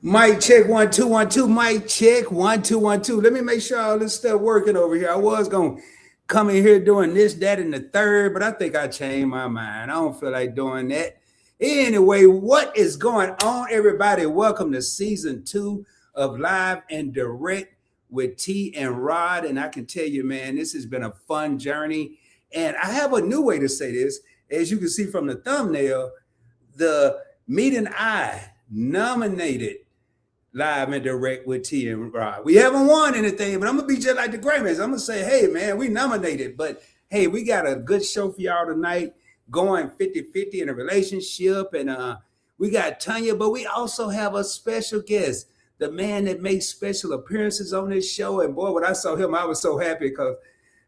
Mic check 1 2 1 2. Mic check 1 2 1 2. Let me make sure all this stuff working over here. I was gonna come in here doing this, that, and the third, but I think I changed my mind. I don't feel like doing that. Anyway, what is going on, everybody? Welcome to season 2 of Live and Direct with T and Rod. And I can tell you, man, this has been a fun journey. And I have a new way to say this. As you can see from the thumbnail, the Meet and I nominated Live and Direct with T and Rod. We haven't won anything, but I'm gonna be just like the Grammys. I'm gonna say, hey man, we nominated, but hey, we got a good show for y'all tonight, going 50-50 in a relationship. And we got Tanya, but we also have a special guest, the man that makes special appearances on this show. And boy, when I saw him, I was so happy because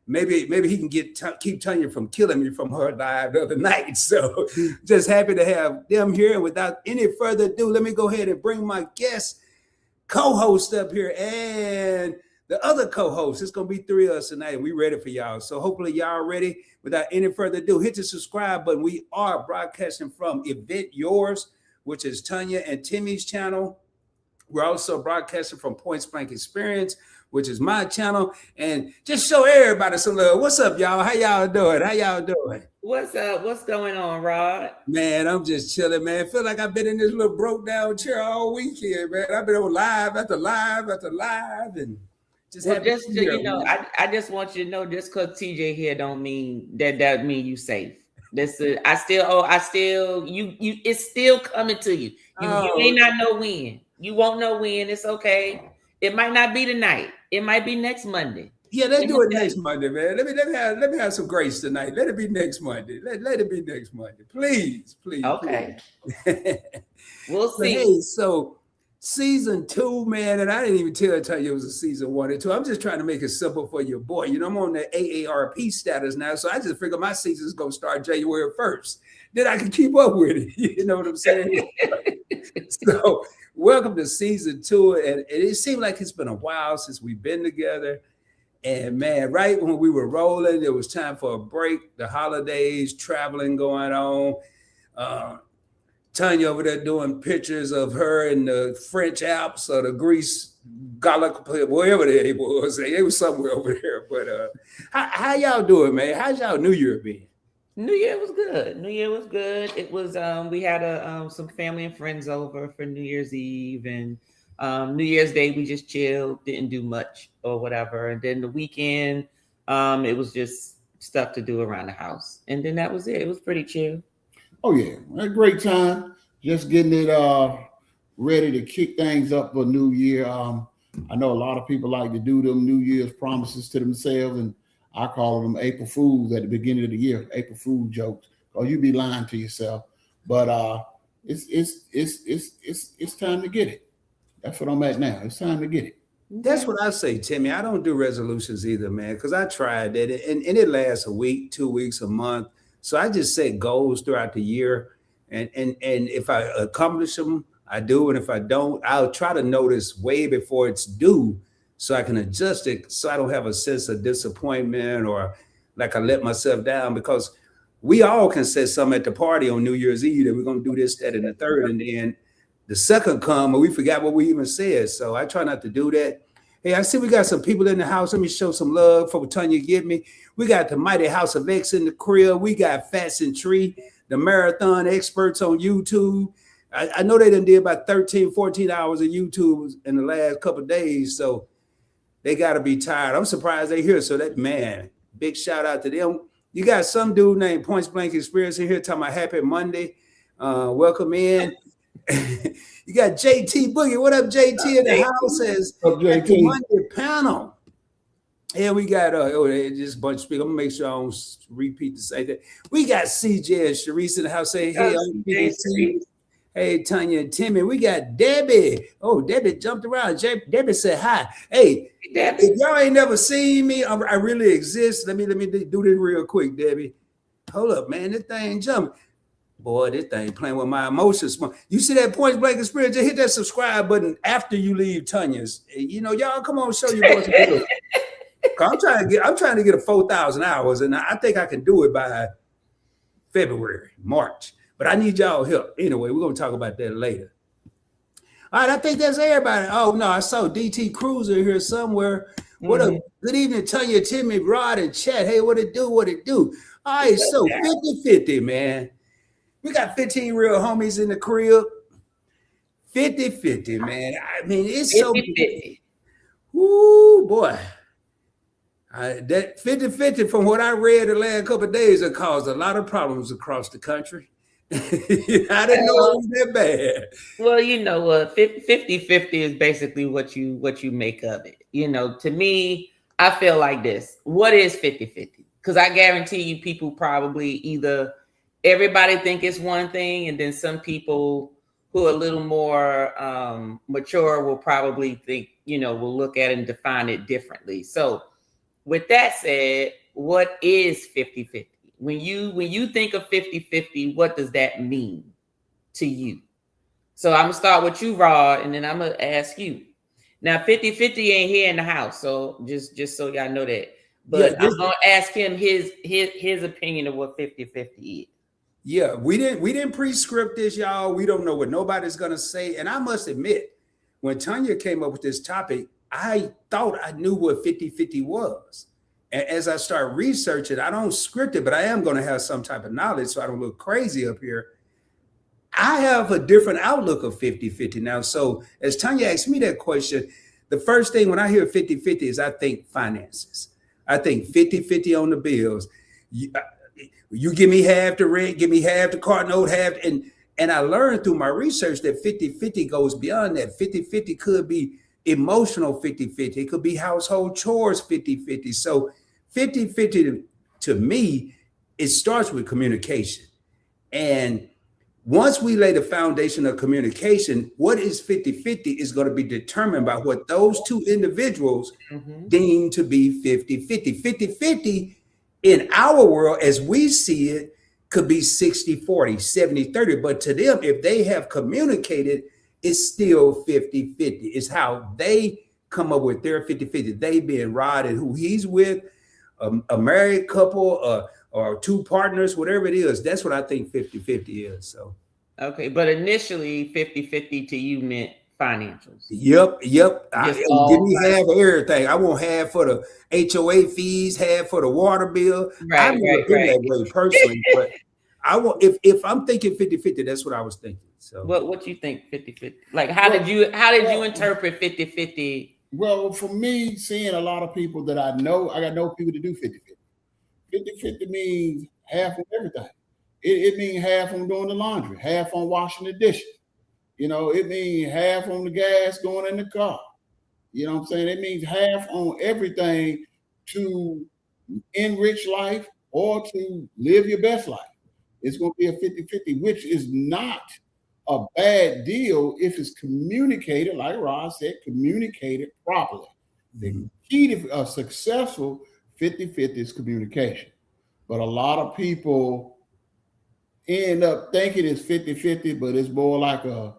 maybe he can keep Tanya from killing me from her live the other night. So just happy to have them here. And without any further ado, let me go ahead and bring my guest co-host up here and the other co-host. It's gonna be 3 of us tonight, and we ready for y'all. So hopefully y'all ready. Without any further ado, hit the subscribe button. We are broadcasting from Event Yours, which is Tanya and Timmy's channel. We're also broadcasting from Point Blank Experience, which is my channel. And just show everybody some love. What's up, y'all? How y'all doing? What's up? What's going on, Rod? Man, I'm just chilling, man. Feel like I've been in this little broke down chair all weekend, man. I've been on live after live after live, and just Well, happy just to be to, here, you know, man. I just want you to know, just because TJ here don't mean that mean you safe. This I still you it's still coming to you. You may not know when. You won't know when. It's okay. It might not be tonight. It might be next Monday. Yeah, let's do it next Monday, man. Let me have some grace tonight. Let it be next Monday. Let it be next Monday, please, please. Okay. Please. We'll see. Hey, so season 2, man, and I didn't even tell you it was a season 1 and 2. I'm just trying to make it simple for your boy. You know, I'm on the AARP status now, so I just figure my season is gonna start January 1st. Then I can keep up with it. You know what I'm saying? So welcome to season 2. And it seemed like it's been a while since we've been together. And man, right when we were rolling, it was time for a break. The holidays, traveling going on. Tanya over there doing pictures of her in the French Alps or the Greece, wherever it was. It was somewhere over there. But how y'all doing, man? How's y'all New Year been? New Year was good. New Year was good. It was we had some family and friends over for New Year's Eve, and New Year's Day we just chilled, didn't do much or whatever. And then the weekend, it was just stuff to do around the house. And then that was it. It was pretty chill. Oh yeah, a great time. Just getting it ready to kick things up for New Year. I know a lot of people like to do them New Year's promises to themselves, and I call them April Fools at the beginning of the year, April Fool jokes, or you be lying to yourself. But it's time to get it. That's what I'm at now. It's time to get it. That's what I say, Timmy. I don't do resolutions either, man, because I tried that, and it lasts a week, 2 weeks, a month. So I just set goals throughout the year, and if I accomplish them, I do, and if I don't, I'll try to notice way before it's due, so I can adjust it, so I don't have a sense of disappointment or like I let myself down. Because we all can say something at the party on New Year's Eve that we're gonna do this, that, and the third, and then the second come and we forgot what we even said. So I try not to do that. Hey, I see we got some people in the house. Let me show some love for what Tanya give me. We got the Mighty House of X in the crib. We got Fats and Tree, the marathon experts on YouTube. I know they done did about 13, 14 hours of YouTube in the last couple of days. So they got to be tired. I'm surprised they here. So that, man, big shout out to them. You got some dude named Point Blank Experience in here talking about Happy Monday. Welcome in. You got JT Boogie. What up, JT in the house? As Happy Monday panel. And we got just a bunch of people. I'm gonna make sure I don't repeat the same thing. We got CJ and Sharice in the house saying, hey, hey, Tanya and Timmy. We got Debbie. Oh, Debbie jumped around. Debbie said hi. Hey, Debbie. If y'all ain't never seen me, I really exist. Let me do this real quick, Debbie. Hold up, man. This thing jumping. Boy, this thing playing with my emotions. You see that Point Blank Experience? Just hit that subscribe button after you leave Tanya's. You know, y'all come on, show your boys. I'm trying to get a 4,000 hours, and I think I can do it by February, March. But I need y'all help. Anyway, we're gonna talk about that later. All right, I think that's everybody. Oh no, I saw DT Cruiser here somewhere. What up? Mhm. Good evening, Tanya, Timmy, Rod, and Chat. Hey, what it do? What it do? All What's right, up, so Jack? 50-50, man. We got 15 real homies in the crib. 50-50, man. I mean, it's so 50-50. whoo boy. That 50-50, from what I read the last couple of days, have caused a lot of problems across the country. I didn't know it Well, was that bad. well, you know what? 50-50 is basically what you make of it. To me, I feel like this. What is 50-50? Because I guarantee you people probably either everybody think it's one thing, and then some people who are a little more mature will probably think, will look at it and define it differently. So with that said, what is 50-50? When you think of 50-50, what does that mean to you? So I'm gonna start with you, Rod, and then I'm gonna ask you. Now, 50-50 ain't here in the house, so just so y'all know that. Yeah, But I'm gonna ask him his opinion of what 50-50 is. yeah, we didn't pre-script this, y'all. We don't know what nobody's gonna say. And I must admit, when Tanya came up with this topic, I thought I knew what 50-50 was. And as I start researching, I don't script it, but I am gonna have some type of knowledge so I don't look crazy up here. I have a different outlook of 50-50 now. So as Tanya asked me that question, the first thing when I hear 50-50 is I think finances. I think 50-50 on the bills. You give me half the rent, give me half the car note, half. And I learned through my research that 50-50 goes beyond that. 50-50 could be emotional 50-50. It could be household chores 50-50. So 50-50 to me, it starts with communication. And once we lay the foundation of communication, what is 50-50 is going to be determined by what those two individuals Mm-hmm. deem to be 50-50. 50-50 in our world, as we see it, could be 60-40, 70-30. But to them, if they have communicated, it's still 50-50. It's how they come up with their 50-50. They being Rod and who he's with, a married couple, or two partners, whatever it is. That's what I think 50-50 is. So Okay, but initially 50-50 to you meant financials. yep. Just Give all me half of everything. I want half for the HOA fees, half for the water bill. I've right, never right, been right. that way personally, but I want, if I'm thinking 50-50, that's what I was thinking. So What you think 50-50? Like Well, how did you well, interpret 50-50? well, for me, seeing a lot of people that I know, I got no people to do 50-50. 50-50 means half on everything. It means half on doing the laundry, half on washing the dishes. It means half on the gas going in the car. You know what I'm saying? It means half on everything to enrich life or to live your best life. It's going to be a 50-50, which is not a bad deal if it's communicated, like Rod said, communicated properly. The mhm. key to a successful 50-50 is communication. But a lot of people end up thinking it's 50-50, but it's more like a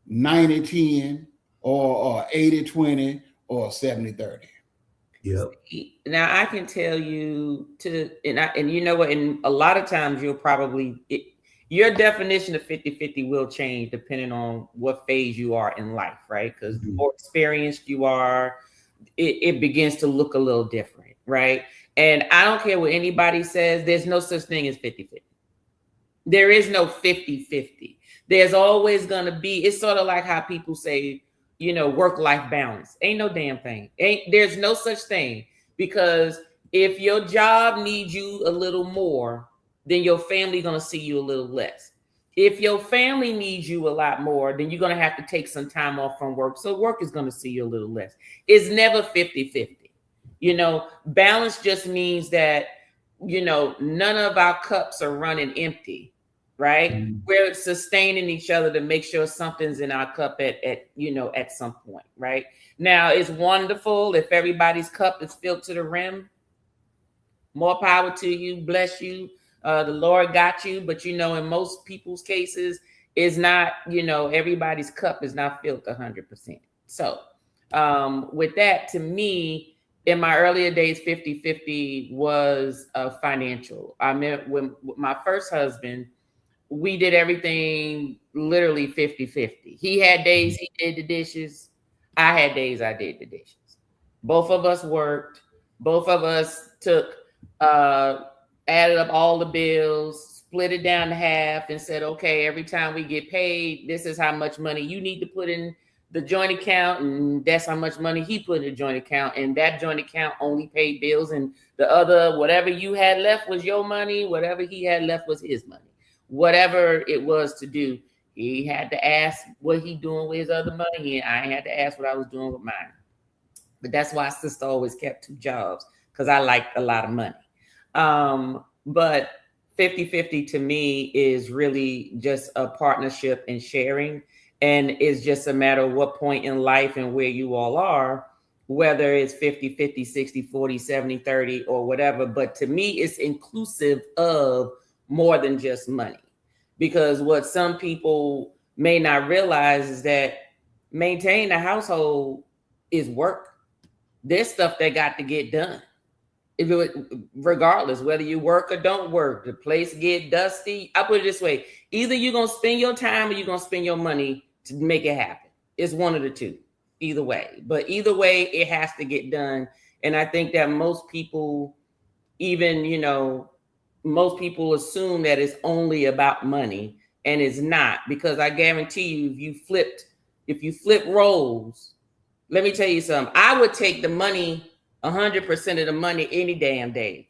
90-10 or 80-20 or 70-30. Yep. Now I can tell you and you know what, and a lot of times your definition of 50-50 will change depending on what phase you are in life, right? Because the Mhm. more experienced you are, it begins to look a little different, right? And I don't care what anybody says, there's no such thing as 50-50. There is no 50-50. There's always going to be, it's sort of like how people say, work-life balance. Ain't no damn thing. There's no such thing, because if your job needs you a little more, then your family going to see you a little less. If your family needs you a lot more, then you're going to have to take some time off from work. So work is going to see you a little less. It's never 50-50. Balance just means that, none of our cups are running empty, right? Mhm. We're sustaining each other to make sure something's in our cup at some point, right? Now, it's wonderful if everybody's cup is filled to the rim. More power to you, bless you. The Lord got you, but in most people's cases, is not, everybody's cup is not filled 100%. So, with that, to me, in my earlier days, 50-50 was financial. I mean, when my first husband, we did everything literally 50-50. He had days he did the dishes. I had days I did the dishes. Both of us worked. Both of us took, added up all the bills, split it down to half, and said, okay, every time we get paid, this is how much money you need to put in the joint account, and that's how much money he put in the joint account, and that joint account only paid bills, and the other, whatever you had left was your money, whatever he had left was his money. Whatever it was to do, he had to ask what he doing with his other money, and I had to ask what I was doing with mine. But that's why sister always kept 2 jobs, because I liked a lot of money. But 50-50 to me is really just a partnership and sharing. And it's just a matter of what point in life and where you all are, whether it's 50-50, 60-40, 70-30, or whatever. But to me, it's inclusive of more than just money. Because what some people may not realize is that maintaining a household is work. There's stuff that got to get done. If it, regardless, whether you work or don't work, the place get dusty. I put it this way: either you're gonna spend your time or you're gonna spend your money to make it happen. It's one of the two, either way. But either way, it has to get done. And I think that most people, even, most people assume that it's only about money, and it's not, because I guarantee you, if you flip roles, let me tell you something. I would take the money, 100% of the money, any damn day.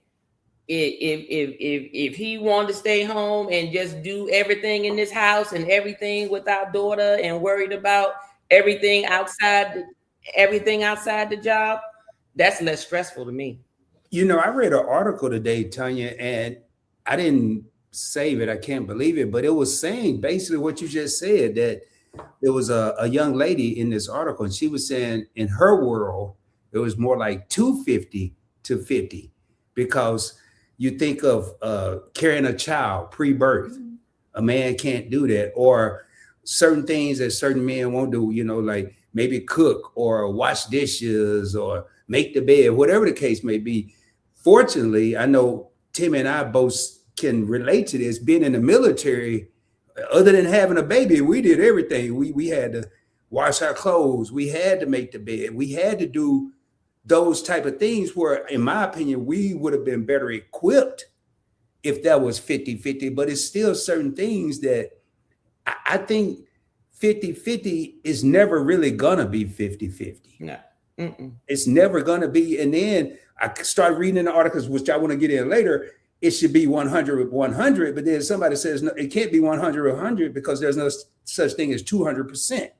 If he wanted to stay home and just do everything in this house and everything with our daughter and worried about everything outside the job, that's less stressful to me. I read an article today, Tanya, and I didn't save it. I can't believe it, but it was saying basically what you just said, that there was a young lady in this article, and she was saying in her world, it was more like 250-50, because you think of carrying a child pre-birth. A man can't do that, or certain things that certain men won't do, like maybe cook or wash dishes or make the bed, whatever the case may be. Fortunately, I know Tim and I both can relate to this. Being in the military, other than having a baby, we did everything. We had to wash our clothes. We had to make the bed. We had to do those type of things where, in my opinion, we would have been better equipped if that was 50-50. But it's still certain things that I think 50-50 is never really going to be 50-50. No. It's never going to be. And then I started reading in the articles, which I want to get in later. It should be 100-100, but then somebody says, no, it can't be 100-100 because there's no such thing as 200%.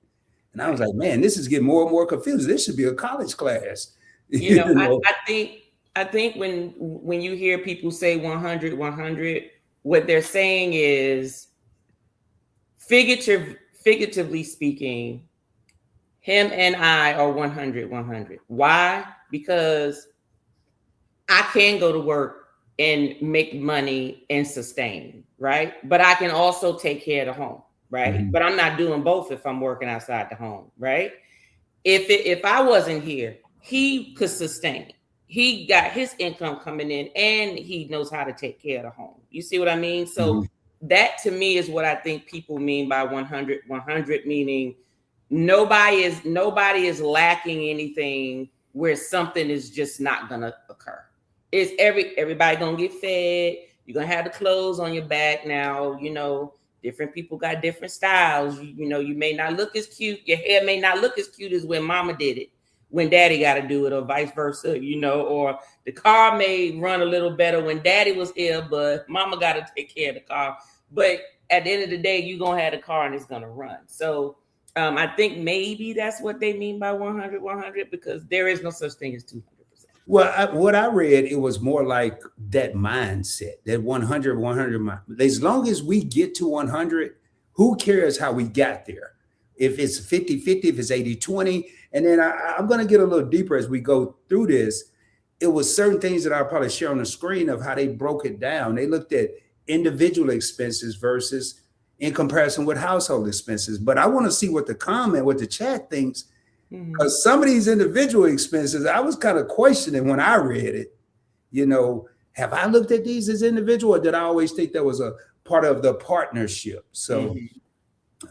And I was like, man, this is getting more and more confused. This should be a college class. I think when you hear people say 100-100, what they're saying is, figuratively speaking, him and I are 100-100. Why? Because I can go to work and make money and sustain, right? But I can also take care of the home, right? Mm-hmm. But I'm not doing both if I'm working outside the home, right? If I wasn't here, he could sustain. He got his income coming in and he knows how to take care of the home. You see what I mean? So that to me is what I think people mean by 100-100, meaning nobody is lacking anything where something is just not gonna occur. It's everybody gonna get fed. You're gonna have the clothes on your back now. Different people got different styles. You may not look as cute. Your hair may not look as cute as when mama did it, when daddy got to do it, or vice versa, or the car may run a little better when daddy was here, but mama got to take care of the car. But at the end of the day, you're going to have the car and it's going to run. So I think maybe that's what they mean by 100-100, because there is no such thing as 200%. Well, what I read, it was more like that mindset, that 100-100. As long as we get to 100, who cares how we got there? If it's 50-50, if it's 80-20. And then I'm going to get a little deeper as we go through this. It was certain things that I'll probably share on the screen of how they broke it down. They looked at individual expenses versus in comparison with household expenses. But I want to see what the chat thinks. Because some of these individual expenses, I was kind of questioning when I read it. Have I looked at these as individual, or did I always think there was a part of the partnership. So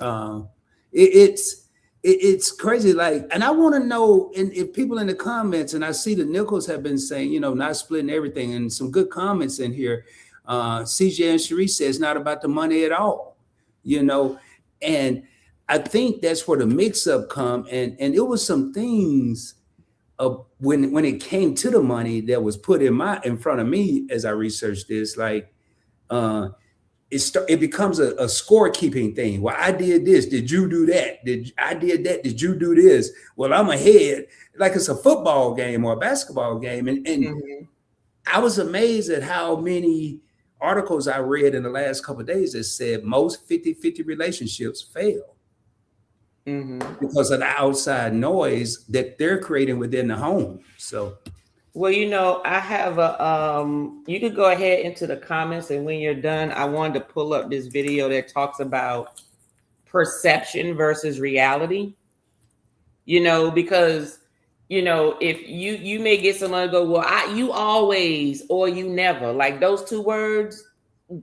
Mhm. it's crazy. Like, and I want to know, and if people in the comments, and I see the Nichols have been saying, you know, not splitting everything, and some good comments in here. CJ and Cherie says it's not about the money at all, you know, and I think that's where the mix-up come, and it was some things when it came to the money that was put in front of me as I researched this, like uh it becomes a scorekeeping thing. Well, I did this. Did you do that? I did that? Did you do this? Well, I'm ahead. Like it's a football game or a basketball game. And Mhm. I was amazed at how many articles I read in the last couple of days that said most 50-50 relationships fail Mhm. because of the outside noise that they're creating within the home. So Well, you know, I have a you could go ahead into the comments, and when you're done, I wanted to pull up this video that talks about perception versus reality. You know, because you know, if you may get someone to go, well, you always or you never, like those two words,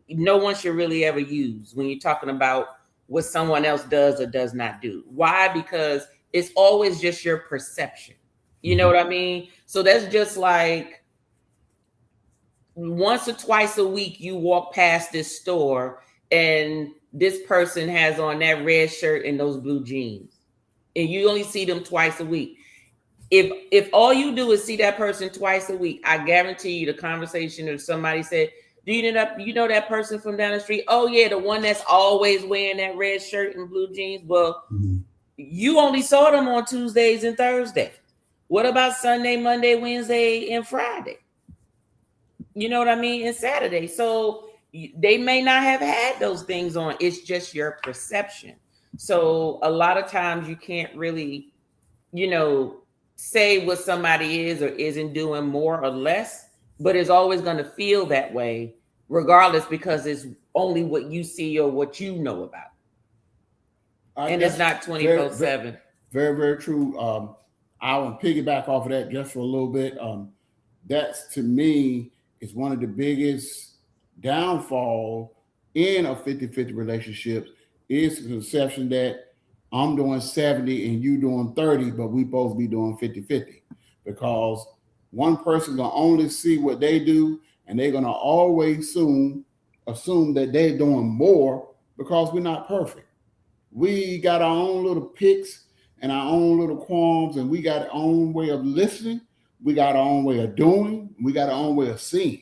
no one should really ever use when you're talking about what someone else does or does not do. Why? Because it's always just your perception. You know what I mean? So that's just like once or twice a week you walk past this store and this person has on that red shirt and those blue jeans, and you only see them twice a week. If all you do is see that person twice a week, I guarantee you the conversation if somebody said, do you know that person from down the street? Oh yeah, the one that's always wearing that red shirt and blue jeans. Well, you only saw them on Tuesdays and Thursdays. What about Sunday, Monday, Wednesday, and Friday? You know what I mean? And Saturday. So they may not have had those things on. It's just your perception. So a lot of times you can't really, you know, say what somebody is or isn't doing more or less, but it's always going to feel that way regardless because it's only what you see or what you know about. And it's not 24/7. Very, very true. I want to piggyback off of that just for a little bit. That's to me is one of the biggest downfall in a 50-50 relationship is the conception that I'm doing 70 and you doing 30, but we both be doing 50-50 because one person gonna only see what they do and they're gonna always assume that they're doing more because we're not perfect. We got our own little picks and our own little qualms, and we got our own way of listening. We got our own way of doing. We got our own way of seeing.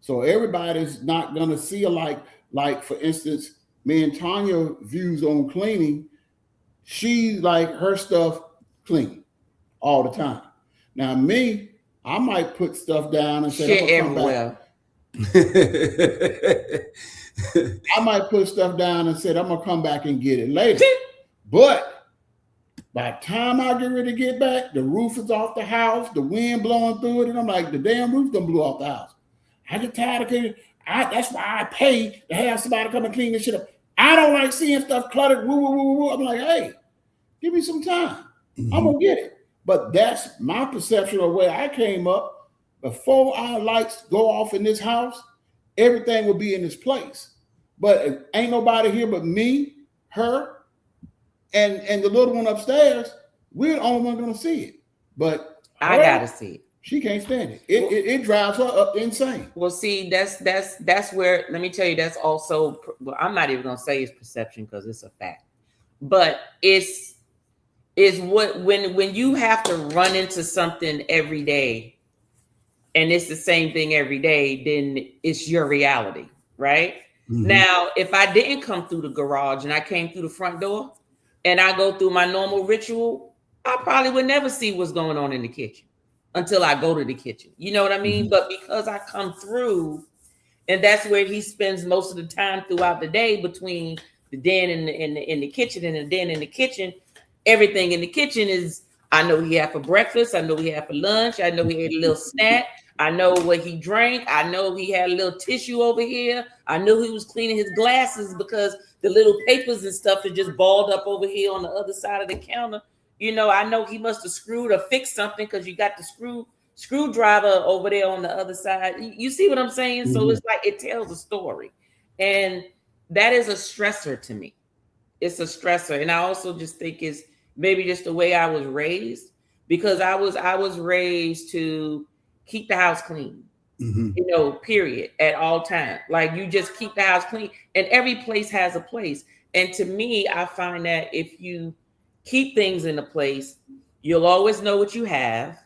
So everybody's not gonna see alike. Like for instance, me and Tanya views on cleaning. She like her stuff clean all the time. Now me, I might put stuff down and say Shit I'm gonna come back. everywhere. I might put stuff down and said I'm gonna come back and get it later. But by the time I get ready to get back, the roof is off the house, the wind blowing through it, and I'm like, the damn roof done blew off the house. I get tired of cleaning. That's why I pay to have somebody come and clean this shit up. I don't like seeing stuff cluttered. Woo, woo, woo, woo. I'm like, hey, give me some time. I'm gonna get it. But that's my perception of where I came up. Before our lights go off in this house, everything will be in its place. But if ain't nobody here but me, her, and the little one upstairs, we're the only one gonna see it. But I gotta see it. She can't stand it. It drives her up insane. Well, see, that's where, let me tell you, that's also, well, I'm not even gonna say it's perception because it's a fact, but it's what when you have to run into something every day and it's the same thing every day, then it's your reality, right? Now, if I didn't come through the garage and I came through the front door and I go through my normal ritual, I probably would never see what's going on in the kitchen until I go to the kitchen. You know what I mean? But because I come through, and that's where he spends most of the time throughout the day between the den and the kitchen and the den and the kitchen. Everything in the kitchen is, I know he had for breakfast. I know he had for lunch. I know he had a little snack. I know what he drank. I know he had a little tissue over here. I knew he was cleaning his glasses because the little papers and stuff are just balled up over here on the other side of the counter. You know, I know he must have screwed or fixed something because you got the screwdriver over there on the other side. You see what I'm saying? So it's like it tells a story. And that is a stressor to me. It's a stressor. And I also just think it's maybe just the way I was raised, because I was raised to keep the house clean, Mhm. period, at all times. Like, you just keep the house clean, and every place has a place. And to me, I find that if you keep things in a place, you'll always know what you have.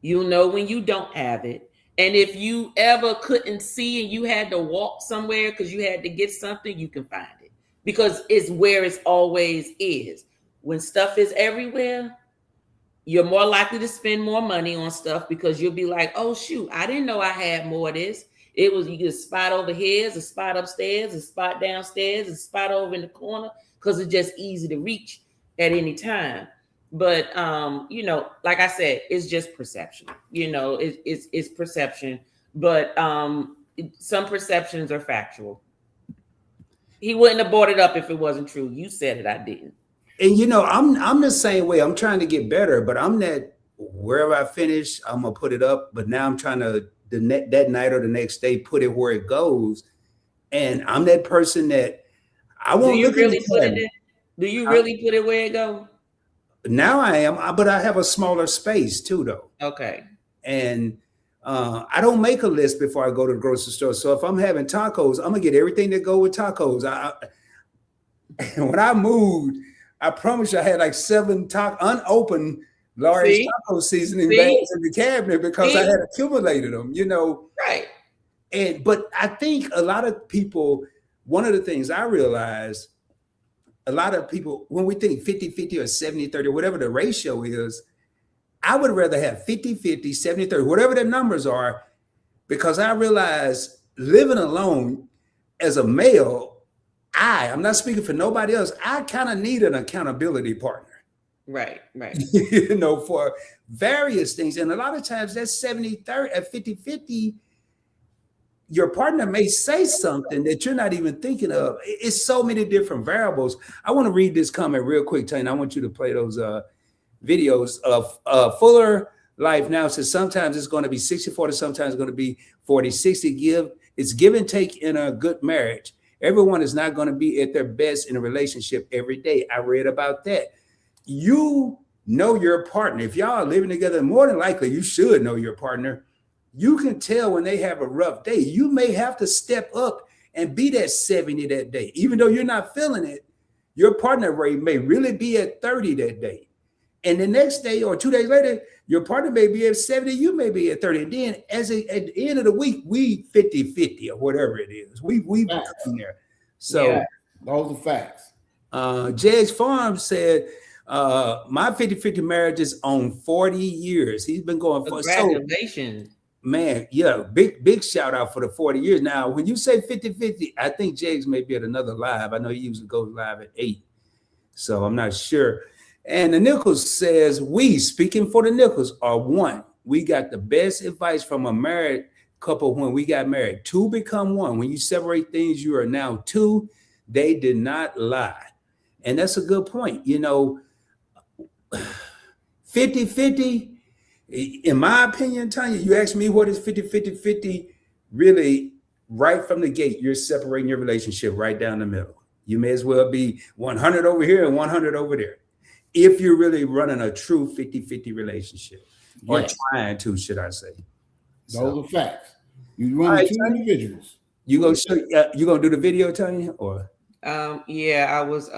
You'll know when you don't have it. And if you ever couldn't see and you had to walk somewhere because you had to get something, you can find it, because it's where it's always is. When stuff is everywhere, you're more likely to spend more money on stuff, because you'll be like, oh shoot, I didn't know I had more of this. It was, you get a spot over here, a spot upstairs, a spot downstairs, a spot over in the corner, because it's just easy to reach at any time. But like I said, it's just perception. It's perception. But some perceptions are factual. He wouldn't have brought it up if it wasn't true. You said it, I didn't. And I'm the same way. I'm trying to get better, but I'm that wherever I finish, I'm gonna put it up. But now I'm trying to that night or the next day put it where it goes. And I'm that person that I Do won't you look at really the put it cabinet. in? Do you really put it where it go? Now I am, but I have a smaller space too, though. Okay. And I don't make a list before I go to the grocery store. So if I'm having tacos, I'm gonna get everything that go with tacos. And when I moved, I promise you, I had like 7 unopened large See? taco seasoning See? bags in the cabinet because I See? had accumulated them. Right. But I think a lot of people, one of the things I realized, a lot of people, when we think 50-50 or 70-30, whatever the ratio is, I would rather have 50-50, 70-30, whatever the numbers are, because I realize living alone as a male, I'm not speaking for nobody else, I kind of need an accountability partner. Right. For various things. And a lot of times that's 70-30 at 50-50. Your partner may say something that you're not even thinking of. It's so many different variables. I want to read this comment real quick, Tanya. I want you to play those videos of Fuller Life now says sometimes it's going to be 60-40, sometimes it's going to be 40-60. It's give and take in a good marriage. Everyone is not going to be at their best in a relationship every day. I read about that. You know your partner. If y'all are living together, more than likely you should know your partner. You can tell when they have a rough day. You may have to step up and be that 70 that day. Even though you're not feeling it, your partner may really be at 30 that day. And the next day or 2 days later, your partner may be at 70, you may be at 30. And then at the end of the week, we 50-50 or whatever it is. We come there. So yeah, those are facts. Jed's Farm said, my 50-50 marriage is on 40 years. He's been going for congratulations. So, man, yeah, big shout out for the 40 years. Now, when you say 50-50, I think Jags may be at another live. I know he usually goes live at 8. So I'm not sure. And the Nichols says, we, speaking for the Nichols, are one. We got the best advice from a married couple when we got married. 2 become 1. When you separate things, you are now 2. They did not lie. And that's a good point. 50-50, in my opinion, Tanya, you asked me what is 50-50, really, right from the gate, you're separating your relationship right down the middle. You may as well be 100 over here and 100 over there, if you're really running a true 50-50 relationship, or trying to, should I say. Those are facts. You run 2 individuals. You gonna do the video, Tanya? Or yeah, I was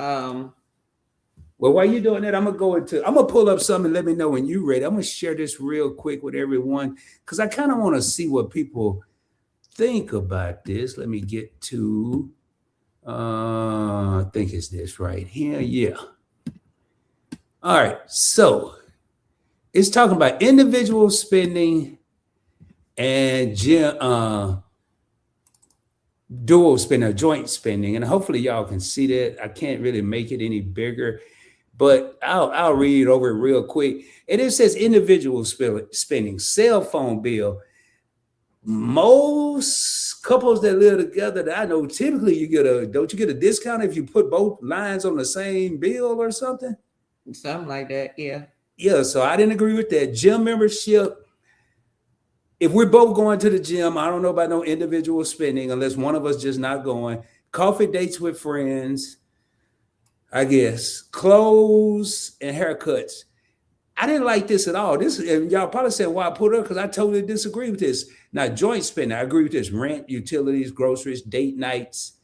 well, while you're doing that, I'm gonna pull up something and let me know when you're ready. I'm gonna share this real quick with everyone because I kind of want to see what people think about this. Let me get to I think it's this right here. Yeah. All right. So it's talking about individual spending and dual spending, joint spending. And hopefully y'all can see that. I can't really make it any bigger, but I'll read it over real quick. And it says individual spending, cell phone bill. Most couples that live together that I know, typically don't you get a discount if you put both lines on the same bill or something? Something like that, yeah. Yeah, so I didn't agree with that. Gym membership, if we're both going to the gym, I don't know about no individual spending unless one of us just not going. Coffee dates with friends, I guess. Clothes and haircuts. I didn't like this at all. This, and y'all probably said why I put it up, because I totally disagree with this. Now, joint spending, I agree with this. Rent, utilities, groceries, date nights,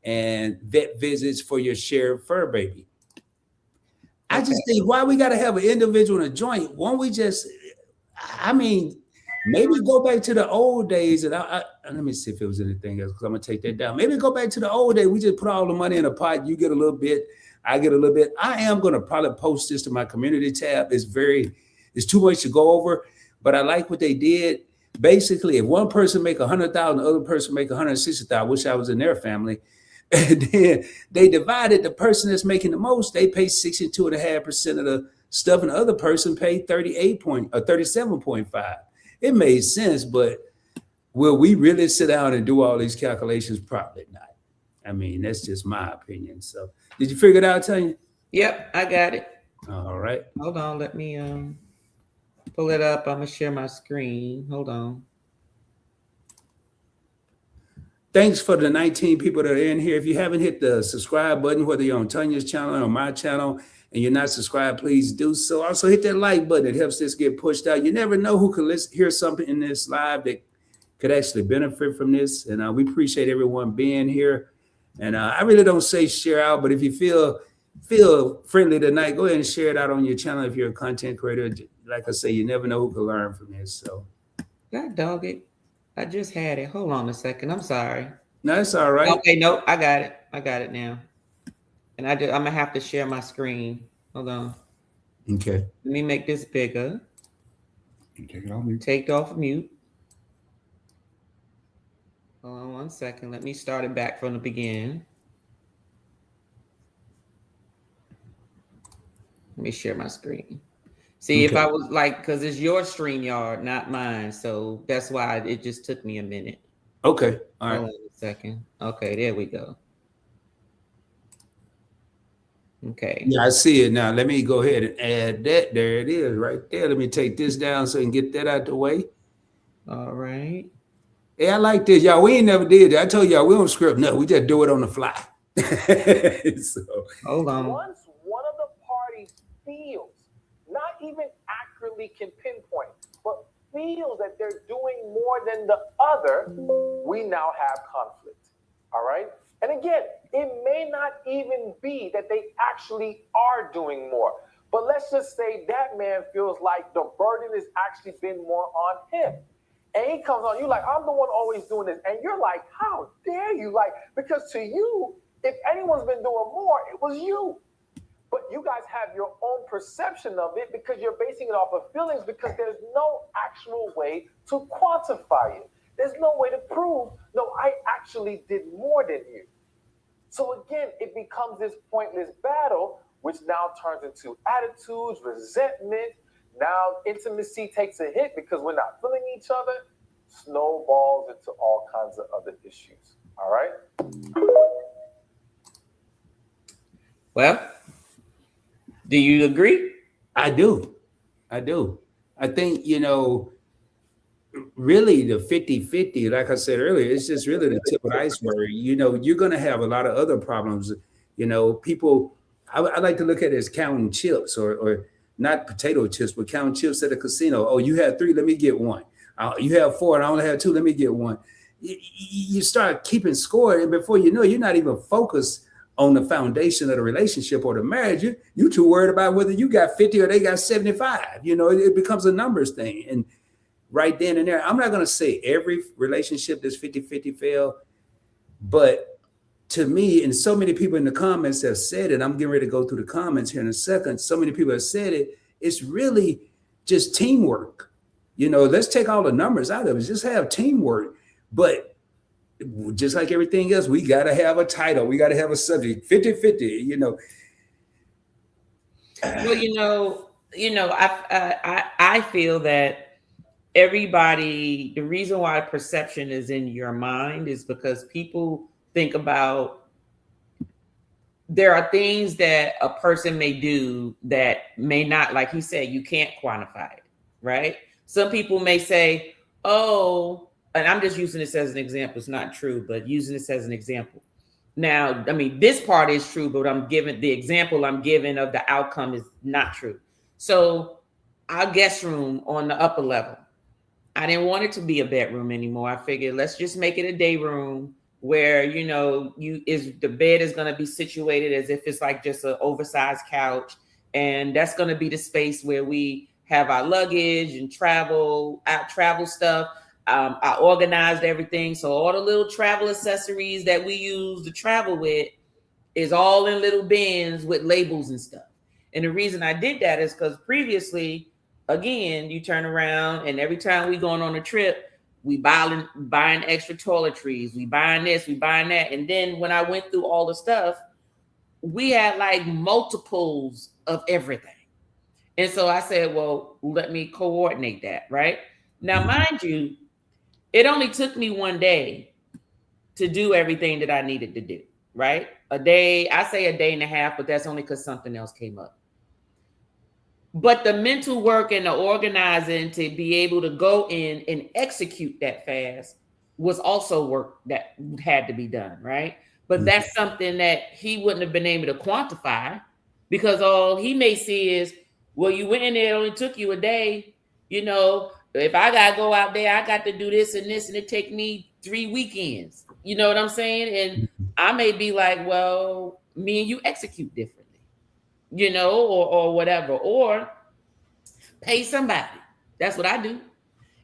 and vet visits for your shared fur baby. I just think, why we got to have an individual in a joint? Won't we just, I mean, maybe go back to the old days. And let me see if it was anything else, because I'm going to take that down. Maybe go back to the old days. We just put all the money in a pot. You get a little bit, I get a little bit. I am going to probably post this to my community tab. It's too much to go over, but I like what they did. Basically, if one person make 100,000, the other person make 160,000, I wish I was in their family. And then they divided. The person that's making the most, they pay 62.5% of the stuff, and the other person paid 37.5. It made sense, but will we really sit down and do all these calculations? Probably not. I mean, that's just my opinion. So, did you figure it out, Tanya? Yep, I got it. All right. Hold on, let me pull it up. I'm gonna share my screen. Hold on. Thanks for the 19 people that are in here. If you haven't hit the subscribe button, whether you're on Tanya's channel or my channel, and you're not subscribed, please do so. Also, hit that like button. It helps this get pushed out. You never know who could hear something in this live that could actually benefit from this. And we appreciate everyone being here. And I really don't say share out, but if you feel friendly tonight, go ahead and share it out on your channel if you're a content creator. Like I say, you never know who could learn from this. So, God dog it. I just had it. Hold on a second. I'm sorry. no, that's all right. Okay, nope. I got it. I got it now. And I'm gonna have to share my screen. Hold on. Okay. Let me make this bigger. Take it off mute. Take it off mute. Hold on 1 second. Let me start it back from the beginning. Let me share my screen. See, if I was like, because it's your StreamYard, not mine. So that's why it just took me a minute. Okay. All right. Hold on a second. Okay, there we go. Okay. Yeah, I see it now. Let me go ahead and add that. There it is right there. Let me take this down so I can get that out the way. All right. Hey, I like this. Y'all, we ain't never did that. I told y'all we don't script nothing. We just do it on the fly. So, hold on. Once one of the parties feels, not even accurately can pinpoint, but feels that they're doing more than the other, we now have conflict. All right? And again, it may not even be that they actually are doing more. But let's just say that man feels like the burden has actually been more on him. And he comes on you like, I'm the one always doing this. And you're like, how dare you? Like, because to you, if anyone's been doing more, it was you. But you guys have your own perception of it because you're basing it off of feelings, because there's no actual way to quantify it. There's no way to prove, no, I actually did more than you. So again, it becomes this pointless battle, which now turns into attitudes, resentment. Now intimacy takes a hit because we're not feeling each other, snowballs into all kinds of other issues. All right? Well, do you agree? I do. I think, really the 50-50, like I said earlier, it's just really the tip of the iceberg. You're going to have a lot of other problems. People, I like to look at it as counting chips or not potato chips, but counting chips at a casino. Oh, you had 3, let me get 1. You have 4, and I only have 2, let me get 1. You start keeping score, and before you know it, you're not even focused on the foundation of the relationship or the marriage. You too worried about whether you got 50 or they got 75. It becomes a numbers thing. And right then and there, I'm not going to say every relationship that's 50-50 failed, but to me, and so many people in the comments have said it, I'm getting ready to go through the comments here in a second. So many people have said it. It's really just teamwork. Let's take all the numbers out of it. Just have teamwork. But just like everything else, we got to have a title. We got to have a subject, 50-50, Well, I feel that everybody, the reason why perception is in your mind is because people think about, there are things that a person may do that may not, like he said, you can't quantify it, right? Some people may say, oh, and I'm just using this as an example. It's not true, but using this as an example. Now, I mean, this part is true, but I'm giving the example I'm giving of the outcome is not true. So our guest room on the upper level, I didn't want it to be a bedroom anymore. I figured let's just make it a day room where the bed is going to be situated as if it's like just an oversized couch, and that's going to be the space where we have our luggage and our travel stuff. I organized everything, so all the little travel accessories that we use to travel with is all in little bins with labels and stuff. And the reason I did that is because previously, again, you turn around and every time we going on a trip, we buying extra toiletries, we buying this, we buying that. And then when I went through all the stuff, we had like multiples of everything. And so I said, well, let me coordinate that, right? Now, mind you, it only took me one day to do everything that I needed to do, right? A day, I say a day and a half, but that's only because something else came up. But the mental work and the organizing to be able to go in and execute that fast was also work that had to be done, right? But that's something that he wouldn't have been able to quantify, because all he may see is, well, you went in there, it only took you a day. If I got to go out there, I got to do this and this, and it take me 3 weekends. You know what I'm saying? And I may be like, well, me and you execute differently, or whatever, or pay somebody. That's what I do.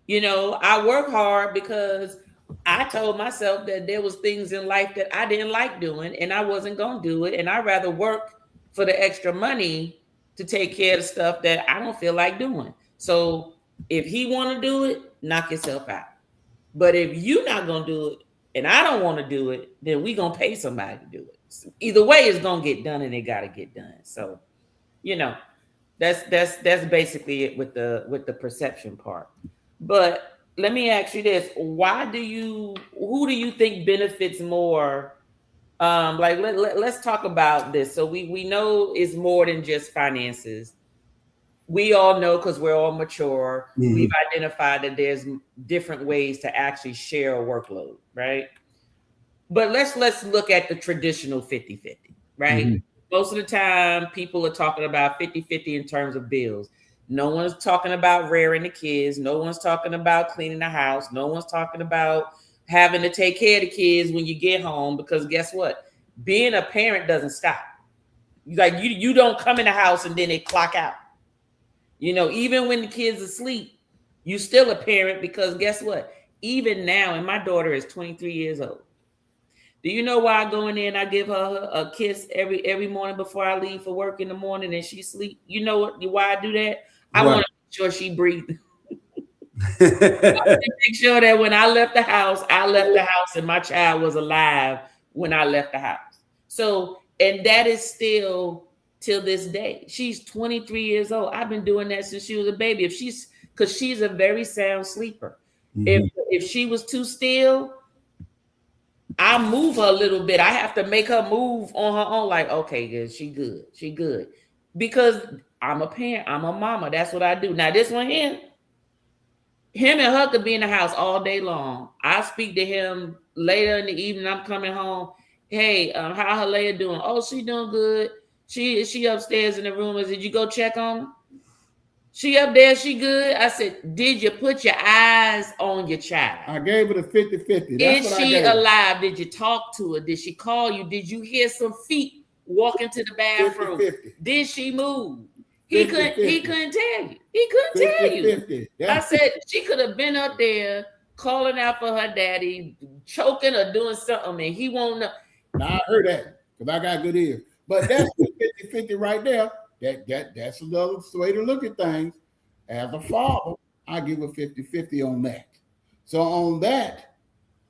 I work hard because I told myself that there was things in life that I didn't like doing and I wasn't going to do it. And I'd rather work for the extra money to take care of the stuff that I don't feel like doing. So if he want to do it, knock yourself out. But if you're not going to do it and I don't want to do it, then we going to pay somebody to do it. So either way, it's going to get done, and it got to get done. So, that's basically it with the perception part. But let me ask you this: who do you think benefits more? Let's talk about this. So we know it's more than just finances. We all know, because we're all mature, we've identified that there's different ways to actually share a workload, right? But let's look at the traditional 50-50, right? Most of the time, people are talking about 50-50 in terms of bills. No one's talking about rearing the kids. No one's talking about cleaning the house. No one's talking about having to take care of the kids when you get home, because guess what? Being a parent doesn't stop. You don't come in the house and then they clock out. Even when the kids are asleep, you still a parent, because guess what? Even now, and my daughter is 23 years old. Do you know why I go in there and I give her a kiss every morning before I leave for work in the morning and she sleep? You know why I do that? I want to make sure she breathes. Make sure that when I left the house and my child was alive when I left the house. So, and that is still till this day. She's 23 years old. I've been doing that since she was a baby. Because she's a very sound sleeper. If she was too still, I move her a little bit. I have to make her move on her own. Like, okay, good. She good. Because I'm a parent. I'm a mama. That's what I do. Now, this one here, him and her could be in the house all day long. I speak to him later in the evening. I'm coming home. Hey, how Halea doing? Oh, she doing good. She upstairs in the room. Did you go check on her? She up there, she good? I said, did you put your eyes on your child? I gave her the 50-50. Is she alive? Did you talk to her? Did she call you? Did you hear some feet walking to the bathroom? 50-50. Did she move? He couldn't tell you. He couldn't 50-50. tell you. I said she could have been up there calling out for her daddy, choking or doing something, and he won't know. Now I heard that because I got good ears. But that's the 50-50 right there. That's another way to look at things. As a father, I give a 50-50 on that. So on that,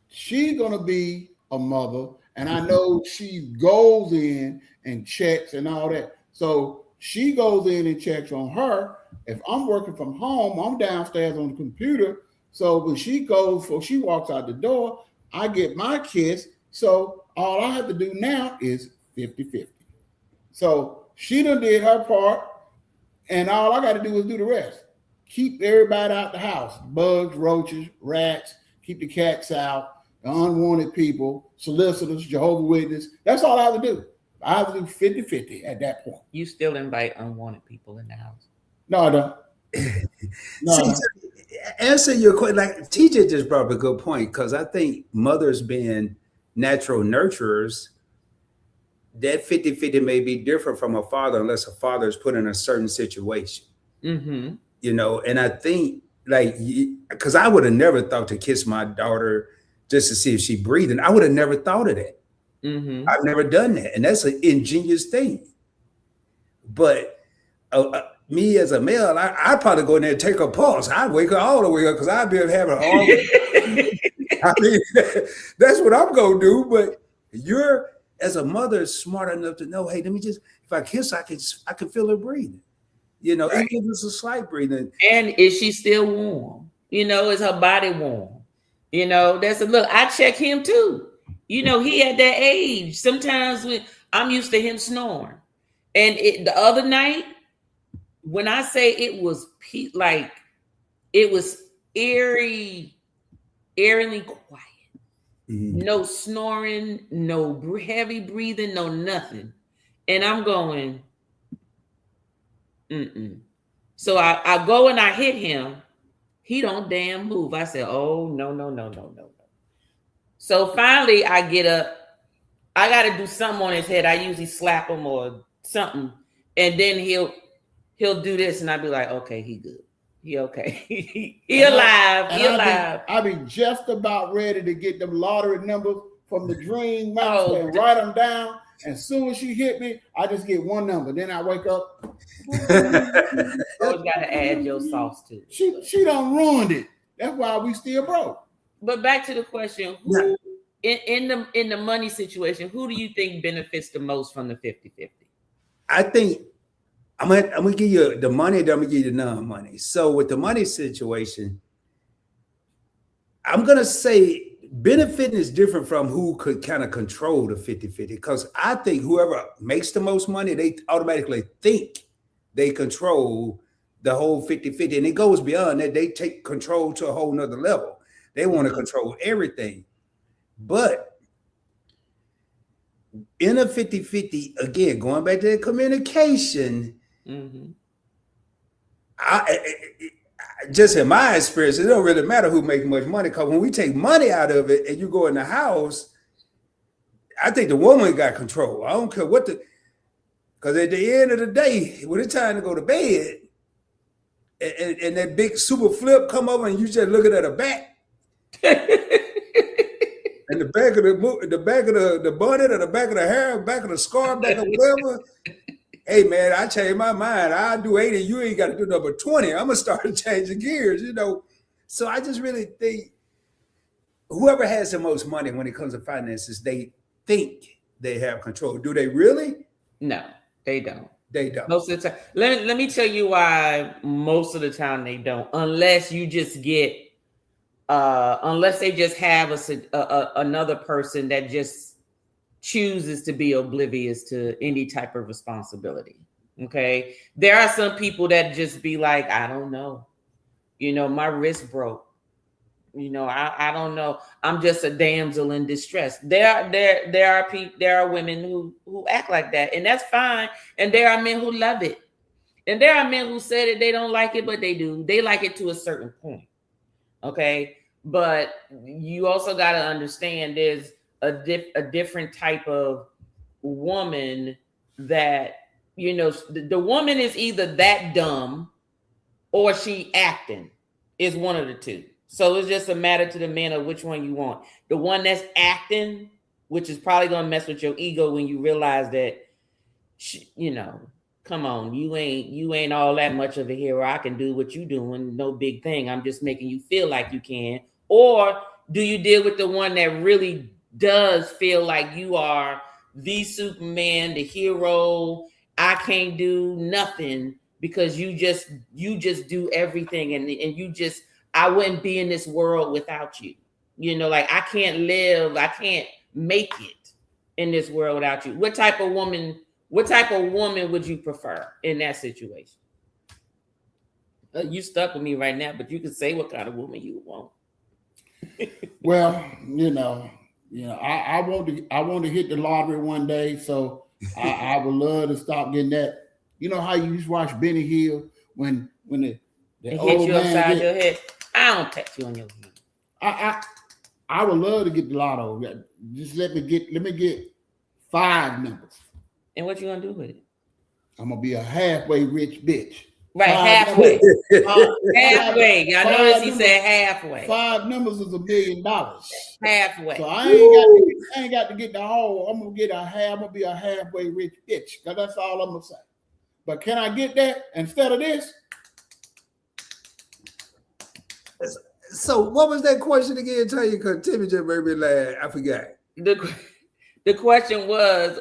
she's gonna be a mother, and I know she goes in and checks and all that. So she goes in and checks on her. If I'm working from home, I'm downstairs on the computer. So when she walks out the door, I get my kiss. So all I have to do now is 50-50. So she done did her part, and all I got to do is do the rest. keep everybody out the house. Bugs, roaches, rats, keep the cats out, the unwanted people, solicitors, Jehovah's Witness. That's all I have to do. I have to do 50-50 at that point. You still invite unwanted people in the house. No, I don't. No, I See, don't. to answer your question, like TJ just brought up a good point, because I think mothers being natural nurturers, that 50-50 may be different from a father unless a father is put in a certain situation. Mm-hmm. You know, and I think like, because I would have never thought to kiss my daughter just to see if she breathing. I would have never thought of that. Mm-hmm. I've never done that, and that's an ingenious thing. But me as a male, I'd probably go in there and take her pulse. I'd wake her all the way up because I'd be having all. I mean, that's what I'm gonna do. But you're, as a mother, smart enough to know, hey, let me just, if I kiss, I can feel her breathing. You know, Right. even if it's a slight breathing. And is she still warm? You know, is her body warm? You know, that's a look. I check him too. You know, he at that age. Sometimes I'm used to him snoring. And the other night, when I say it was like it was eerily quiet. Mm-hmm. No snoring, no heavy breathing, no nothing. And I'm going, mm-mm. So I go and I hit him. He don't damn move. I said, oh, no. So finally I get up. I got to do something on his head. I usually slap him or something. And then he'll do this. And I'll be like, okay, he good. He okay. He alive. He alive. I'll be just about ready to get them lottery numbers from the dream mouse Oh, and write them down. As soon as she hit me, I just get one number. Then I wake up. Always got to add your sauce to it. She done ruined it. That's why we still broke. But back to the question, who in the money situation, who do you think benefits the most from the 50-50? I think I'm gonna give you the money, then I'm gonna give you the non-money. So with the money situation, I'm gonna say benefiting is different from who could kind of control the 50-50. Because I think whoever makes the most money, they automatically think they control the whole 50-50. And it goes beyond that. They take control to a whole nother level. They want to control everything. But in a 50-50, again, going back to the communication, Mm-hmm. just in my experience, it don't really matter who makes much money, because when we take money out of it and you go in the house, I think the woman got control. I don't care what because at the end of the day, when it's time to go to bed, and that big super flip come over and you just looking at her back, and the back of the bonnet, or the back of the hair, back of the scarf, back of whatever. Hey man, I changed my mind. I'll do 80. You ain't got to do number 20. I'm gonna start changing gears, you know. So I just really think whoever has the most money when it comes to finances, they think they have control. Do they really? No, they don't. They don't. Most of the time. Let me tell you why most of the time they don't. Unless you just get, unless they just have another person that just chooses to be oblivious to any type of responsibility. Okay. There are some people that just be like, I don't know. You know, my wrist broke. You know, I don't know. I'm just a damsel in distress. There are women who act like that, and that's fine. And there are men who love it. And there are men who say that they don't like it, but they do. They like it to a certain point. Okay. But you also got to understand there's a different type of woman that, you know, the woman is either that dumb or she acting, is one of the two. So it's just a matter to the man of which one you want. The one that's acting, which is probably going to mess with your ego when you realize that, you know, come on, you ain't all that much of a hero. I can do what you doing. No big thing. I'm just making you feel like you can. Or do you deal with the one that really does feel like you are the Superman, the hero? I can't do nothing because you just do everything, and you just, I wouldn't be in this world without you. You know, like I can't make it in this world without you. What type of woman would you prefer in that situation? You stuck with me right now, but you can say what kind of woman you want. Well, I want to hit the lottery one day, so I would love to stop getting that. You know how you used to watch Benny Hill when the It hit old you man upside your head. I don't pat you on your head. I would love to get the lotto. Just let me get 5 numbers. And what you gonna do with it? I'm gonna be a halfway rich bitch. Right, 5 halfway. numbers. Halfway. Y'all notice he said halfway. 5 numbers is $1 million. Halfway. So I ain't got to get the whole. I'm gonna be a halfway rich bitch. Cause that's all I'm gonna say. But can I get that instead of this? So what was that question again? Tell you, because Timmy just made me laugh. I forgot. The question was,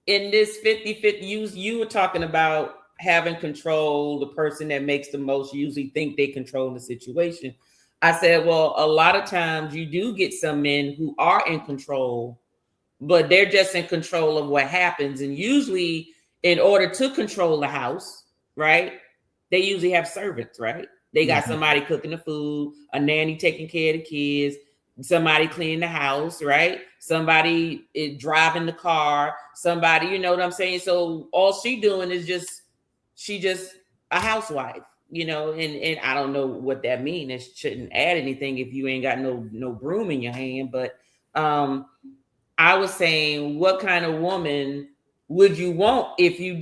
in this 50-50, you were talking about having control. The person that makes the most usually think they control the situation. I said, well, a lot of times you do get some men who are in control, but they're just in control of what happens. And usually in order to control the house, right, they usually have servants, right? They got somebody cooking the food, a nanny taking care of the kids, somebody cleaning the house, right? Somebody is driving the car, somebody, you know what I'm saying? So all she doing is she just a housewife, and I don't know what that means. It shouldn't add anything if you ain't got no broom in your hand. But I was saying, what kind of woman would you want if you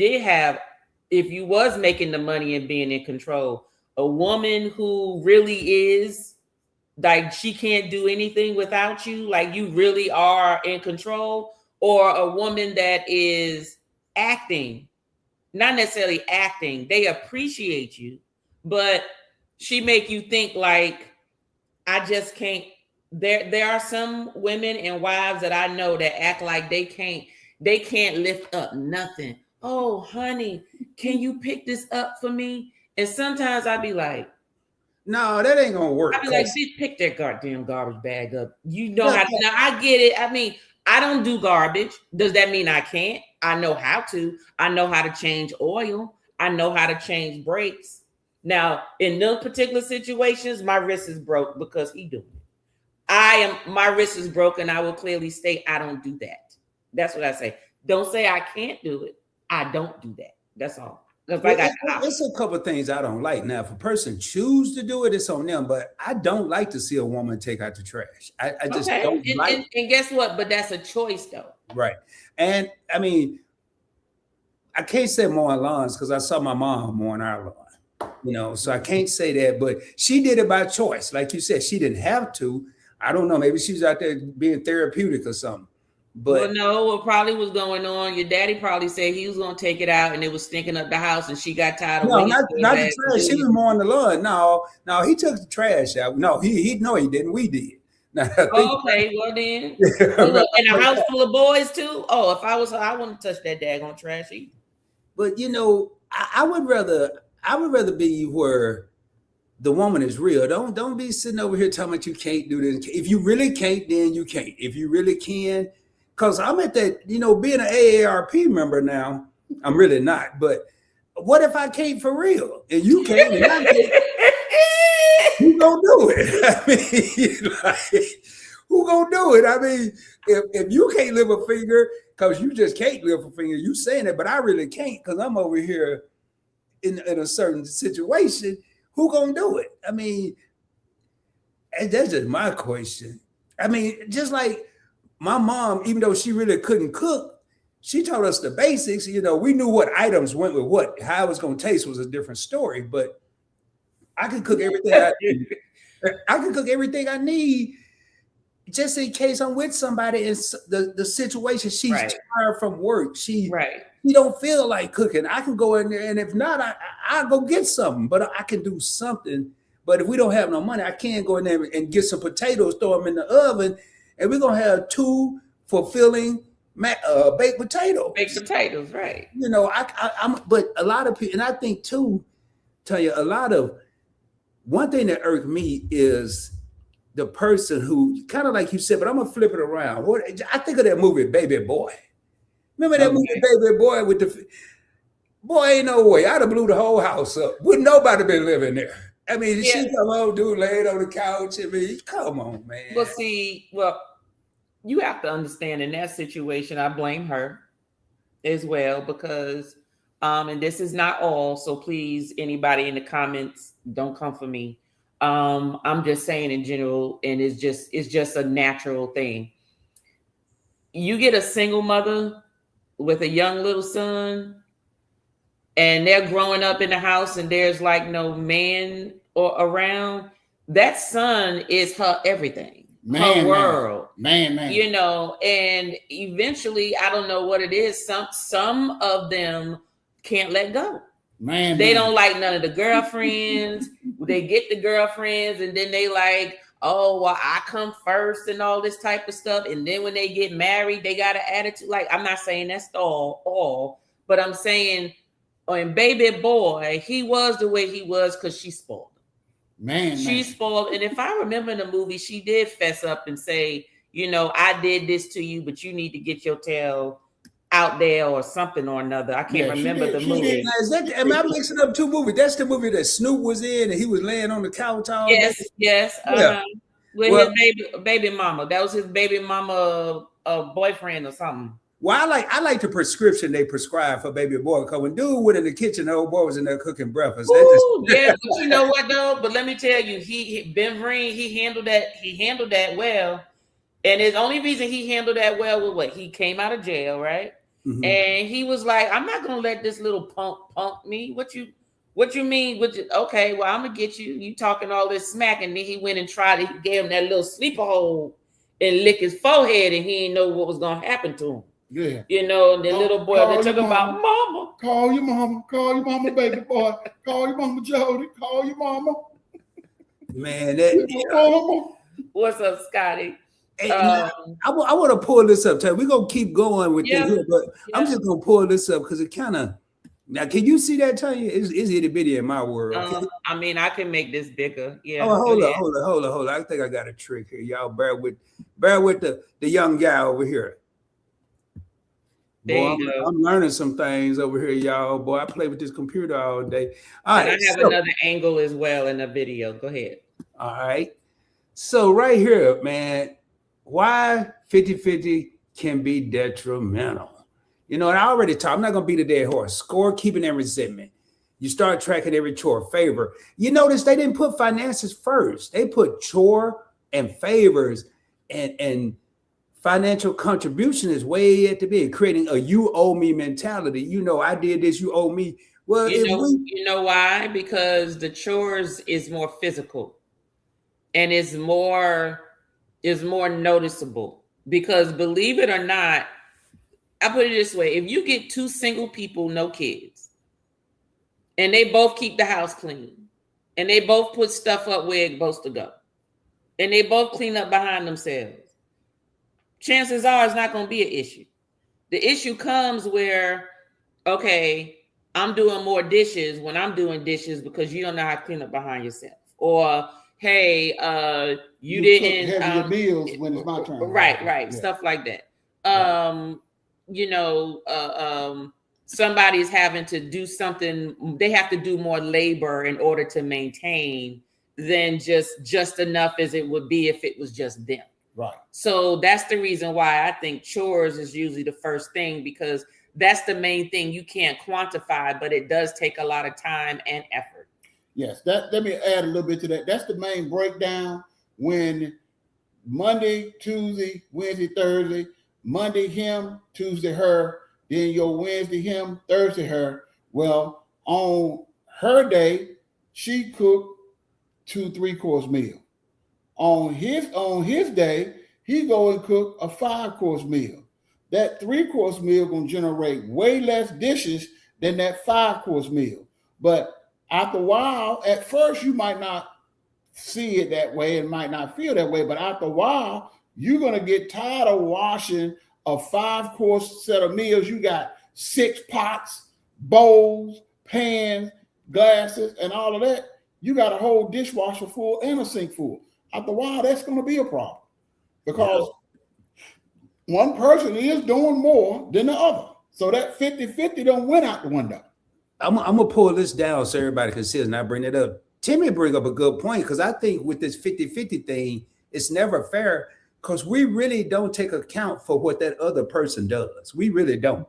was making the money and being in control? A woman who really is like, she can't do anything without you, like you really are in control, or a woman that is acting, not necessarily acting, they appreciate you, but she make you think like, I just can't. There are some women and wives that I know that act like they can't lift up nothing. Oh, honey, can you pick this up for me? And sometimes I'd be like, no, that ain't gonna work. I'd be like, bitch, pick that goddamn garbage bag up. You know how to. Now I get it. I mean, I don't do garbage. Does that mean I can't? I know how to. I know how to change oil. I know how to change brakes. Now, in those particular situations, my wrist is broke because he doing it. My wrist is broken. I will clearly state I don't do that. That's what I say. Don't say I can't do it. I don't do that. That's all. It's a couple of things I don't like. Now, if a person choose to do it, it's on them. But I don't like to see a woman take out the trash. I just don't like. And guess what? But that's a choice, though. Right. And I mean, I can't say mowing lawns because I saw my mom mowing our lawn. So I can't say that. But she did it by choice, like you said. She didn't have to. I don't know. Maybe she's out there being therapeutic or something. But well, no, what probably was going on, your daddy probably said he was going to take it out and it was stinking up the house and she got tired of no, not the trash. She was mowing the lawn. No, he took the trash out. No, he didn't. We did. Now, okay, well then. Look, in a house full of boys too? Oh, if I was her, I wouldn't touch that daggone trash either. But I would rather be where the woman is real. Don't be sitting over here telling me you can't do this. If you really can't, then you can't. If you really can. Because I'm at that, being an AARP member now, I'm really not. But what if I can't for real? And you can't, and I can't. Who gonna do it? I mean, who gonna do it? I mean, if you can't lift a finger, because you just can't lift a finger, you saying it, but I really can't because I'm over here in a certain situation. Who gonna do it? I mean, and that's just my question. I mean, just like my mom, even though she really couldn't cook, she taught us the basics. We knew what items went with what. How it was going to taste was a different story. But I could cook everything. I could cook everything I need, just in case I'm with somebody in the situation. She's tired from work. She don't feel like cooking. I can go in there, and if not, I'll go get something. But I can do something. But if we don't have no money, I can't go in there and get some potatoes, throw them in the oven. And we're going to have 2 fulfilling baked potatoes. Baked potatoes, right. But a lot of people, and I think too, tell you, one thing that irked me is the person who, kind of like you said, but I'm going to flip it around. I think of that movie, Baby Boy. Remember that movie, Baby Boy, Boy, ain't no way. I'd have blew the whole house up. Wouldn't nobody been living there. I mean, Yeah. she come home, dude laid on the couch. I mean, come on, man. Well, see, well, you have to understand in that situation, I blame her as well because, and this is not all. So please, anybody in the comments, don't come for me. I'm just saying in general, and it's just a natural thing. You get a single mother with a young little son, and they're growing up in the house, and there's like no man or around. That son is her everything, her world, man. you know. And eventually, I don't know what it is. Some of them can't let go. They don't like none of the girlfriends. They get the girlfriends, and then they like, oh, well, I come first and all this type of stuff. And then when they get married, they got an attitude. Like, I'm not saying that's all, but I'm saying, and baby boy, he was the way he was because she spoiled him. She spoiled. And if I remember in the movie, she did fess up and say, you know, I did this to you, but you need to get your tail out there or something or another. I can't remember the movie. Am I mixing up two movies? That's the movie that Snoop was in, and he was laying on the couch all day. Yes. Yeah. With his baby mama. That was his baby mama boyfriend or something. Well, I like the prescription they prescribe for baby boy. Because when dude went in the kitchen, the old boy was in there cooking breakfast. Ooh, yeah, but you know what though? But let me tell you, Ben Vereen, he handled that well. And the only reason he handled that well was what? He came out of jail, right? Mm-hmm. And he was like, I'm not gonna let this little punk me. What you mean? Okay, well, I'm gonna get you. You talking all this smack, and then he went and tried. He gave him that little sleeper hold and lick his forehead, and he didn't know what was gonna happen to him. Yeah, you know, and the little boy they talk about mama. Call your mama, baby boy. Call your mama, Jody. Call your mama. Man, what's up, Scotty? Hey, I want to pull this up. We're gonna keep going with this here, but I'm just gonna pull this up because it kind of. Now, can you see that, Tanya? It's itty bitty in my world. I mean, I can make this bigger. Yeah. Oh, hold on. I think I got a trick here. Y'all bear with the young guy over here. Boy, I'm learning some things over here, y'all. Boy, I play with this computer all day. All right, I have another angle as well in the video. Go ahead. All right. So right here, man, why 50-50 can be detrimental. You know, and I already talked, I'm not going to beat a dead horse. Scorekeeping and resentment. You start tracking every chore, favor. You notice they didn't put finances first. They put chore and favors, and financial contribution is way at the big, creating a you owe me mentality. You know, I did this, you owe me. Well, you know why? Because the chores is more physical and is more noticeable. Because believe it or not, I put it this way: if you get two single people, no kids, and they both keep the house clean, and they both put stuff up where it's supposed to go, and they both clean up behind themselves, chances are it's not going to be an issue. The issue comes where, okay, I'm doing more dishes when I'm doing dishes because you don't know how to clean up behind yourself. Or, hey, you didn't have your meals when it's my turn. Right. Yeah. Stuff like that. You know, somebody's having to do something. They have to do more labor in order to maintain than just enough as it would be if it was just them. Right. So that's the reason why I think chores is usually the first thing, because that's the main thing you can't quantify, but it does take a lot of time and effort. Yes, let me add a little bit to that. That's the main breakdown. When Monday, Tuesday, Wednesday, Thursday, Monday him, Tuesday her, then your Wednesday him, Thursday her. Well, on her day, she cooked 2 3-course meal. On his day, he go and cook a 5-course meal. That 3-course meal gonna generate way less dishes than that 5-course meal. But after a while, at first you might not see it that way and might not feel that way, but after a while, you're gonna get tired of washing a 5-course set of meals. You got 6 pots, bowls, pans, glasses, and all of that. You got a whole dishwasher full and a sink full. After a while, that's going to be a problem because one person is doing more than the other. So that 50-50 don't went out the window. I'm gonna pull this down so everybody can see it, and I bring it up. Timmy bring up a good point because I think with this 50-50 thing, it's never fair because we really don't take account for what that other person does. We really don't.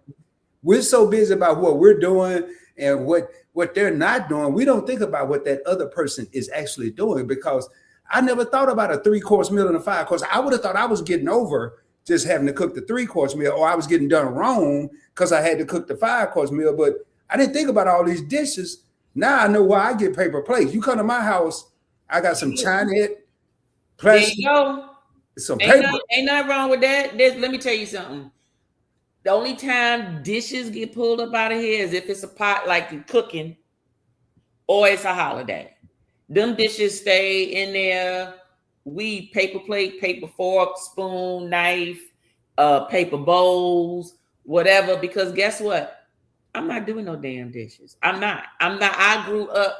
We're so busy about what we're doing and what they're not doing. We don't think about what that other person is actually doing because I never thought about a 3-course meal and a 5-course. I would have thought I was getting over just having to cook the 3-course meal, or I was getting done wrong because I had to cook the 5-course meal. But I didn't think about all these dishes. Now I know why I get paper plates. You come to my house, I got some China There plastic, you go. some Ain't paper. nothing, wrong with that. Let me tell you something. The only time dishes get pulled up out of here is if it's a pot like you're cooking or it's a holiday. Them dishes stay in there. We paper plate, paper fork, spoon, knife, paper bowls, whatever. Because guess what? I'm not doing no damn dishes. I'm not. I grew up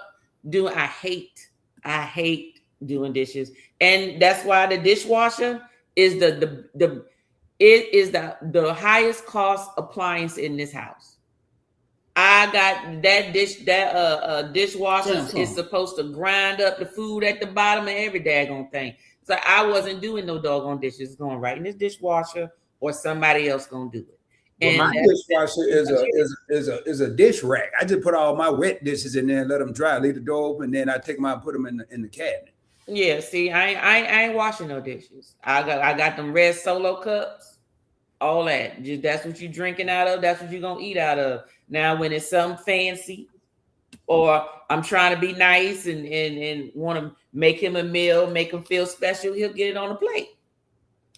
doing. I hate doing dishes, and that's why the dishwasher is the highest cost appliance in this house. I got that dishwasher is supposed to grind up the food at the bottom of every daggone thing. So I wasn't doing no doggone dishes. It's going right in this dishwasher, or somebody else gonna do it. Well, my dishwasher is a dish rack. I just put all my wet dishes in there and let them dry. Leave the door open, and then I take them out and put them in the cabinet. Yeah, see, I ain't washing no dishes. I got them red Solo cups, all that. Just that's what you drinking out of. That's what you gonna eat out of. Now, when it's something fancy, or I'm trying to be nice and want to make him a meal, make him feel special, he'll get it on a plate.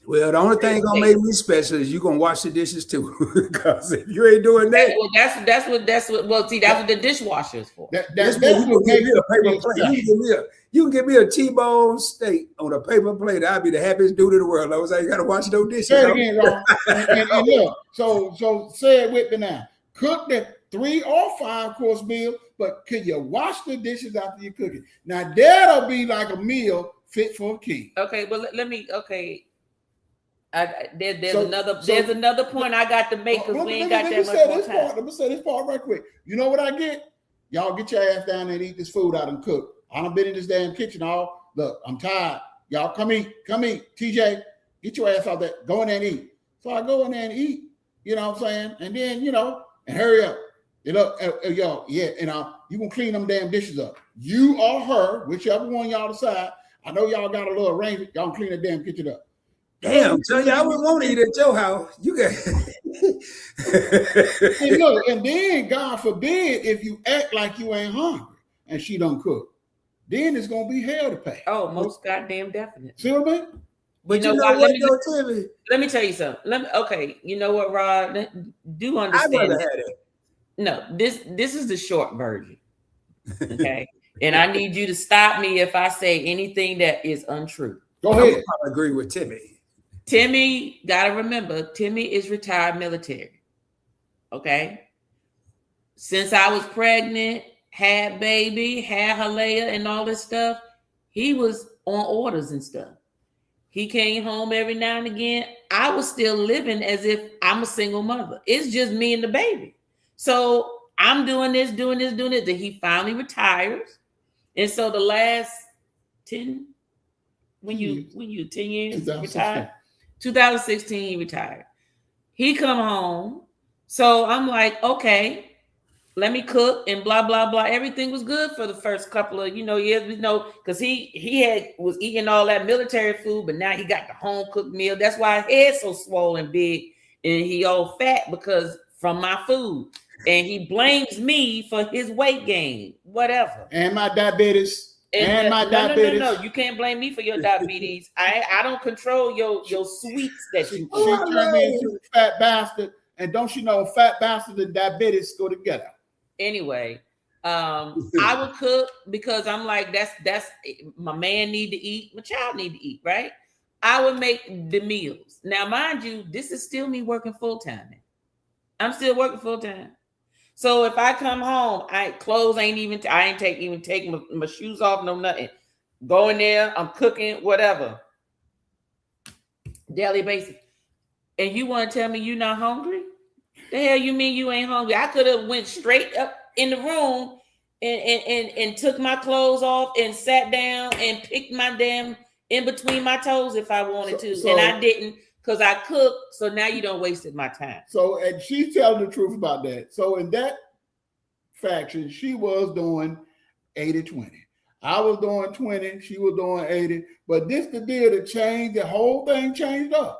Well, the only thing gonna make me special is you gonna wash the dishes too. Because if you ain't doing that, well, that's what. Well, see, that's what the dishwasher is for. That's what give me a paper plate. You can give me a T-bone steak on a paper plate. I'd be the happiest dude in the world. I was like, you gotta wash no dishes. Say it again, Ron. and look, so say it with me now. Cook that 3 or 5-course meal, but can you wash the dishes after you cook it? Now that'll be like a meal fit for a king. Okay, well let me. Okay. There's another point I got to make because we ain't got that much more time. Let me say this part right quick. You know what I get? Y'all get your ass down there and eat this food out and cook. I done been in this damn kitchen all. Look, I'm tired. Y'all come eat. TJ, get your ass out there. Go in there and eat. So I go in there and eat. You know what I'm saying? And then, and hurry up. Y'all, yeah, and you gonna clean them damn dishes up. You or her, whichever one y'all decide. I know y'all got a little arrangement. Y'all clean that damn kitchen up. Damn, tell you I wouldn't want to eat at your house. You got and look, and then God forbid if you act like you ain't hungry and she don't cook, then it's gonna be hell to pay. Oh, most goddamn definite. See what I mean? But you know what, Timmy? Let me tell you something. Okay, you know what, Rod? Do understand? I'd rather have it. No, this is the short version. Okay, and I need you to stop me if I say anything that is untrue. Go ahead. I agree with Timmy. Timmy, gotta remember, Timmy is retired military. Okay. Since I was pregnant, had baby, had Halea and all this stuff, he was on orders and stuff. He came home every now and again. I was still living as if I'm a single mother. It's just me and the baby. So I'm doing this. Then he finally retires. And so the last 10, when you 10 years retired, 2016, he retired. He come home. So I'm like, okay, let me cook and blah, blah, blah. Everything was good for the first couple of, years, because he was eating all that military food, but now he got the home cooked meal. That's why his head's so swollen big and he all fat because from my food. And he blames me for his weight gain, whatever. And my diabetes. No, you can't blame me for your diabetes. I don't control your sweets that you eat. She turned me into a fat bastard. And don't you know, fat bastard and diabetes go together. Anyway, I would cook because I'm like, that's my man need to eat, my child need to eat, right? I would make the meals. Now, mind you, this is still me working full time. I'm still working full time. So if I come home, I ain't taking my shoes off, no nothing. Go in there, I'm cooking, whatever. Daily basis. And you want to tell me you're not hungry? The hell you mean you ain't hungry? I could have went straight up in the room and took my clothes off and sat down and picked my damn in between my toes if I wanted to. And I didn't because I cooked. So now you don't wasted my time. So, and she's telling the truth about that. So in that faction, she was doing 80-20. I was doing 20, she was doing 80. But this the deal that changed, the whole thing changed up.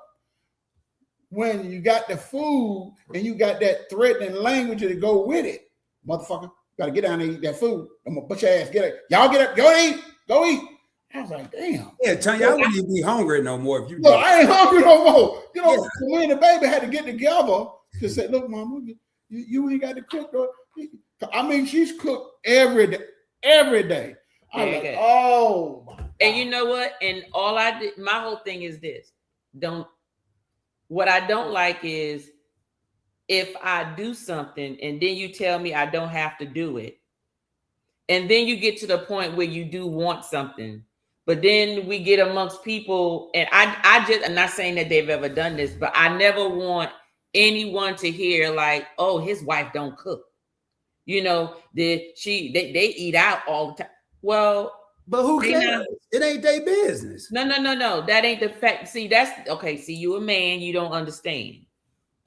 When you got the food and you got that threatening language to go with it, motherfucker, gotta get down and eat that food. I'm gonna put your ass, get it. Y'all get up, go eat, go eat. I was like, damn. Yeah, Tanya, I wouldn't even be hungry no more if you. Look, I ain't hungry no more. You know, so me and the baby had to get together to say, look, mama, you ain't got to cook. Though. I mean, she's cooked every day. Every day. I was like, oh my God. And you know what? And all I did, my whole thing is this. What I don't like is if I do something and then you tell me I don't have to do it. And then you get to the point where you do want something. But then we get amongst people, and I'm not saying that they've ever done this, but I never want anyone to hear like, oh, his wife don't cook. You know, they eat out all the time. Well, but who cares? It ain't their business. No. That ain't the fact. See, that's okay. See, you a man, you don't understand.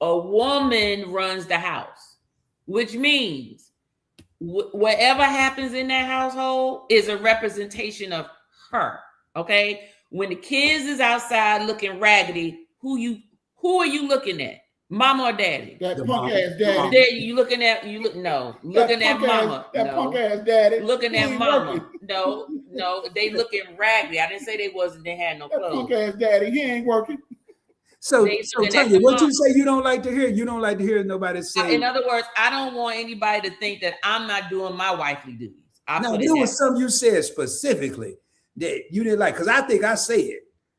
A woman runs the house, which means whatever happens in that household is a representation of her. Okay. When the kids is outside looking raggedy, who are you looking at? Mama or daddy? That punk ass daddy. There you looking at looking at mama. That punk ass daddy. Looking at mama. No, they looking raggedy. I didn't say they had no clothes. That punk ass daddy, he ain't working. So tell you what you say you don't like to hear. You don't like to hear nobody say. In other words, I don't want anybody to think that I'm not doing my wifely duties. No, there was something you said specifically that you didn't like, because I think I said.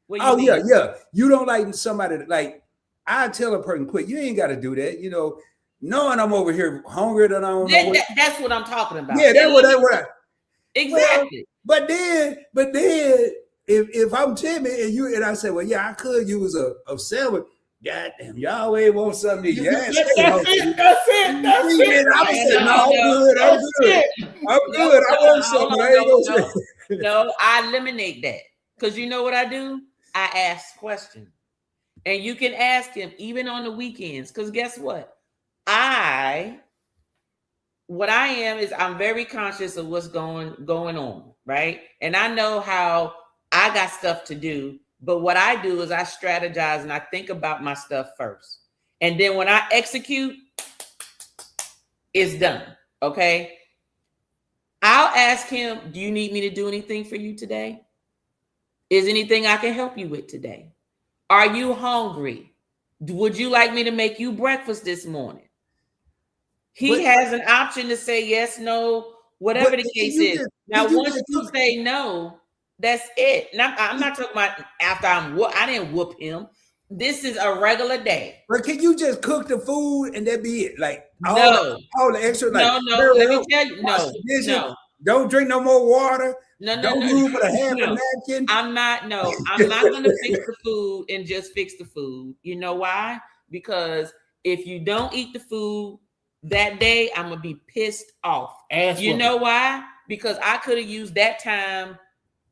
Yeah. You don't like somebody like. I tell a person, quick, you ain't got to do that. You know, knowing I'm over here hungry that I don't know. That's what I'm talking about. Yeah, that's what I. Exactly. Well, but then, if I'm timid and I say, well, yeah, I could use a sandwich. Goddamn, y'all always want something to eat. That's it. I'm saying, no, I'm good. I want something. No, I eliminate that because you know what I do? I ask questions. And you can ask him even on the weekends, because guess what? What I am is I'm very conscious of what's going on, right? And I know how I got stuff to do, but what I do is I strategize and I think about my stuff first. And then when I execute, it's done, okay? I'll ask him, do you need me to do anything for you today? Is anything I can help you with today? Are you hungry? Would you like me to make you breakfast this morning? He has an option to say yes, no, whatever the case is. Now, once you say no, that's it. Now, I'm not talking about after I didn't whoop him. This is a regular day. But can you just cook the food and that be it? Like all the extra, like no. Let me tell you, no. Don't drink no more water. Don't move with a half a napkin. I'm not going to fix the food and just fix the food. You know why? Because if you don't eat the food that day, I'm going to be pissed off. You know why? Because I could have used that time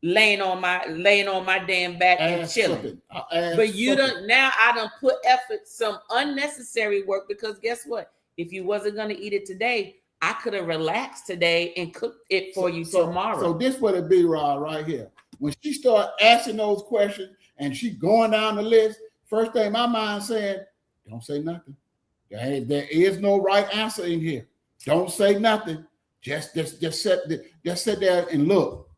laying on my damn back and chilling. But you don't. Now I done put effort, some unnecessary work, because guess what? If you wasn't going to eat it today, I could have relaxed today and cooked it for you tomorrow. So this would it be, Rod, right here. When she start asking those questions and she going down the list, first thing my mind saying, don't say nothing. There is no right answer in here. Don't say nothing. Just sit there and look.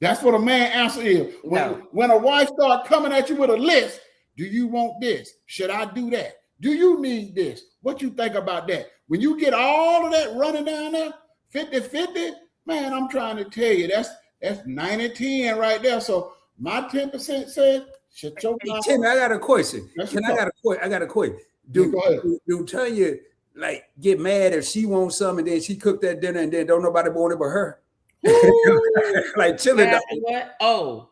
That's what a man answer is. When a wife start coming at you with a list, do you want this? Should I do that? Do you need this? What you think about that? When you get all of that running down there, 50-50, man, I'm trying to tell you, that's 90-10 right there. So my 10% said, shut your mouth. Tim, I got a question. I got a question. Do Tanya like get mad if she wants some and then she cooked that dinner and then don't nobody want it but her? Like chilling. What? Oh,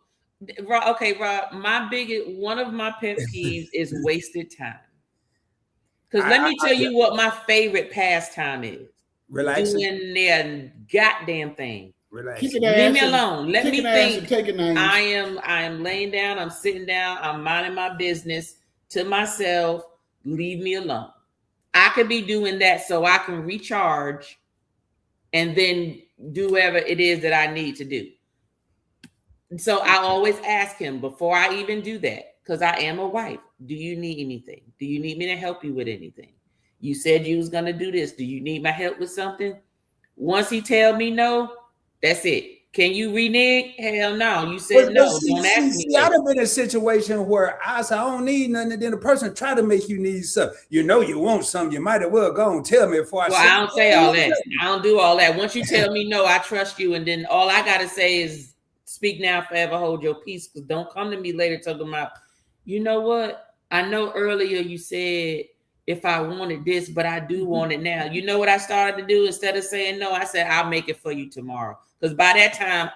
okay, Rob. One of my pet peeves is wasted time. Because let me tell you what my favorite pastime is. Relaxing. doing their goddamn thing. Relaxing. Kicking Leave ass me and- alone. Let me kicking ass and think. taking names. I am laying down. I'm sitting down. I'm minding my business to myself. Leave me alone. I could be doing that so I can recharge and then do whatever it is that I need to do. So I always ask him before I even do that, because I am a wife. Do you need anything? Do you need me to help you with anything? You said you was going to do this. Do you need my help with something? Once he tell me no, that's it. Can you renege? Hell no. You said But no. see, Don't ask me. see, I'd have been in a situation where I said, I don't need nothing. And then the person try to make you need something. You know you want something. You might as well go and tell me before I Well, say I don't say all that. I don't do all that. Once you tell me no, I trust you. And then all I got to say is speak now, forever hold your peace. Because don't come to me later talking about, you know what? I know earlier you said if I wanted this, but I do want it now. You know what I started to do? Instead of saying no, I said, I'll make it for you tomorrow. Because by that time,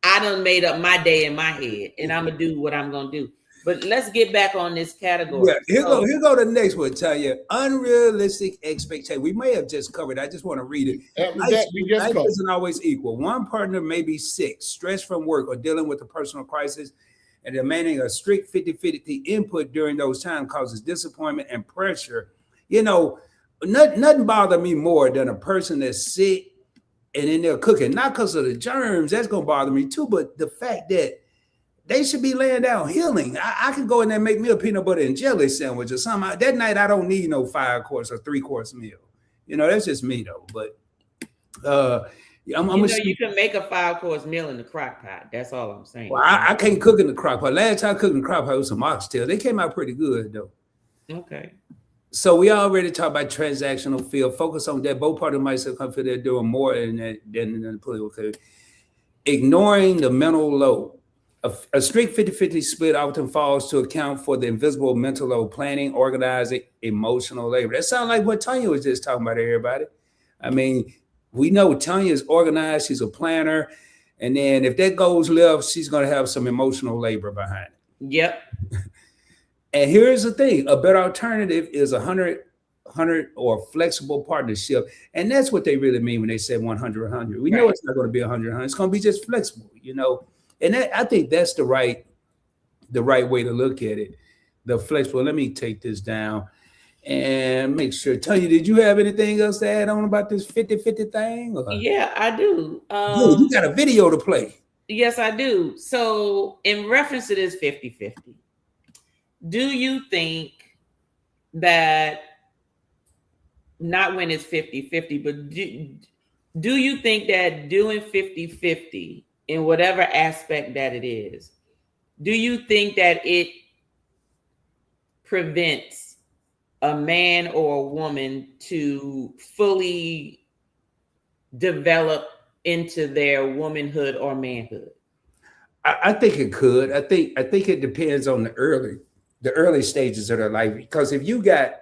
I done made up my day in my head, and I'm gonna do what I'm gonna do. But let's get back on this category. Yeah, here go the next one. Tell you unrealistic expectation. We may have just covered. I just want to read it. Life isn't always equal. One partner may be sick, stressed from work, or dealing with a personal crisis, and demanding a strict 50-50 input during those times causes disappointment and pressure. You know, nothing bothers me more than a person that's sick and then they're cooking, not because of the germs, that's going to bother me too, but the fact that they should be laying down healing. I can go in there and make me a peanut butter and jelly sandwich or something. That night, I don't need no 5-course or 3-course meal. You know, that's just me though. But you can make a 5-course meal in the crock pot. That's all I'm saying. Well, I can't cook in the crock pot. Last time I cooked in the crock pot was some oxtail. They came out pretty good though. Okay. So we already talked about transactional field. Focus on that. Both parties might feel they're doing more than the political field. Ignoring the mental load. A strict 50-50 split often falls to account for the invisible mental load, planning, organizing, emotional labor. That sounds like what Tanya was just talking about, everybody. I mean, we know Tanya is organized. She's a planner. And then if that goes left, she's going to have some emotional labor behind it. Yep. And here's the thing, a better alternative is 100 or flexible partnership. And that's what they really mean when they say 100. We know it's not going to be 100. It's going to be just flexible, you know. And I think that's the right way to look at it. The flexible. Let me take this down and make sure. Tanya, did you have anything else to add on about this 50-50 thing? Or? Yeah, I do. You got a video to play. Yes, I do. So in reference to this 50-50, do you think that, not when it's 50-50, but do you think that doing 50-50 in whatever aspect that it is, do you think that it prevents a man or a woman to fully develop into their womanhood or manhood? I think it could. I think it depends on the early stages of their life. Because if you got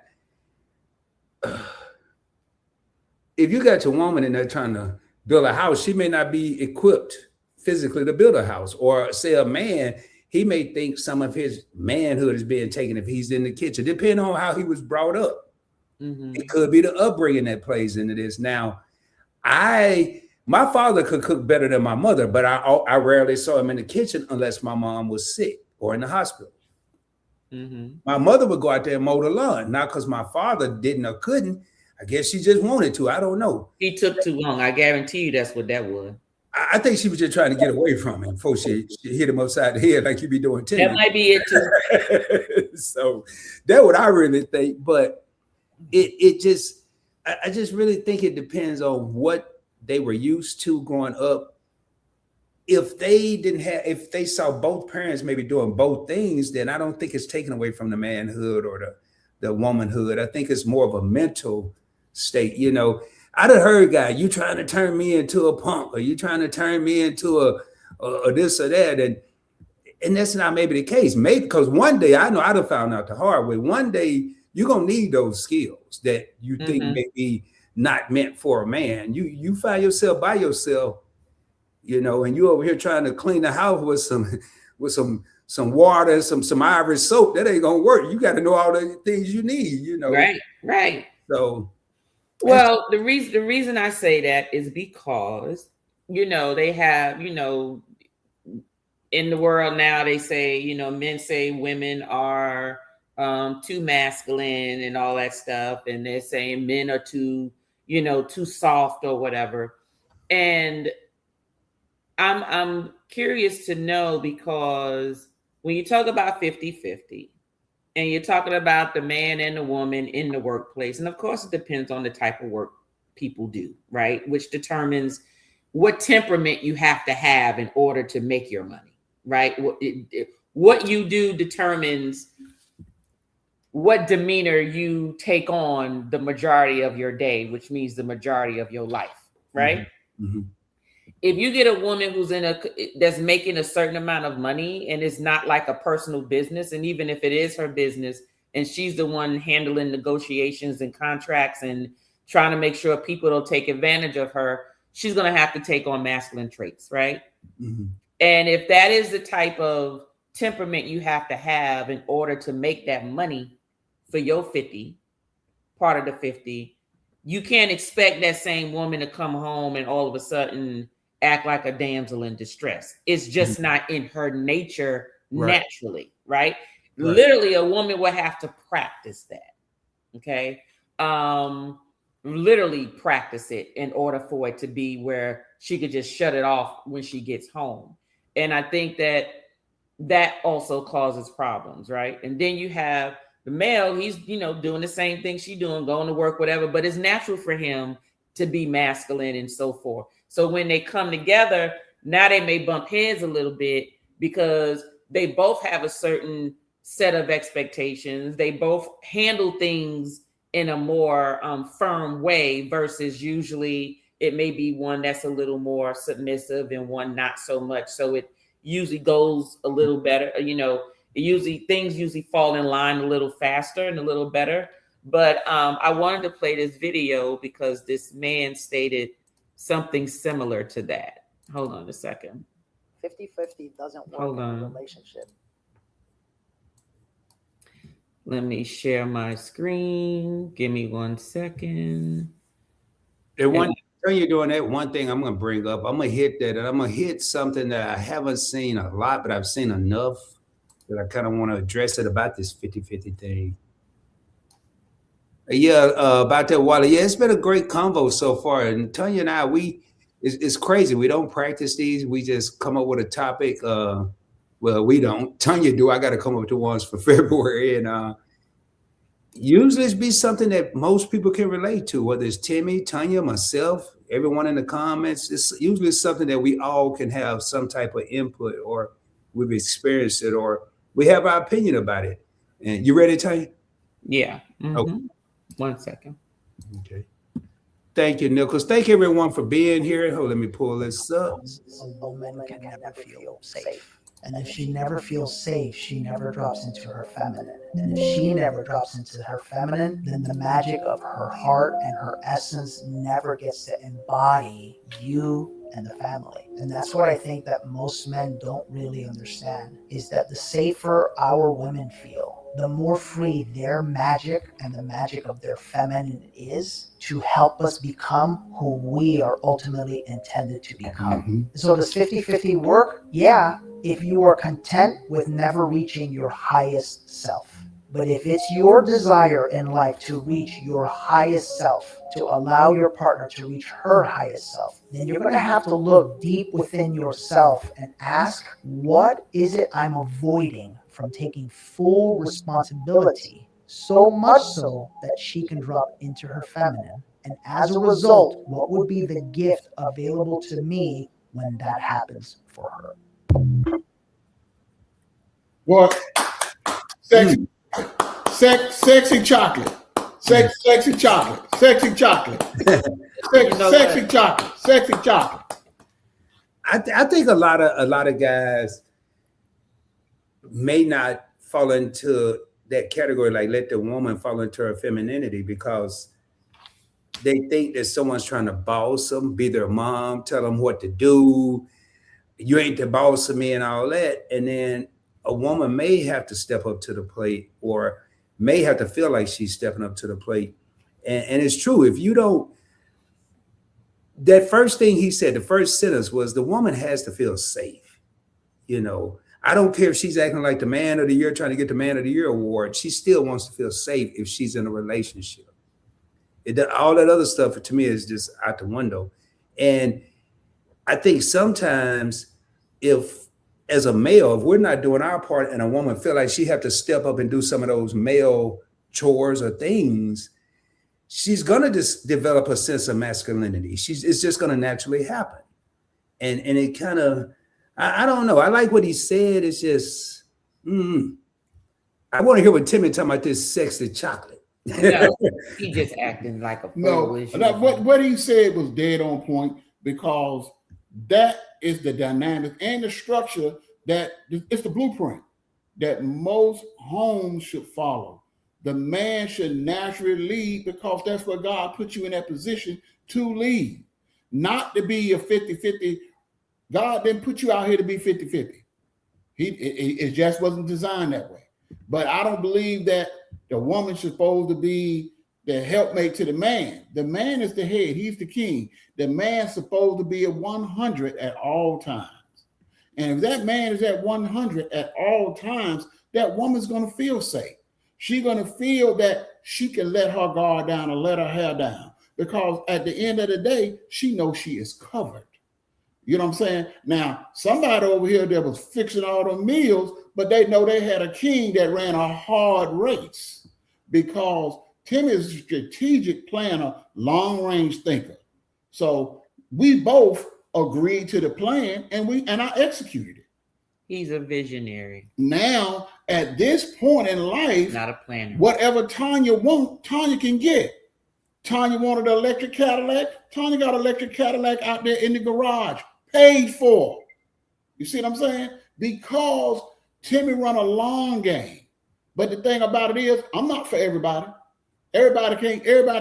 your woman and they're trying to build a house, she may not be equipped physically to build a house. Or say a man, he may think some of his manhood is being taken if he's in the kitchen, depending on how he was brought up. Mm-hmm. It could be the upbringing that plays into this. Now, my father could cook better than my mother, but I rarely saw him in the kitchen unless my mom was sick or in the hospital. Mm-hmm. My mother would go out there and mow the lawn, not because my father didn't or couldn't. I guess she just wanted to. I don't know. He took too long. I guarantee you that's what that was. I think she was just trying to get away from him before she hit him upside the head like you be doing. That might be it too. So that's what I really think. But I just really think it depends on what they were used to growing up. If they saw both parents maybe doing both things, then I don't think it's taken away from the manhood or the womanhood. I think it's more of a mental state. You know, I done heard guys, you trying to turn me into a punk, or you trying to turn me into a this or that. And that's not maybe the case. Maybe because one day, I know I done found out the hard way. One day you're going to need those skills that you think may be not meant for a man. You find yourself by yourself, you know, and you over here trying to clean the house with some water and some Irish soap. That ain't gonna work. You got to know all the things you need, you know. Right. So Well, the reason I say that is because they have in the world now they say men say women are too masculine and all that stuff, and they're saying men are too soft or whatever. And I'm curious to know, because when you talk about 50-50, and you're talking about the man and the woman in the workplace, and of course it depends on the type of work people do, right? Which determines what temperament you have to have in order to make your money, right? What you do determines what demeanor you take on the majority of your day, which means the majority of your life, right? Mm-hmm. If you get a woman that's making a certain amount of money and it's not like a personal business, and even if it is her business and she's the one handling negotiations and contracts and trying to make sure people don't take advantage of her, she's going to have to take on masculine traits, right? Mm-hmm. And if that is the type of temperament you have to have in order to make that money for your 50, part of the 50, you can't expect that same woman to come home and all of a sudden act like a damsel in distress. It's just not in her nature naturally, right? Literally, a woman will have to practice that. Okay. Literally practice it in order for it to be where she could just shut it off when she gets home. And I think that also causes problems, right? And then you have the male, he's doing the same thing she's doing, going to work, whatever, but it's natural for him to be masculine and so forth. So when they come together, now they may bump heads a little bit because they both have a certain set of expectations. They both handle things in a more firm way, versus usually it may be one that's a little more submissive and one not so much. So it usually goes a little better, things usually fall in line a little faster and a little better. But I wanted to play this video because this man stated something similar to that. Hold on a second. 50-50 doesn't work in a relationship. Let me share my screen. Give me 1 second. When you're doing that, one thing I'm going to bring up, I'm going to hit that, and I'm going to hit something that I haven't seen a lot, but I've seen enough that I kind of want to address it about this 50-50 thing. About that, Wally. Yeah, it's been a great convo so far. And Tanya and I, it's crazy. We don't practice these. We just come up with a topic. Well, we don't. Tanya do. I got to come up with the ones for February. And usually it's be something that most people can relate to, whether it's Timmy, Tanya, myself, everyone in the comments. It's usually something that we all can have some type of input, or we've experienced it, or we have our opinion about it. And you ready, Tanya? Yeah. Mm-hmm. Okay. 1 second. Okay. Thank you, Nicholas. Thank everyone for being here. Let me pull this up. A woman can never feel safe. And if she never feels safe, she never drops into her feminine. And if she never drops into her feminine, then the magic of her heart and her essence never gets to embody you and the family. And that's what I think that most men don't really understand, is that the safer our women feel, the more free their magic and the magic of their feminine is to help us become who we are ultimately intended to become. Mm-hmm. So does 50-50 work? Yeah, if you are content with never reaching your highest self. But if it's your desire in life to reach your highest self, to allow your partner to reach her highest self, then you're going to have to look deep within yourself and ask, what is it I'm avoiding from taking full responsibility, so much so that she can drop into her feminine? And as a result, what would be the gift available to me when that happens for her? What? Sexy chocolate. Sexy chocolate. Sexy chocolate. Sexy chocolate. Sexy chocolate. I think a lot of guys may not fall into that category, like let the woman fall into her femininity, because they think that someone's trying to boss them, be their mom, tell them what to do. You ain't the boss of me and all that. And then a woman may have to step up to the plate, or may have to feel like she's stepping up to the plate. And it's true. If you don't, that first thing he said, the first sentence was the woman has to feel safe. You know, I don't care if she's acting like the man of the year, trying to get the man of the year award. She still wants to feel safe if she's in a relationship. All that other stuff to me is just out the window. And I think sometimes if, as a male, if we're not doing our part and a woman feel like she have to step up and do some of those male chores or things, she's going to just develop a sense of masculinity. It's just going to naturally happen. And it kind of, I don't know. I like what he said. It's just, I want to hear what Timmy talking about this sexy chocolate. No, he just acting like a fool. What he said was dead on point, because that is the dynamic and the structure that it's the blueprint that most homes should follow. The man should naturally lead, because that's what God put you in that position to lead, not to be a 50-50. God didn't put you out here to be 50-50. It just wasn't designed that way. But I don't believe that the woman's supposed to be the helpmate to the man. The man is the head. He's the king. The man's supposed to be at 100 at all times. And if that man is at 100 at all times, that woman's going to feel safe. She's going to feel that she can let her guard down or let her hair down, because at the end of the day, she knows she is covered. You know what I'm saying? Now, somebody over here that was fixing all the meals, but they know they had a king that ran a hard race, because Tim is a strategic planner, long-range thinker. So we both agreed to the plan, and I executed it. He's a visionary. Now, at this point in life, not a planner. Whatever Tanya wants, Tanya can get. Tanya wanted an electric Cadillac. Tanya got an electric Cadillac out there in the garage, paid for. You see what I'm saying? Because Timmy run a long game. But the thing about it is, I'm not for everybody. Everybody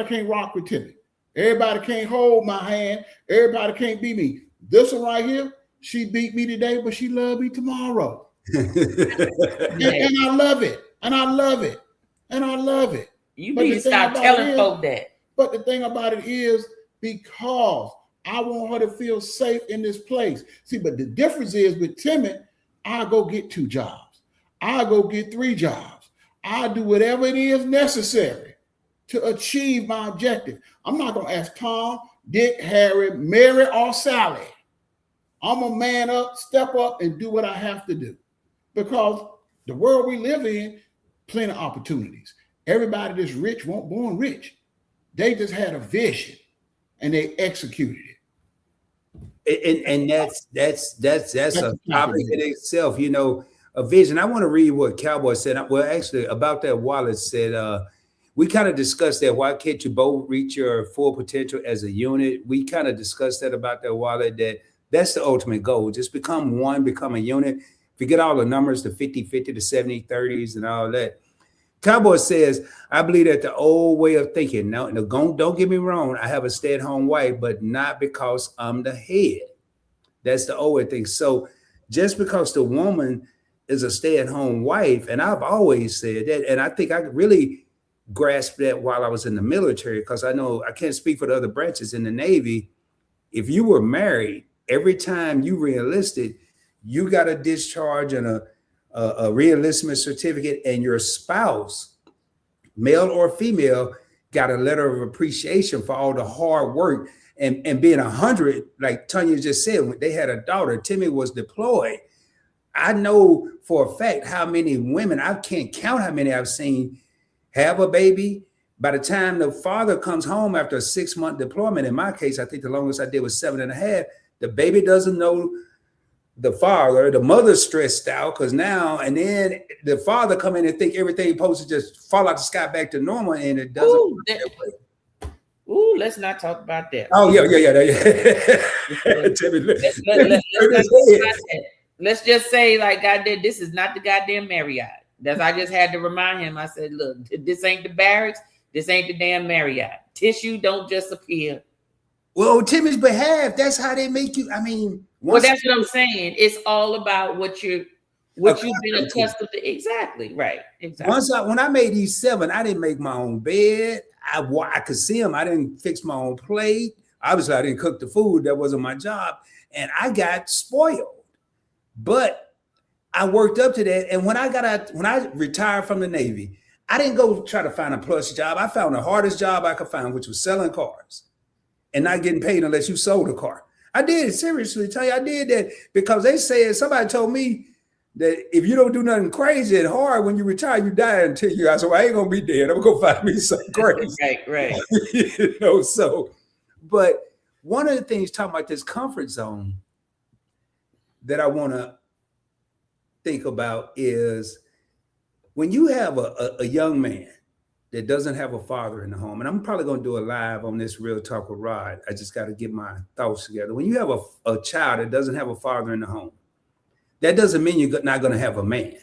can't rock with Timmy. Everybody can't hold my hand. Everybody can't beat me. This one right here, she beat me today, but she loved me tomorrow. and I love it. And I love it. And I love it. You need to stop telling folk that. But the thing about it is, because I want her to feel safe in this place. See, but the difference is with Timmy, I go get 2 jobs. I go get 3 jobs. I do whatever it is necessary to achieve my objective. I'm not going to ask Tom, Dick, Harry, Mary, or Sally. I'm a man up, step up, and do what I have to do. Because the world we live in, plenty of opportunities. Everybody that's rich weren't born rich. They just had a vision and they executed it. And that's a topic in itself, you know, a vision. I want to read what Cowboy said. Well, actually, about that wallet said, we kind of discussed that. Why can't you both reach your full potential as a unit? We kind of discussed that about that wallet, that's the ultimate goal. Just become one, become a unit. Forget all the numbers, the 50-50, the 70-30s and all that. Cowboy says, I believe that the old way of thinking, no, don't get me wrong, I have a stay-at-home wife, but not because I'm the head. That's the old way of thinking. So just because the woman is a stay-at-home wife, and I've always said that, and I think I really grasped that while I was in the military, because I know I can't speak for the other branches in the Navy. If you were married, every time you re-enlisted, you got a discharge and a re-enlistment certificate, and your spouse, male or female, got a letter of appreciation for all the hard work and being 100, like Tanya just said, when they had a daughter, Timmy was deployed. I know for a fact how many women, I can't count how many I've seen have a baby. By the time the father comes home after a 6-month deployment, in my case, I think the longest I did was 7.5, the baby doesn't know the father, the mother's stressed out because now, and then the father come in and think everything supposed to just fall out the sky back to normal, and it doesn't. Let's not talk about that. Oh, yeah. Let's just say, like God did, this is not the goddamn Marriott. That's I just had to remind him. I said, look, this ain't the barracks. This ain't the damn Marriott. Tissue don't just appear. Well, Timmy's behalf, that's how they make you. I mean, well, that's what I'm saying. It's all about what you've been accustomed to. Exactly. Right. Exactly. When I made these 7, I didn't make my own bed. I could see them. I didn't fix my own plate. Obviously, I didn't cook the food. That wasn't my job. And I got spoiled. But I worked up to that. And when I retired from the Navy, I didn't go try to find a plus job. I found the hardest job I could find, which was selling cars and not getting paid unless you sold a car. I did, seriously tell you, I did that because they said, somebody told me that if you don't do nothing crazy and hard when you retire, you die until you. I said, well, I ain't gonna be dead. I'm gonna find me something crazy. Right. So, but one of the things talking about this comfort zone that I want to think about is when you have a young man that doesn't have a father in the home, and I'm probably going to do a live on this Real Talk with Rod. I just got to get my thoughts together. When you have a child that doesn't have a father in the home, that doesn't mean you're not going to have a man.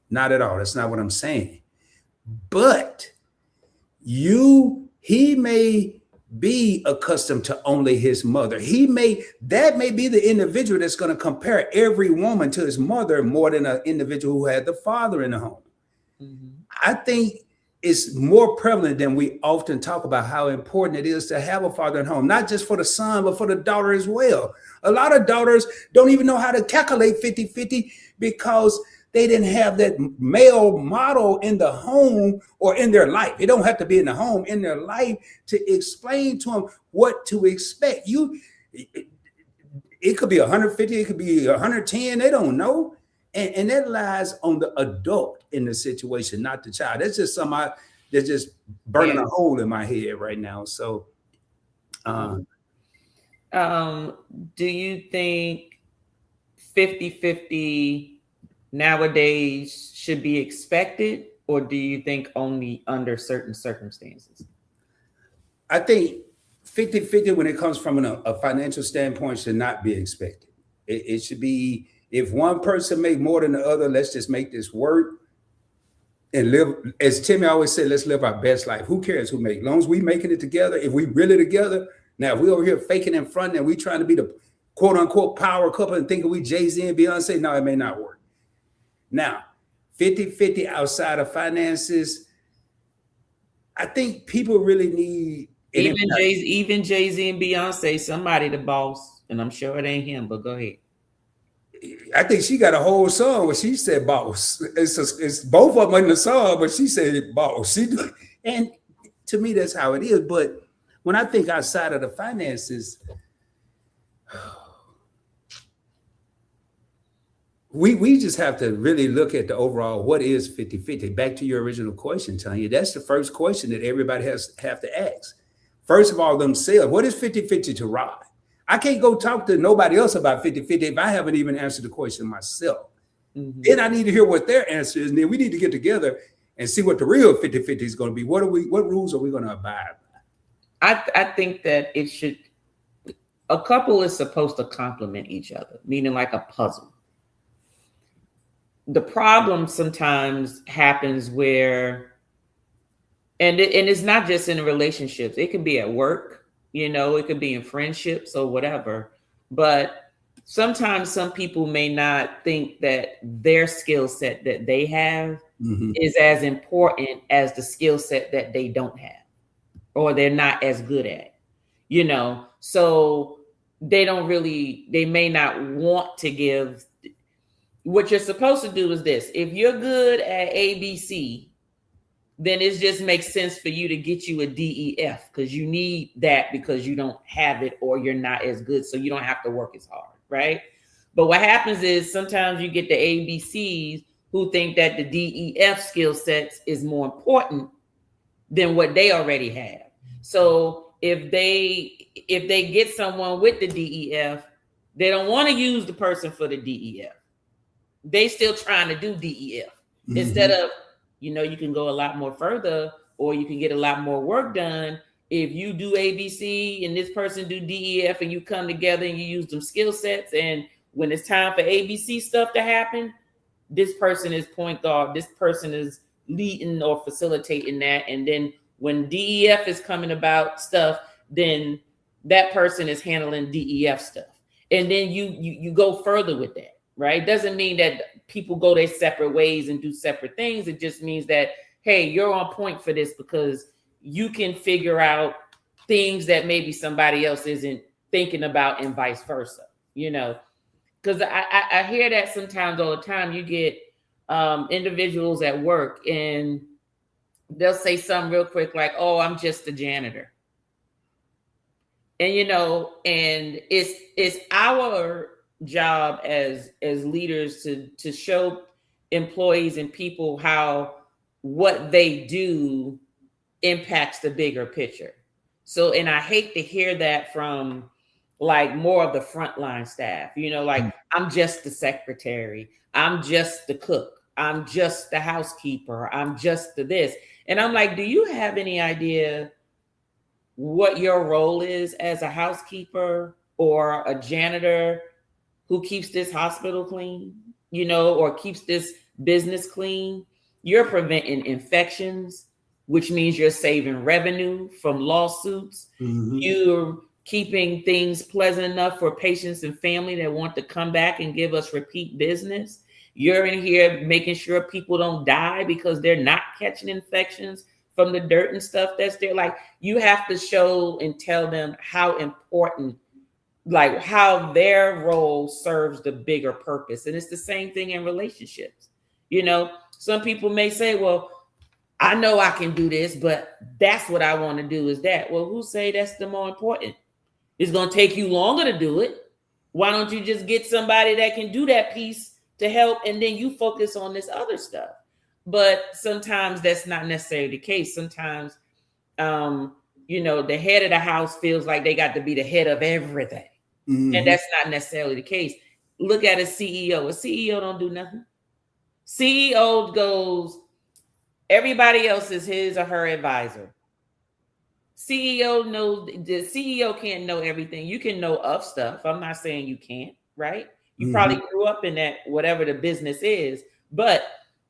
Not at all. That's not what I'm saying. But he may be accustomed to only his mother. That may be the individual that's going to compare every woman to his mother more than an individual who had the father in the home. Mm-hmm. I think it's more prevalent than we often talk about how important it is to have a father at home, not just for the son, but for the daughter as well. A lot of daughters don't even know how to calculate 50-50 because they didn't have that male model in the home or in their life. It don't have to be in the home, in their life to explain to them what to expect. It could be 150, it could be 110. They don't know. And that lies on the adult in the situation, not the child. That's just that's just burning a hole in my head right now. So, do you think 50-50 nowadays should be expected, or do you think only under certain circumstances? I think 50-50 when it comes from a financial standpoint should not be expected. It should be, if one person make more than the other, let's just make this work and live. As Timmy always said, let's live our best life. Who cares who make? As long as we making it together, if we really together. Now, if we over here faking in front and we trying to be the quote unquote power couple and thinking we Jay-Z and Beyonce, no, it may not work. Now, 50-50 outside of finances, I think people really need. Even Jay-Z and Beyonce, somebody the boss, and I'm sure it ain't him, but go ahead. I think she got a whole song where she said boss. It's both of them in the song, but she said boss. And to me, that's how it is. But when I think outside of the finances, we just have to really look at the overall, what is 50-50? Back to your original question, Tanya, that's the first question that everybody have to ask. First of all, themselves, what is 50-50 to Rod? I can't go talk to nobody else about 50-50 if I haven't even answered the question myself. Mm-hmm. Then I need to hear what their answer is. And then we need to get together and see what the real 50-50 is going to be. What rules are we going to abide by? I think that a couple is supposed to complement each other, meaning like a puzzle. The problem sometimes happens where, and it's not just in relationships, it can be at work. It could be in friendships or whatever, but sometimes some people may not think that their skill set that they have is as important as the skill set that they don't have, or they're not as good at, so they may not want to give. What you're supposed to do is this: if you're good at ABC, then it just makes sense for you to get you a DEF, because you need that because you don't have it or you're not as good, so you don't have to work as hard, right? But what happens is sometimes you get the ABCs who think that the DEF skill sets is more important than what they already have. So if they get someone with the DEF, they don't want to use the person for the DEF. They still trying to do DEF instead of, you can go a lot more further, or you can get a lot more work done if you do ABC and this person do DEF, and you come together and you use them skill sets. And when it's time for ABC stuff to happen, this person is point guard, this person is leading or facilitating that. And then when DEF is coming about stuff, then that person is handling DEF stuff. And then you go further with that. Right? Doesn't mean that people go their separate ways and do separate things. It just means that, hey, you're on point for this because you can figure out things that maybe somebody else isn't thinking about, and vice versa, you know, because I hear that sometimes all the time. You get individuals at work and they'll say something real quick like, oh, I'm just a janitor. And, you know, and it's our job as leaders to show employees and people how what they do impacts the bigger picture. So, and I hate to hear that from like more of the frontline staff, you know, like I'm just the secretary, I'm just the cook, I'm just the housekeeper, I'm just the this. And I'm like, do you have any idea what your role is as a housekeeper or a janitor who keeps this hospital clean, you know, or keeps this business clean? You're preventing infections, which means you're saving revenue from lawsuits. Mhm. You're keeping things pleasant enough for patients and family that want to come back and give us repeat business. You're in here making sure people don't die because they're not catching infections from the dirt and stuff that's there. Like, you have to show and tell them how important, like how their role serves the bigger purpose. And it's the same thing in relationships. You know, some people may say, well, I know I can do this, but that's what I want to do is that. Well, who say that's the more important? It's going to take you longer to do it. Why don't you just get somebody that can do that piece to help, and then you focus on this other stuff? But sometimes that's not necessarily the case. Sometimes, you know, the head of the house feels like they got to be the head of everything. Mhm. And that's not necessarily the case. Look at a CEO. A CEO don't do nothing. CEO goes, everybody else is his or her advisor. CEO knows, the CEO can't know everything. You can know of stuff. I'm not saying you can't, right? You probably grew up in that, whatever the business is, but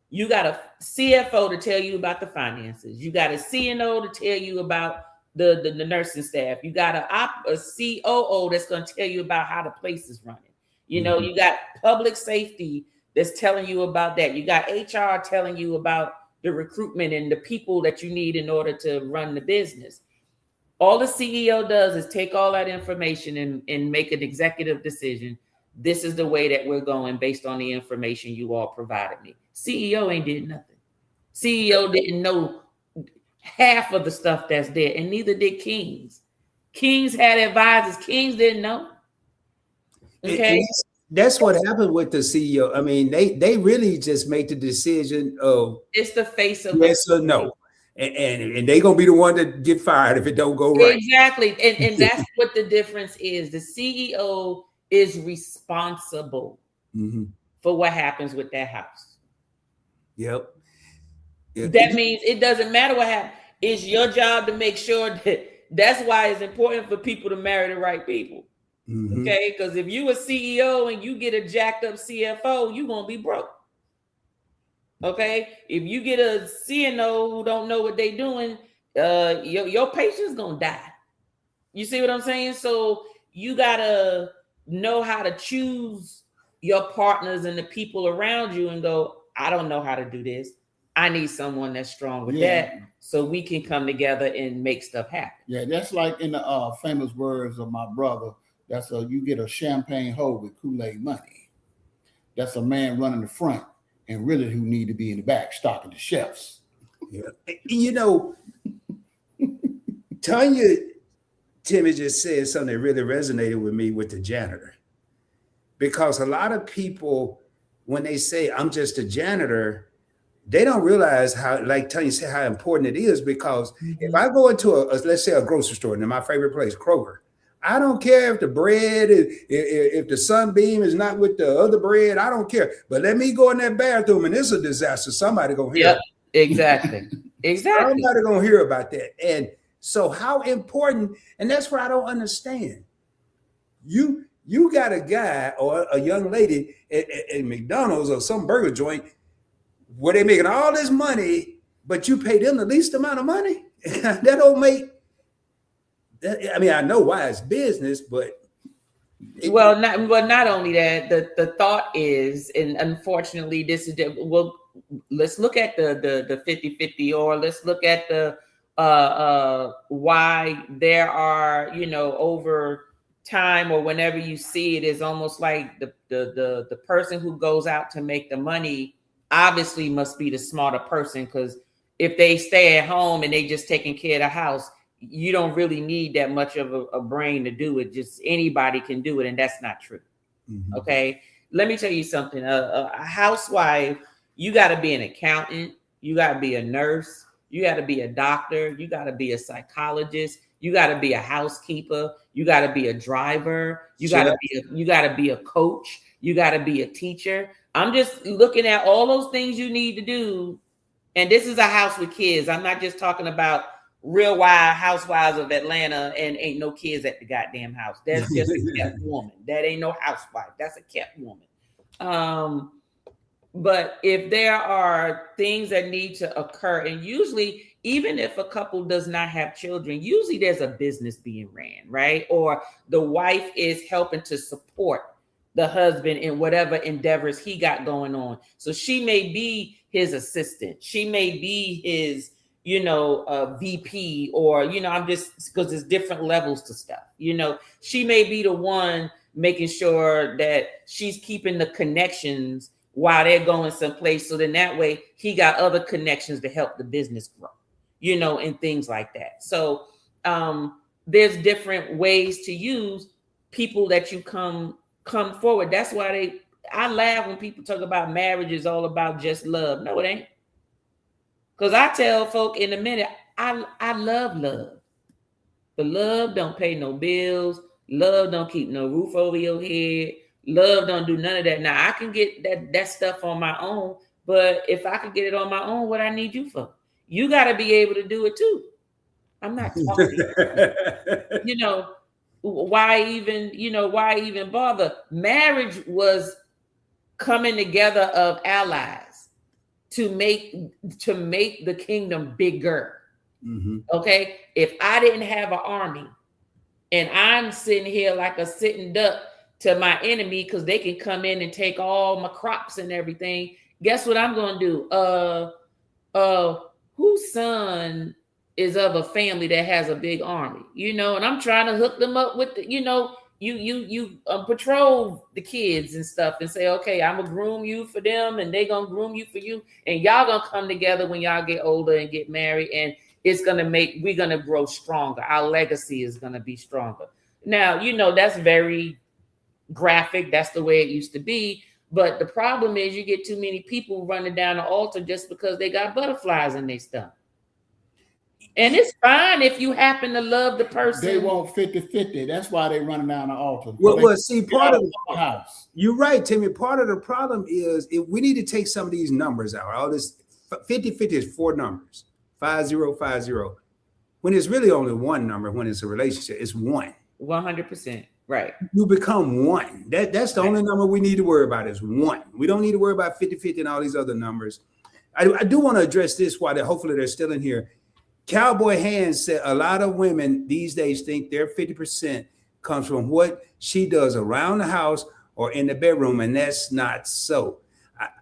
you got a CFO to tell you about the finances. You got a CNO to tell you about the nursing staff. You got a COO that's going to tell you about how the place is running. You know, you got public safety that's telling you about that. You got HR telling you about the recruitment and the people that you need in order to run the business. All the CEO does is take all that information and make an executive decision. This is the way that we're going based on the information you all provided me. CEO ain't did nothing. CEO didn't know half of the stuff that's there, and neither did Kings. Kings had advisors. Kings didn't know. Okay. And that's what happened with the CEO. I mean, they really just make the decision of It's the face of yes or no. And they gonna be the one that get fired if it don't go right. Exactly. And that's what the difference is. The CEO is responsible for what happens with that house. Yep. That means it doesn't matter what happens. It's your job to make sure that's why it's important for people to marry the right people. Okay, because if you a CEO and you get a jacked up CFO, you're gonna be broke. Okay, if you get a CNO who don't know what they're doing, your patient's gonna die. You see what I'm saying? So you gotta know how to choose your partners and the people around you and go, I don't know how to do this. I need someone that's strong with that, so we can come together and make stuff happen. Yeah, that's like in the famous words of my brother. That's you get a champagne hoe with Kool-Aid money. That's a man running the front, and really who need to be in the back stocking the shelves. Yeah. You know, Timmy just said something that really resonated with me with the janitor. Because a lot of people, when they say I'm just a janitor, they don't realize how, like Tanya said, how important it is. Because if I go into let's say a grocery store, and my favorite place, Kroger, I don't care if the bread, if the sunbeam is not with the other bread, I don't care. But let me go in that bathroom and it's a disaster. Somebody gonna hear. Yep, exactly. Exactly. Somebody gonna hear about that. And so how important, and that's what I don't understand. You got a guy or a young lady at McDonald's or some burger joint where they making all this money, but you pay them the least amount of money. That don't make. I mean, I know why it's business, but not only that, the thought is, and unfortunately, this is let's look at the 50-50, or let's look at the why there are, over time or whenever you see it, is almost like the person who goes out to make the money obviously must be the smarter person, because if they stay at home and they just taking care of the house, you don't really need that much of a brain to do it. Just anybody can do it, and that's not true. Mhm. Okay, let me tell you something. A housewife, you got to be an accountant, you got to be a nurse, you got to be a doctor, you got to be a psychologist, you got to be a housekeeper, you got to be a driver, you got to be a coach, you got to be a teacher. I'm just looking at all those things you need to do. And this is a house with kids. I'm not just talking about Real Wild Housewives of Atlanta and ain't no kids at the goddamn house. That's just a kept woman. That ain't no housewife. That's a kept woman. But if there are things that need to occur, and usually, even if a couple does not have children, usually there's a business being ran, right? Or the wife is helping to support the husband in whatever endeavors he got going on. So she may be his assistant. She may be his, VP, or, I'm just, because there's different levels to stuff. She may be the one making sure that she's keeping the connections while they're going someplace. So then that way he got other connections to help the business grow, and things like that. So there's different ways to use people that you come forward. That's why I laugh when people talk about marriage is all about just love. No, it ain't. Because I tell folk in a minute, I love love. But love don't pay no bills. Love don't keep no roof over your head. Love don't do none of that. Now I can get that stuff on my own, but if I could get it on my own, what I need you for? You got to be able to do it too. I'm not talking. Why even bother? Marriage was coming together of allies to make the kingdom bigger. Mm-hmm. Okay, if I didn't have an army and I'm sitting here like a sitting duck to my enemy because they can come in and take all my crops and everything, guess what I'm gonna do? Whose son is of a family that has a big army, and I'm trying to hook them up with you patrol the kids and stuff and say, okay, I'm gonna groom you for them and they gonna groom you for you, and y'all gonna come together when y'all get older and get married, and we're gonna grow stronger. Our legacy is gonna be stronger. Now, that's very graphic. That's the way it used to be. But the problem is you get too many people running down the altar just because they got butterflies in their stomach. And it's fine if you happen to love the person. They want 50-50. That's why they running down the altar. Well, see, part of the house. You're right, Timmy. Part of the problem is we need to take some of these numbers out. All this 50-50 is 4 numbers. 5050. When it's really only one number, when it's a relationship, it's 1. 100%. Right. You become 1. That's the only number we need to worry about is 1. We don't need to worry about 50-50 and all these other numbers. I do want to address this while hopefully they're still in here. Cowboy Hands said a lot of women these days think their 50% comes from what she does around the house or in the bedroom, and that's not so.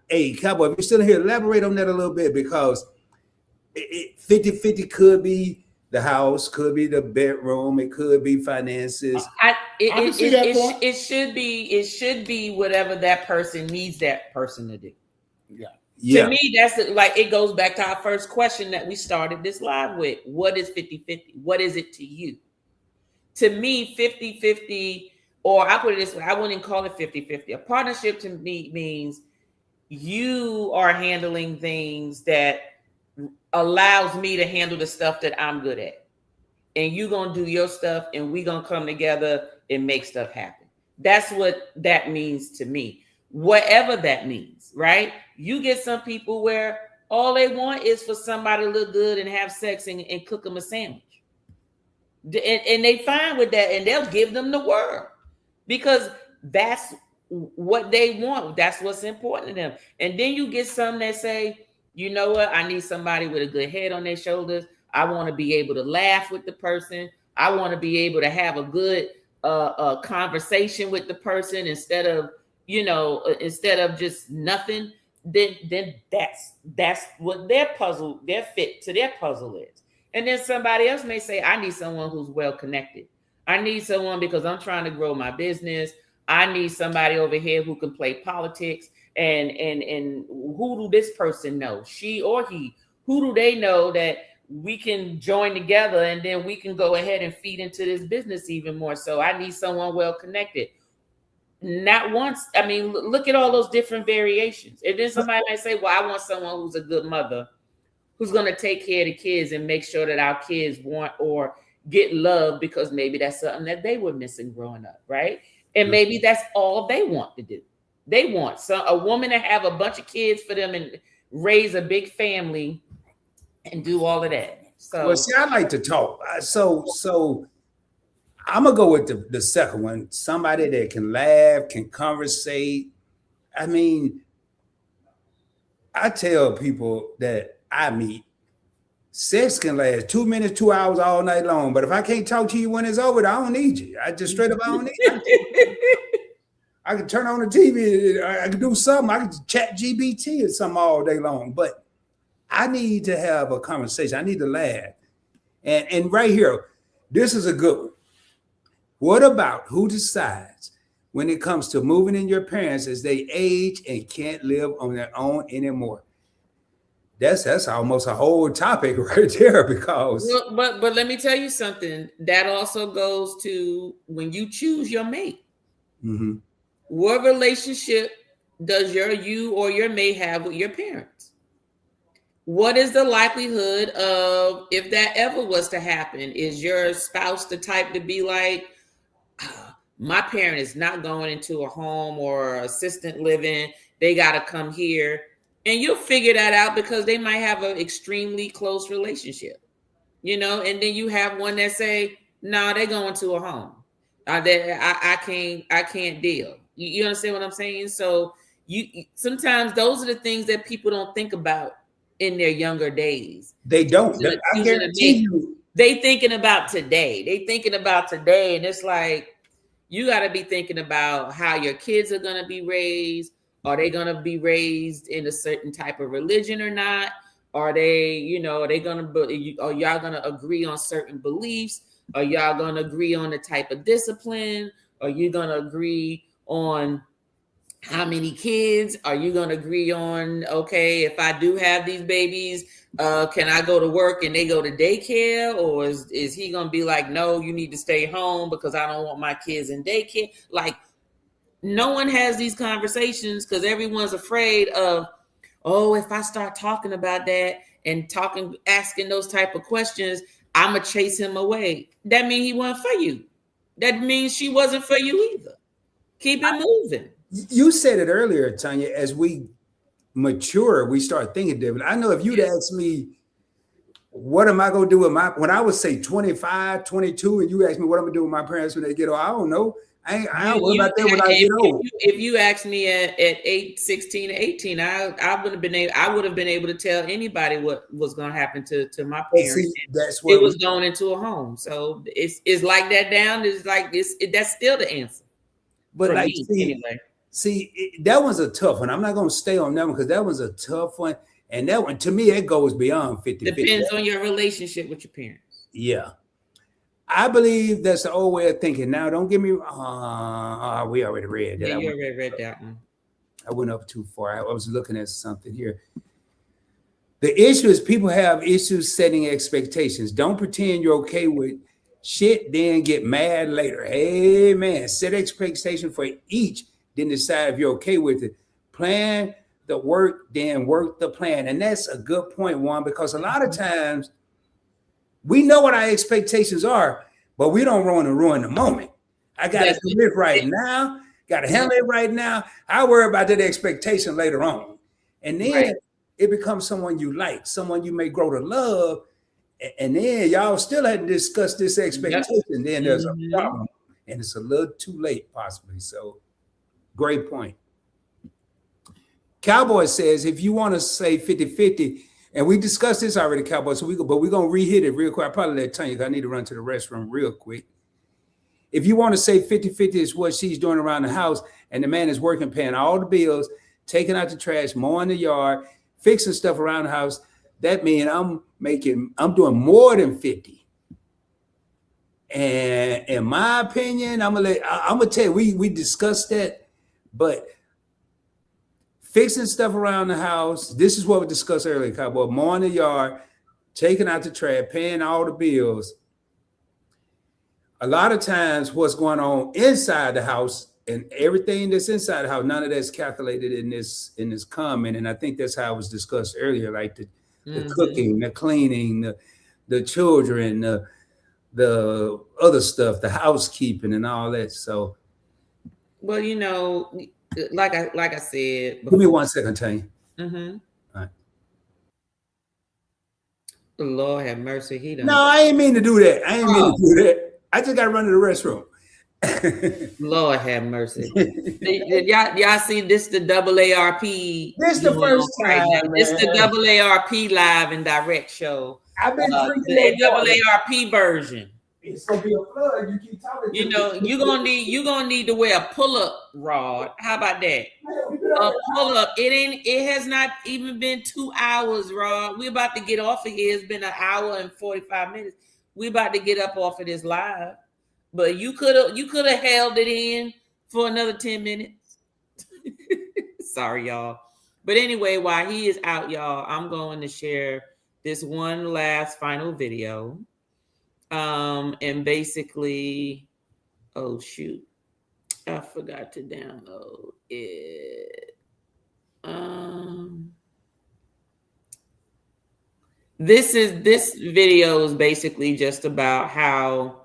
Hey, Cowboy, if you're still here, elaborate on that a little bit, because 50-50 could be the house, could be the bedroom, it could be finances. It should be whatever that person needs that person to do. Yeah. To me, that's like, it goes back to our first question that we started this live with. What is 50-50? What is it to you? To me, 50-50, or I put it this way, I wouldn't call it 50-50. A partnership to me means you are handling things that allows me to handle the stuff that I'm good at. And you're going to do your stuff, and we're going to come together and make stuff happen. That's what that means to me. Whatever that means, right? You get some people where all they want is for somebody to look good and have sex and cook them a sandwich. And they fine with that, and they'll give them the world because that's what they want. That's what's important to them. And then you get some that say, you know what? I need somebody with a good head on their shoulders. I want to be able to laugh with the person. I want to be able to have a good conversation with the person instead of just nothing. Then that's what their fit to their puzzle is. And then somebody else may say, I need someone who's well connected. I need someone because I'm trying to grow my business. I need somebody over here who can play politics. And who do this person know? She or he. Who do they know that we can join together and then we can go ahead and feed into this business even more? So I need someone well connected. Not once. I mean, look at all those different variations. And then somebody might say, well, I want someone who's a good mother, who's going to take care of the kids and make sure that our kids want or get love, because maybe that's something that they were missing growing up, right? And maybe that's all they want to do. They want a woman to have a bunch of kids for them and raise a big family and do all of that. So, well, see, I like to talk. So I'm gonna go with the second one. Somebody that can laugh, can conversate. I mean, I tell people that I meet, sex can last 2 minutes, 2 hours, all night long. But if I can't talk to you when it's over, I don't need you. I just straight up, I don't need you. I can turn on the TV. I can do something. I can chat GBT or something all day long. But I need to have a conversation. I need to laugh. And right here, this is a good one. What about who decides when it comes to moving in your parents as they age and can't live on their own anymore? That's almost a whole topic right there, because but let me tell you something. That also goes to when you choose your mate. mm-hmm. What relationship does you or your mate have with your parents? What is the likelihood of, if that ever was to happen, is your spouse the type to be like, my parent is not going into a home or assistant living, they got to come here? And you'll figure that out because they might have an extremely close relationship, and then you have one that say, nah, they're going to a home. I can't deal. You understand what I'm saying? So you sometimes those are the things that people don't think about in their younger days. They don't. I guarantee you. They thinking about today. And it's like, you got to be thinking about how your kids are going to be raised. Are they going to be raised in a certain type of religion or not? Are they, are y'all going to agree on certain beliefs? Are y'all going to agree on the type of discipline? Are you going to agree on how many kids? Are you going to agree on, okay, if I do have these babies, can I go to work and they go to daycare? Or is he going to be like, no, you need to stay home because I don't want my kids in daycare? Like, no one has these conversations because everyone's afraid of, oh, if I start talking about that and asking those type of questions, I'm going to chase him away. That means he wasn't for you. That means she wasn't for you either. Keep it moving. You said it earlier, Tanya, as we mature, we start thinking different. I know if you'd asked me, what am I going to do with when I would say 25, 22, and you asked me what I'm going to do with my parents when they get old, I don't know. I don't worry about that when I get old. If you asked me at 16 or 18, I would have been able to tell anybody what was going to happen to my parents. See, that's what it was going into a home. So it's like that down. It's like that's still the answer. But like, that was a tough one. I'm not going to stay on that one because that was a tough one. And that one, to me, it goes beyond 50. Depends on your relationship with your parents. Yeah. I believe that's the old way of thinking. Now, don't get me. We already read that. Yeah, you already read that one. I went up too far. I was looking at something here. The issue is people have issues setting expectations. Don't pretend you're okay with shit, then get mad later. Hey, man, set expectation for each, then decide if you're okay with it. Plan the work, then work the plan. And that's a good point, Juan, because a lot of times we know what our expectations are, but we don't want to ruin the moment. I got to live right now, got to handle it right now. I worry about that expectation later on. And then it becomes someone you like, someone you may grow to love. And then y'all still hadn't discussed this expectation. Then there's a problem, and it's a little too late possibly. So great point. Cowboy says, if you want to say 50-50, and we discussed this already, Cowboy, but we're going to reheat it real quick. I probably let Tanya, because I need to run to the restroom real quick. If you want to say 50-50 is what she's doing around the house, and the man is working, paying all the bills, taking out the trash, mowing the yard, fixing stuff around the house, that means I'm doing more than 50. And in my opinion, I'm gonna tell you, we discussed that, but fixing stuff around the house, this is what we discussed earlier, Cowboy, mowing the yard, taking out the trash, paying all the bills. A lot of times what's going on inside the house and everything that's inside the house, none of that's calculated in this comment. And I think that's how it was discussed earlier, like the cooking, the cleaning, the children, the other stuff, the housekeeping and all that. So well, you know, like I said before, give me 1 second, Tanya. Mm-hmm. All right. Lord have mercy. He done. No, I ain't mean to do that. I ain't mean to do that. I just got to run to the restroom. Lord have mercy. y'all see this the AARP? This the first time, man. This the AARP live and direct show. I've been the AARP version. It's gonna be a flood. You keep talking. You know, you're gonna need to wear a pull-up rod. How about that? A pull-up. It has not even been 2 hours, Rod. We're about to get off of here. It's been 1 hour and 45 minutes. We're about to get up off of this live. But you could have held it in for another 10 minutes. Sorry, y'all. But anyway, while he is out, y'all, I'm going to share this one last final video. And basically, oh shoot, I forgot to download it. This video is basically just about how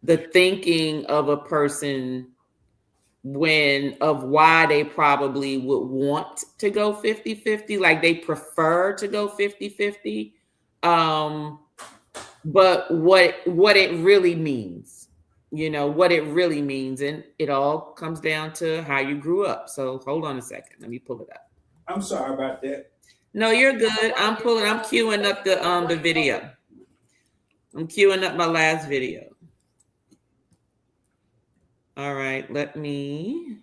the thinking of a person of why they probably would want to go 50-50, like they prefer to go 50-50. But what it really means, you know, what it really means. And it all comes down to how you grew up. So hold on a second. Let me pull it up. I'm sorry about that. No, you're good. I'm queuing up the video. I'm queuing up my last video. All right, let me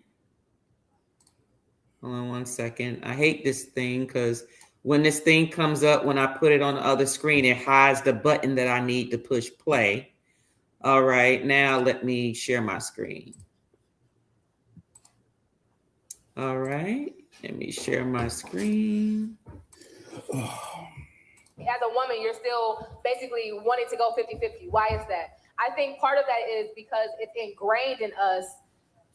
hold on 1 second. I hate this thing because when this thing comes up, when I put it on the other screen, it hides the button that I need to push play. All right, now let me share my screen. All right, let me share my screen. As a woman, you're still basically wanting to go 50-50. Why is that? I think part of that is because it's ingrained in us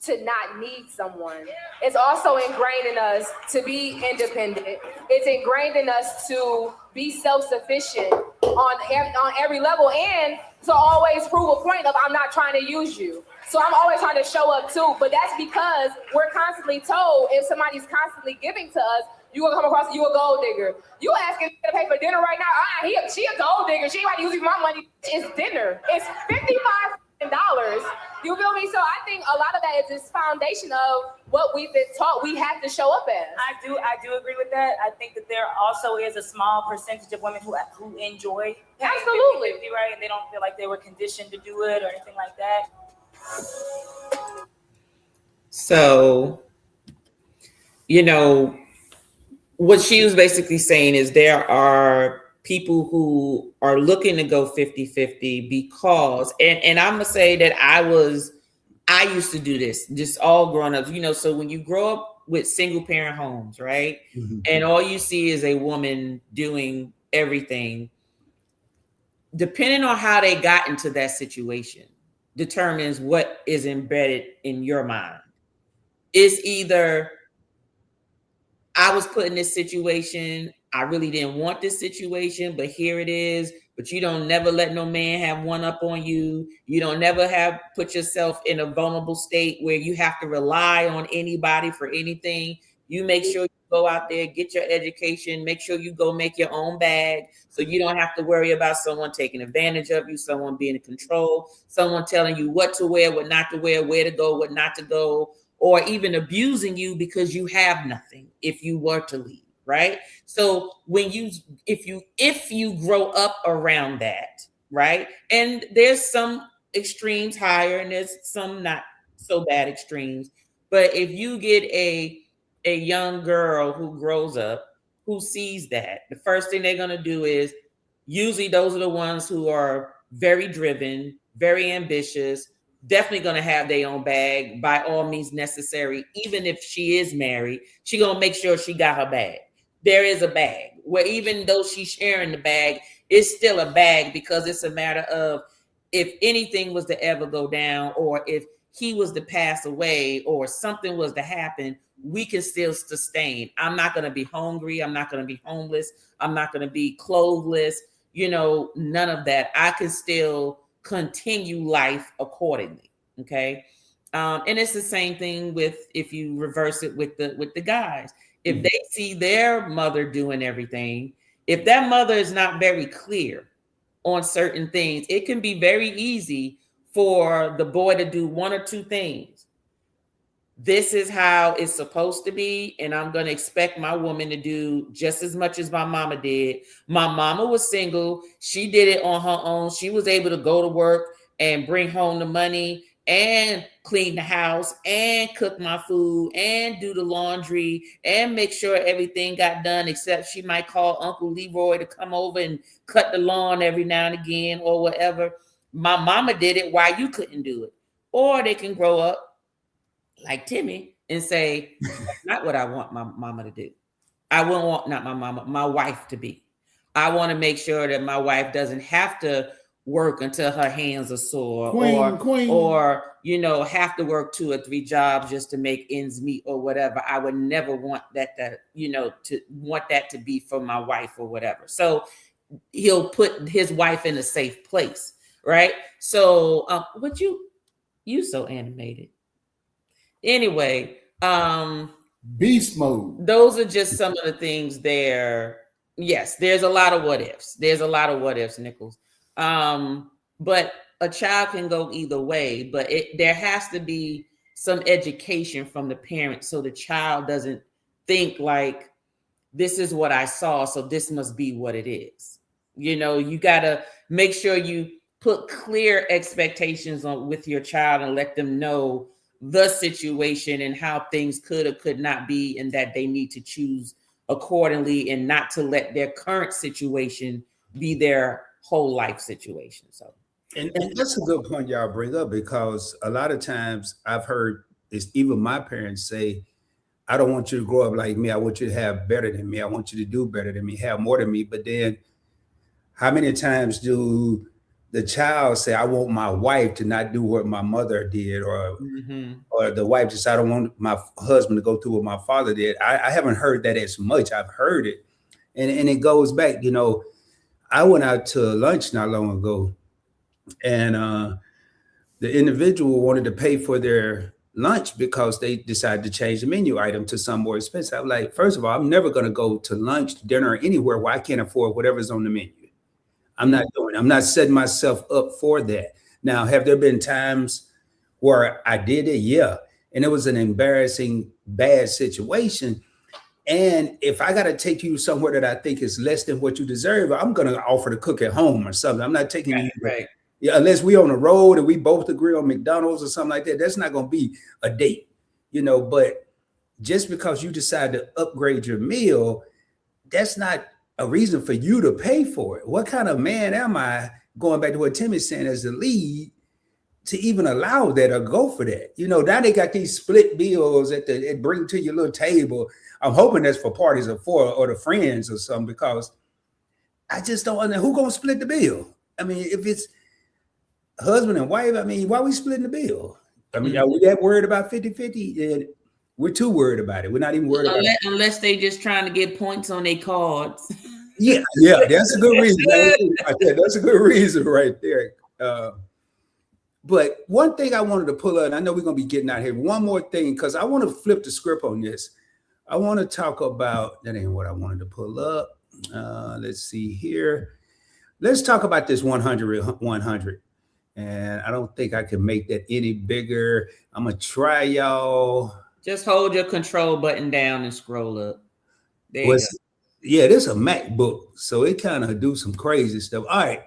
to not need someone. It's also ingrained in us to be independent. It's ingrained in us to be self-sufficient on every level and to always prove a point of I'm not trying to use you. So I'm always trying to show up too, but that's because we're constantly told if somebody's constantly giving to us, you're gonna come across you a gold digger. You asking to pay for dinner right now? She a gold digger. She ain't using my money. It's dinner. It's $55. You feel me? So I think a lot of that is this foundation of what we've been taught we have to show up as. I do agree with that. I think that there also is a small percentage of women who enjoy Absolutely 50-50, right? And they don't feel like they were conditioned to do it or anything like that. So, you know, what she was basically saying is there are people who are looking to go 50-50 because, and I'm gonna say that I used to do this, just all growing up, you know, so when you grow up with single parent homes, right? Mm-hmm. And all you see is a woman doing everything, depending on how they got into that situation, determines what is embedded in your mind. It's either I was put in this situation, I really didn't want this situation, but here it is. But you don't never let no man have one up on you. You don't never put yourself in a vulnerable state where you have to rely on anybody for anything. You make sure you go out there, get your education, make sure you go make your own bag so you don't have to worry about someone taking advantage of you, someone being in control, someone telling you what to wear, what not to wear, where to go, what not to go, or even abusing you because you have nothing if you were to leave, right? So if you grow up around that, right? And there's some extremes higher and there's some not so bad extremes. But if you get a young girl who grows up, who sees that, the first thing they're going to do is, usually those are the ones who are very driven, very ambitious, definitely going to have their own bag by all means necessary. Even if she is married, she going to make sure she got her bag. There is a bag where even though she's sharing the bag, it's still a bag, because it's a matter of, if anything was to ever go down, or if he was to pass away, or something was to happen, we can still sustain. I'm not going to be hungry. I'm not going to be homeless. I'm not going to be clothless. None of that. I can still continue life accordingly. Okay. And it's the same thing if you reverse it with the guys. If they see their mother doing everything, if that mother is not very clear on certain things, it can be very easy for the boy to do one or two things. This is how it's supposed to be, and I'm going to expect my woman to do just as much as my mama did. My mama was single. She did it on her own. She was able to go to work and bring home the money and clean the house and cook my food and do the laundry and make sure everything got done, except she might call Uncle Leroy to come over and cut the lawn every now and again or whatever. My mama did it. Why you couldn't do it? Or they can grow up like Timmy and say, that's not what I want my mama to do. I wouldn't want, not my mama, my wife to be. I want to make sure that my wife doesn't have to work until her hands are sore, or have to work 2 or 3 jobs just to make ends meet or whatever. I would never want that to want that to be for my wife or whatever. So he'll put his wife in a safe place, right? So what you so animated. Anyway, beast mode. Those are just some of the things there. Yes, there's a lot of what ifs. Nichols. But a child can go either way, but there has to be some education from the parent, so the child doesn't think like, this is what I saw, so this must be what it is. You got to make sure you put clear expectations with your child and let them know the situation and how things could or could not be, and that they need to choose accordingly, and not to let their current situation be their whole life situation. So, and that's a good point y'all bring up, because a lot of times I've heard even my parents say, I don't want you to grow up like me. I want you to have better than me. I want you to do better than me, have more than me. But then how many times do the child say, I want my wife to not do what my mother did, or the wife just, I don't want my husband to go through what my father did. I haven't heard that as much. I've heard it. And it goes back, I went out to lunch not long ago, and the individual wanted to pay for their lunch because they decided to change the menu item to some more expensive. I'm like, first of all, I'm never going to go to lunch, dinner, or anywhere where I can't afford whatever's on the menu. I'm not doing it. I'm not setting myself up for that. Now, have there been times where I did it? Yeah. And it was an embarrassing, bad situation. And if I got to take you somewhere that I think is less than what you deserve, I'm going to offer to cook at home or something. I'm not taking you. Right. Yeah, unless we on the road and we both agree on McDonald's or something like that. That's not going to be a date, but just because you decide to upgrade your meal, that's not a reason for you to pay for it. What kind of man am I, going back to what Tim is saying, as the lead, to even allow that or go for that? Now they got these split bills that bring to your little table. I'm hoping that's for parties of 4 or the friends or something, because I just don't understand who gonna split the bill. I mean, if it's husband and wife, why are we splitting the bill? Are we that worried about 50-50? We're too worried about it. We're not even worried about it. Unless they just trying to get points on their cards. Yeah, that's a good reason. That's a good reason right there. But one thing I wanted to pull up, and I know we're going to be getting out here. One more thing, because I want to flip the script on this. I want to talk about, that ain't what I wanted to pull up. Let's see here. Let's talk about this 100. And I don't think I can make that any bigger. I'm going to try, y'all. Just hold your control button down and scroll up. There you go. Yeah, this is a MacBook, so it kind of do some crazy stuff. All right.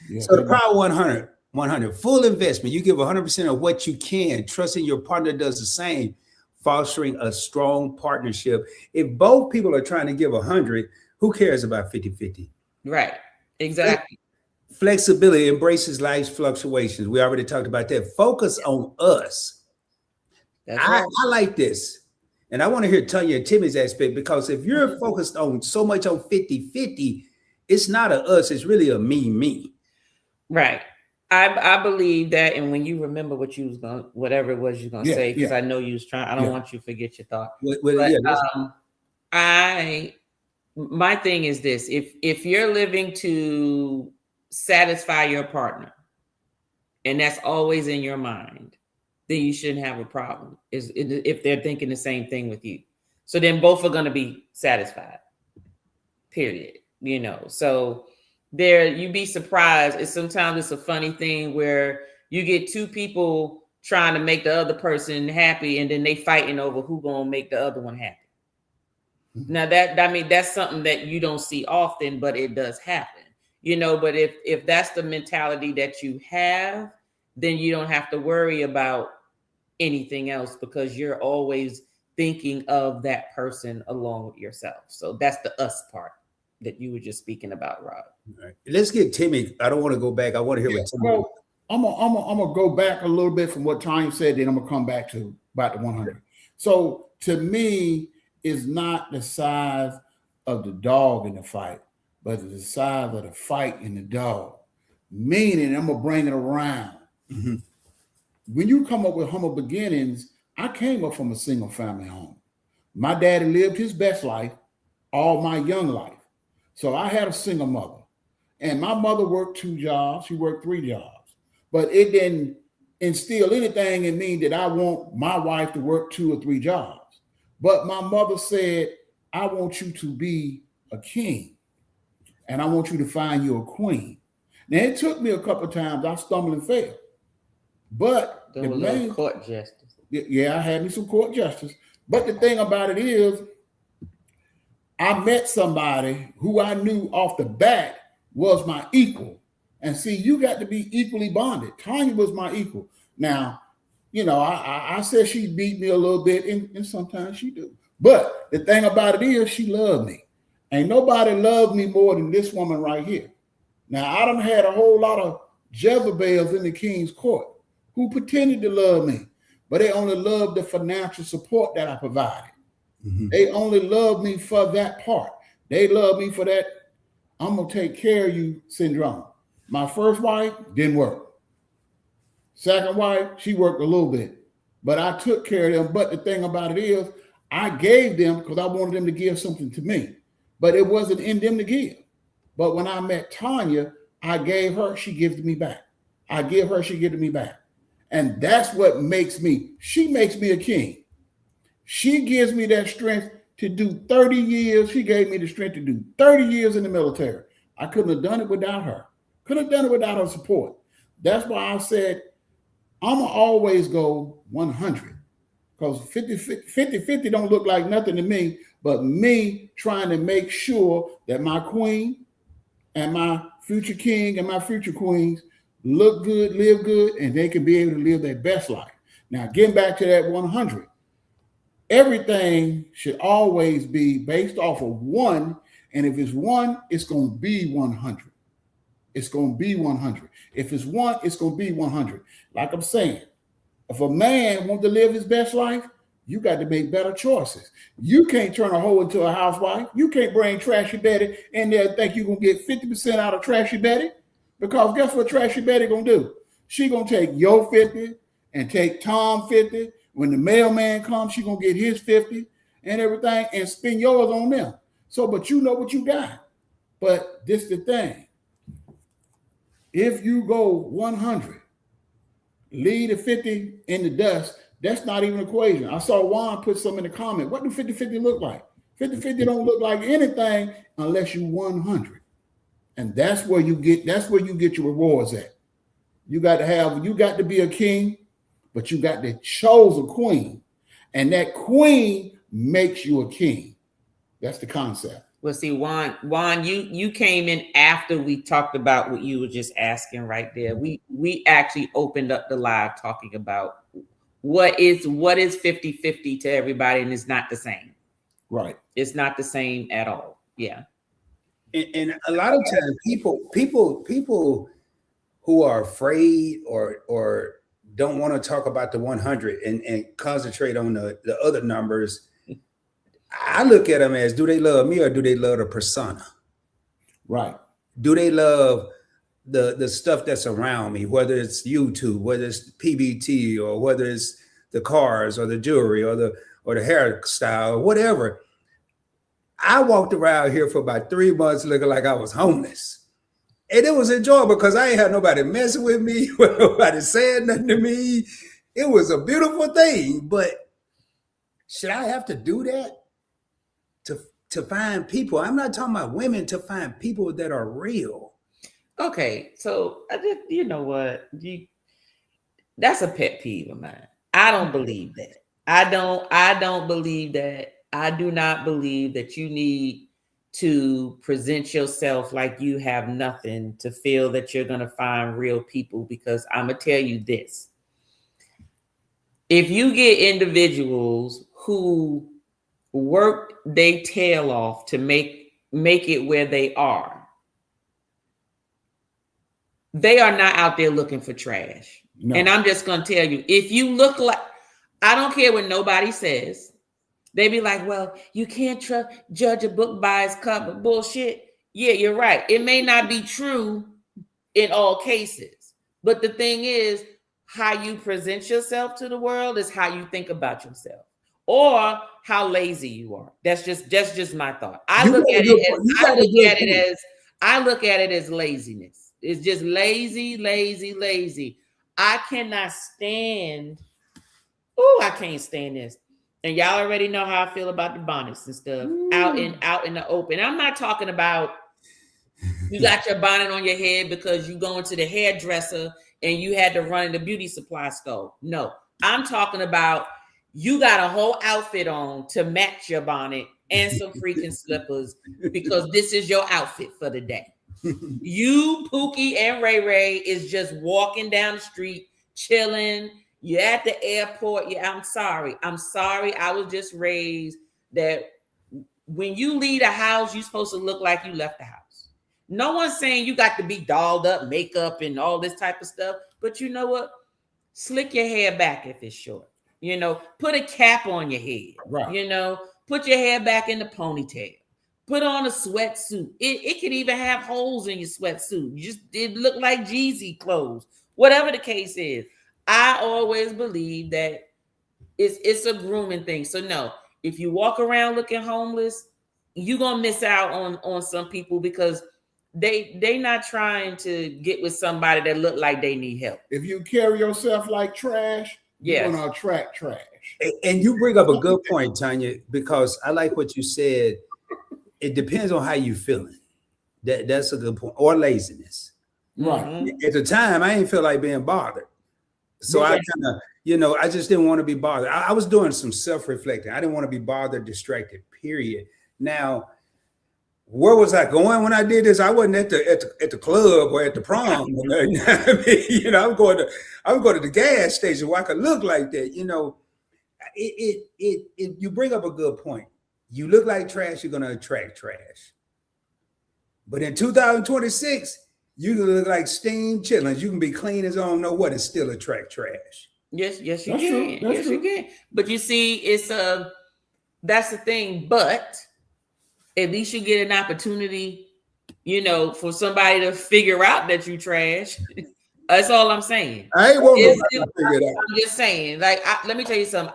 Yeah, so the Power 100, full investment. You give 100% of what you can, trusting your partner does the same. fostering a strong partnership. If both people are trying to give 100, who cares about 50-50? Right. Exactly. Flexibility embraces life's fluctuations. We already talked about that. Focus on us. That's right. I like this. And I want to hear Tanya and Timmy's aspect, because if you're focused on so much on 50-50, it's not a us, it's really a me. Right. I believe that, and when you remember what you was going, whatever it was you're gonna say, because I know you was trying. I don't want you to forget your thought. My thing is this: if you're living to satisfy your partner, and that's always in your mind, then you shouldn't have a problem. Is if they're thinking the same thing with you. So then both are going to be satisfied. Period. You know. So there, you'd be surprised. Sometimes it's a funny thing where you get two people trying to make the other person happy, and then they fighting over who gonna make the other one happy. Now that's something that you don't see often, but it does happen. You know, but if that's the mentality that you have, then you don't have to worry about anything else, because you're always thinking of that person along with yourself. So that's the us part that you were just speaking about, Rob. All right. Let's get Timmy. I don't want to go back. I want to hear what Timmy. Well, I'm gonna go back a little bit from what Tanya said, then I'm gonna come back to about the 100. So to me, it's not the size of the dog in the fight, but it's the size of the fight in the dog. Meaning, I'm gonna bring it around. Mm-hmm. When you come up with humble beginnings, I came up from a single family home. My daddy lived his best life all my young life. So I had a single mother. And my mother worked 2 jobs. She worked 3 jobs. But it didn't instill anything in me that I want my wife to work 2 or 3 jobs. But my mother said, I want you to be a king. And I want you to find you a queen. Now, it took me a couple of times. I stumbled and fell. But There was a court justice. Yeah, I had me some court justice. But the thing about it is, I met somebody who I knew off the bat was my equal. And see, you got to be equally bonded. Tanya was my equal. Now, you know, I said she beat me a little bit, and sometimes she do. But the thing about it is, she loved me. Ain't nobody loved me more than this woman right here. Now, I done had a whole lot of Jezebels in the king's court who pretended to love me, but they only loved the financial support that I provided. Mm-hmm. They only loved me for that part. They love me for that I'm going to take care of you syndrome. My first wife didn't work. Second wife, she worked a little bit, but I took care of them. But the thing about it is, I gave them because I wanted them to give something to me, but it wasn't in them to give. But when I met Tanya, I gave her, she gives me back. I give her, she gives me back. And that's what makes me, she makes me a king. She gives me that strength to do 30 years. She gave me the strength to do 30 years in the military. I couldn't have done it without her. Couldn't have done it without her support. That's why I said, I'm going to always go 100. Because 50-50 don't look like nothing to me, but me trying to make sure that my queen and my future king and my future queens look good, live good, and they can be able to live their best life. Now, getting back to that 100, everything should always be based off of 1. And if it's 1, it's going to be 100. It's going to be 100. If it's 1, it's going to be 100. Like I'm saying, if a man wants to live his best life, you got to make better choices. You can't turn a hoe into a housewife. You can't bring Trashy Betty in there and think you're going to get 50% out of Trashy Betty. Because guess what Trashy Betty going to do? She going to take your 50 and take Tom 50. When the mailman comes, she going to get his 50 and everything and spend yours on them. So, but you know what you got. But this the thing. If you go 100, leave the 50 in the dust, that's not even an equation. I saw Juan put some in the comment. What do 50-50 look like? 50-50 don't look like anything unless you 100. And that's where you get your rewards at. You got to be a king, but you got to chose a queen. And that queen makes you a king. That's the concept. Well, see, Juan, you came in after we talked about what you were just asking right there. We actually opened up the live talking about what is 50-50 to everybody, and it's not the same. Right. It's not the same at all. Yeah. And a lot of times people who are afraid or don't want to talk about the 100 and concentrate on the other numbers, I look at them as, do they love me or do they love the persona? Right. Do they love the stuff that's around me, whether it's YouTube, whether it's PBT, or whether it's the cars or the jewelry or the hairstyle or whatever? I walked around here for about 3 months looking like I was homeless. And it was enjoyable because I ain't had nobody messing with me, nobody saying nothing to me. It was a beautiful thing. But should I have to do that to find people? I'm not talking about women, to find people that are real. Okay, so I just, you know what? That's a pet peeve of mine. I don't believe that. I don't believe that. I do not believe that you need to present yourself like you have nothing to feel that you're going to find real people, because I'm going to tell you this. If you get individuals who work their tail off to make it where they are not out there looking for trash. No. And I'm just going to tell you, if you look like, I don't care what nobody says. They be like, well, you can't judge a book by its cover. Bullshit. Yeah, you're right. It may not be true in all cases. But the thing is, how you present yourself to the world is how you think about yourself, or how lazy you are. That's just my thought. I look at it as laziness. It's just lazy. I cannot stand. I can't stand this. And y'all already know how I feel about the bonnets and stuff out in the open. I'm not talking about you got your bonnet on your head because you going to the hairdresser and you had to run in the beauty supply store. No, I'm talking about you got a whole outfit on to match your bonnet and some freaking slippers because this is your outfit for the day. You, Pookie, and Ray Ray is just walking down the street, chilling. You're at the airport. Yeah, I'm sorry. I was just raised that when you leave the house, you're supposed to look like you left the house. No one's saying you got to be dolled up, makeup, and all this type of stuff. But you know what? Slick your hair back if it's short. You know, put a cap on your head. Right. You know, put your hair back in the ponytail. Put on a sweatsuit. It could even have holes in your sweatsuit. It look like Jeezy clothes. Whatever the case is. I always believe that it's a grooming thing. So no, if you walk around looking homeless, you're gonna miss out on some people because they not trying to get with somebody that look like they need help. If you carry yourself like trash, you're gonna attract trash. And you bring up a good point, Tanya, because I like what you said. It depends on how you feeling. That's a good point. Or laziness. Right. At the time, I didn't feel like being bothered. So I kind of, I just didn't want to be bothered. I was doing some self-reflecting. I didn't want to be bothered, distracted, period. Now, where was I going when I did this? I wasn't at the club or at the prom. You know what I mean? I'm going to the gas station where I could look like that. You bring up a good point. You look like trash, you're going to attract trash. But in 2026, you can look like steam chitlins. You can be clean as I don't know what and still attract trash. Yes, you can. Yes, you can. But you see, that's the thing. But at least you get an opportunity, for somebody to figure out that you trash. That's all I'm saying. I ain't want nobody to figure it out. I'm just saying. Like, let me tell you something.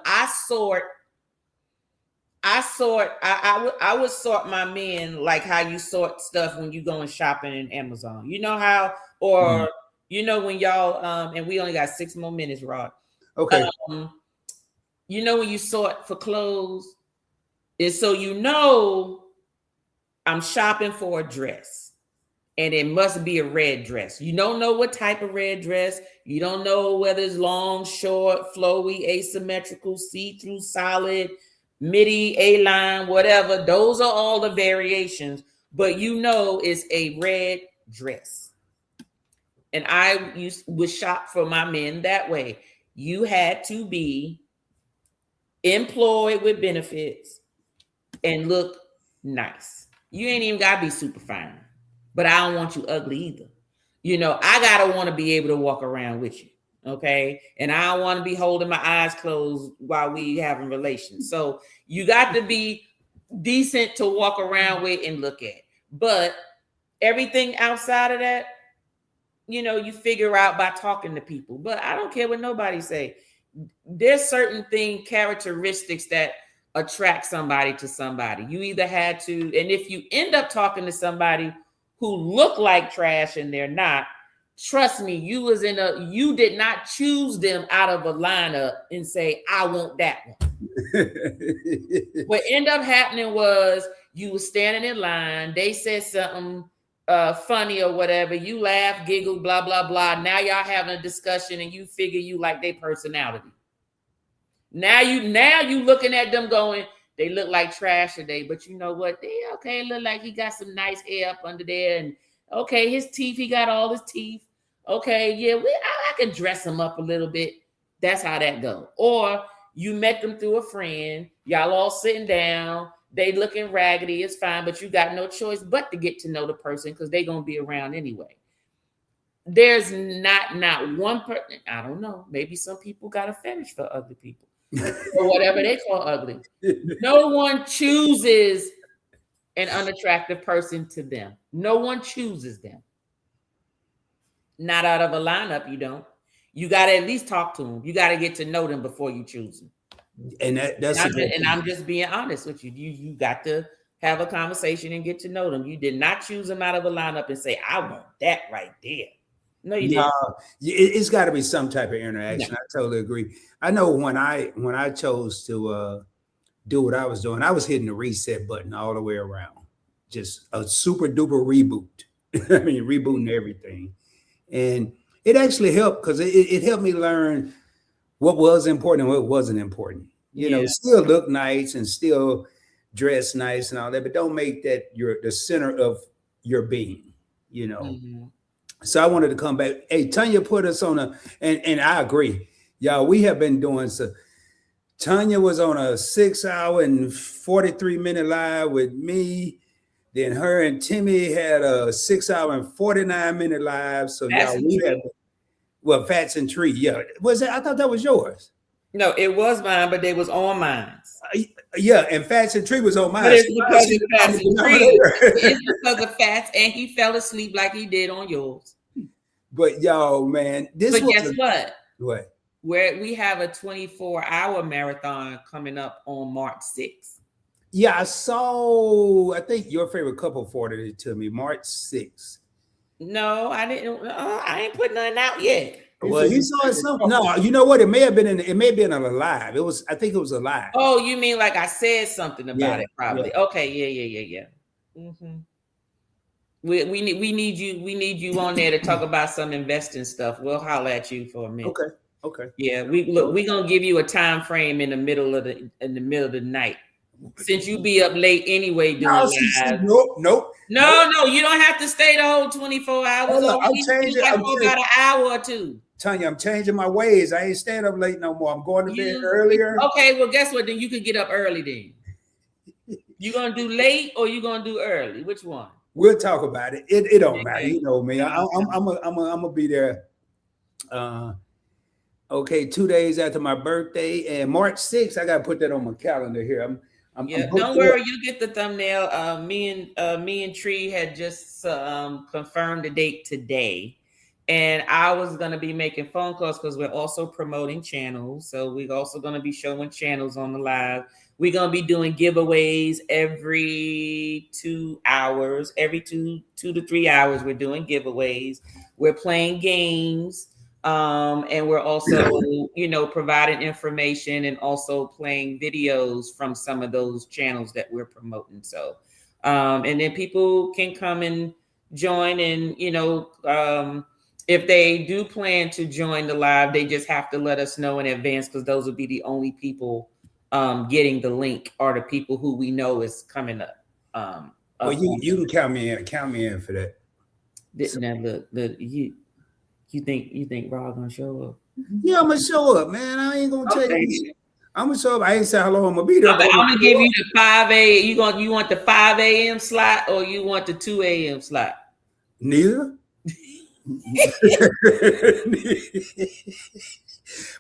I would sort my men like how you sort stuff when you going shopping in Amazon. You know how, or when y'all and we only got 6 more minutes, Rod. Okay. When you sort for clothes, is so I'm shopping for a dress, and it must be a red dress. You don't know what type of red dress. You don't know whether it's long, short, flowy, asymmetrical, see-through, solid, midi, A-line, whatever. Those are all the variations, but it's a red dress. And I would shop for my men that way. you had to be employed with benefits and look nice. You ain't even gotta be super fine, but I don't want you ugly either. I gotta want to be able to walk around with you. Okay. And I don't want to be holding my eyes closed while we having relations. So you got to be decent to walk around with and look at. But everything outside of that, you figure out by talking to people. But I don't care what nobody say. There's certain characteristics that attract somebody to somebody. You either had to, and if you end up talking to somebody who look like trash and they're not, trust me, you did not choose them out of a lineup and say, I want that one. What ended up happening was you were standing in line, they said something funny or whatever, you laugh, giggle, blah, blah, blah. Now y'all having a discussion and you figure you like their personality. Now you looking at them going, they look like trash today, but you know what? They okay, look like he got some nice hair up under there, and okay, his teeth, he got all his teeth. Okay, yeah, I can dress him up a little bit. That's how that go. Or you met them through a friend, y'all all sitting down, they looking raggedy, it's fine, but you got no choice but to get to know the person because they're gonna be around anyway. There's not one person, I don't know, maybe some people got a fetish for ugly people. Or whatever they call ugly. No one chooses an unattractive person to them. No one chooses them. Not out of a lineup, you don't. You got to at least talk to them. You got to get to know them before you choose them. And I'm just being honest with you. You got to have a conversation and get to know them. You did not choose them out of a lineup and say, I want that right there. No, you didn't. It's got to be some type of interaction. I totally agree. I know when I chose to do what I was doing, I was hitting the reset button all the way around. Just a super duper reboot. I mean, rebooting everything. And it actually helped because it helped me learn what was important and what wasn't important. Still look nice and still dress nice and all that, but don't make that the center of your being, Mm-hmm. So I wanted to come back. Hey, Tanya put us on and I agree. Y'all, we have been doing so. Tanya was on a 6-hour and 43-minute live with me. Then her and Timmy had a 6-hour and 49-minute live. So y'all, Fats and Tree. Yeah. Was it? I thought that was yours. No, it was mine, but they was on mine. Yeah, and Fats and Tree was on mine. But it's because of Fats and Tree. It's because of Fats, and he fell asleep like he did on yours. But y'all, man, guess what? What? Where we have a 24-hour marathon coming up on March 6th. Yeah, I think your favorite couple forwarded it to me, March 6th. No, I didn't. I ain't put nothing out yet. Well, he saw something. No, you know what? It may have been a live. I think it was a live. Oh, you mean like I said something about it? Probably. Yeah. Okay. Yeah. Mm-hmm. We need you on there to talk about some investing stuff. We'll holler at you for a minute. Okay. Yeah, we're gonna give you a time frame in the middle of the night. Since you be up late anyway doing live. Nope. No, you don't have to stay the whole 24 hours. I'm changing. About an hour or two. Tanya, I'm changing my ways. I ain't staying up late no more. I'm going to bed earlier. Okay, well, guess what? Then you can get up early then. You gonna do late or you gonna do early? Which one? We'll talk about it. It don't matter. You know me. I'm gonna be there. Okay, 2 days after my birthday, and March 6th. I gotta put that on my calendar here. Don't worry, you get the thumbnail. Me and Tree had just confirmed the date today. And I was going to be making phone calls because we're also promoting channels. So we're also going to be showing channels on the live. We're going to be doing giveaways every 2 hours. Every 2 to 3 hours, we're doing giveaways. We're playing games. And we're also, providing information and also playing videos from some of those channels that we're promoting. So, and then people can come and join and, if they do plan to join the live, they just have to let us know in advance because those will be the only people getting the link or the people who we know is coming up. Well, you can count me in for that. Now look, you think Rob gonna show up? Yeah, I'm gonna show up, man. I ain't gonna tell you. I'm gonna show up. I ain't say how long I'm gonna be there. I'm gonna give you the 5 a. You want the 5 a.m. slot or you want the 2 a.m. slot? Neither.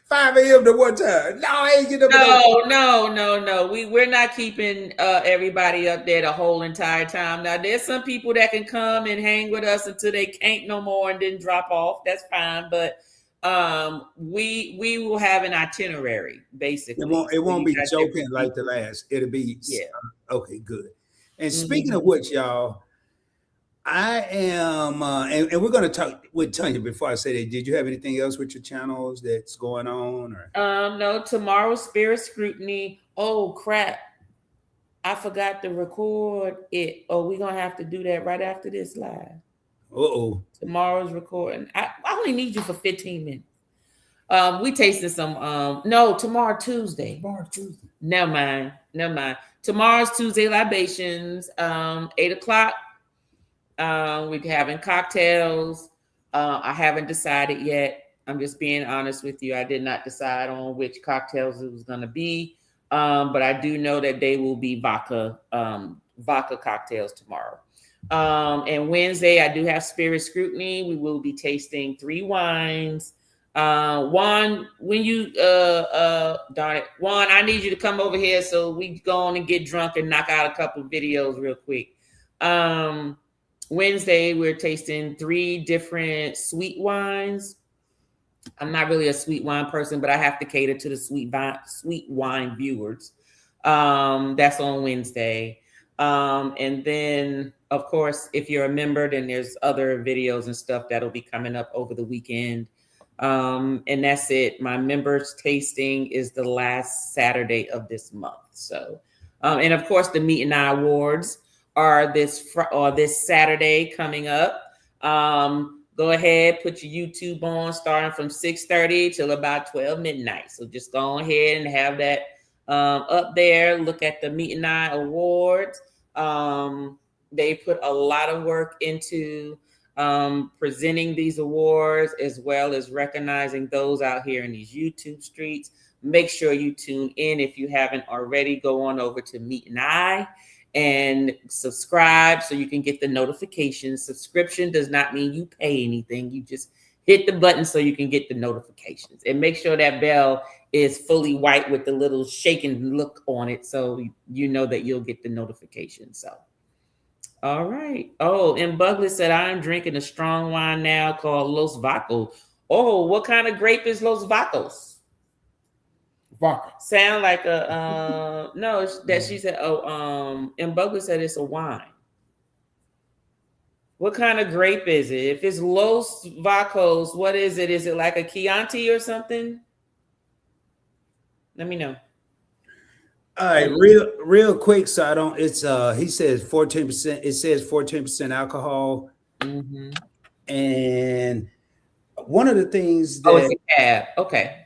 5 a.m. to what time? No, I ain't getting up. No. We're not keeping everybody up there the whole entire time. Now there's some people that can come and hang with us until they can't no more and then drop off. That's fine, but we will have an itinerary basically. It won't be joking like the last. It'll be okay, good. And speaking of which, y'all, I am, and we're going to talk with Tanya before I say that. Did you have anything else with your channels that's going on? Or no, tomorrow's Spirit Scrutiny. Oh crap! I forgot to record it. Oh, we're gonna have to do that right after this live. Tomorrow's recording. I only need you for 15 minutes. We tasted some. No, tomorrow Tuesday. Never mind. Tomorrow's Tuesday libations. 8:00. We're having cocktails. I haven't decided yet. I'm just being honest with you. I did not decide on which cocktails it was going to be, but I do know that they will be vodka cocktails tomorrow. And Wednesday, I do have Spirit Scrutiny. We will be tasting 3 wines. Juan, when you darn it, Juan, I need you to come over here so we go on and get drunk and knock out a couple of videos real quick. Wednesday, we're tasting 3 different sweet wines. I'm not really a sweet wine person, but I have to cater to the sweet wine viewers. That's on Wednesday. And then, of course, if you're a member, then there's other videos and stuff that'll be coming up over the weekend. And that's it. My members tasting is the last Saturday of this month. So, and of course, the Meet and I Awards are this Saturday coming up. Go ahead, put your YouTube on starting from 6:30 till about 12 midnight. So just go ahead and have that up there. Look at the Meet and I Awards. They put a lot of work into presenting these awards as well as recognizing those out here in these YouTube streets. Make sure you tune in. If you haven't already, go on over to Meet and I and subscribe so you can get the notifications. Subscription does not mean you pay anything. You just hit the button so you can get the notifications, and make sure that bell is fully white with the little shaking look on it so you know that you'll get the notification. So, all right. Oh, and Bugley said, I'm drinking a strong wine now called Los Vacos. Oh, what kind of grape is Los Vacos? Vodka. Sound like a no, that she said, and Bugley said it's a wine. What kind of grape is it? If it's Los Vacos, what is it? Is it like a Chianti or something? Let me know. all right, real quick, so I don't. It's he says 14%. It says 14% alcohol, and one of the things that it's a cab. Okay.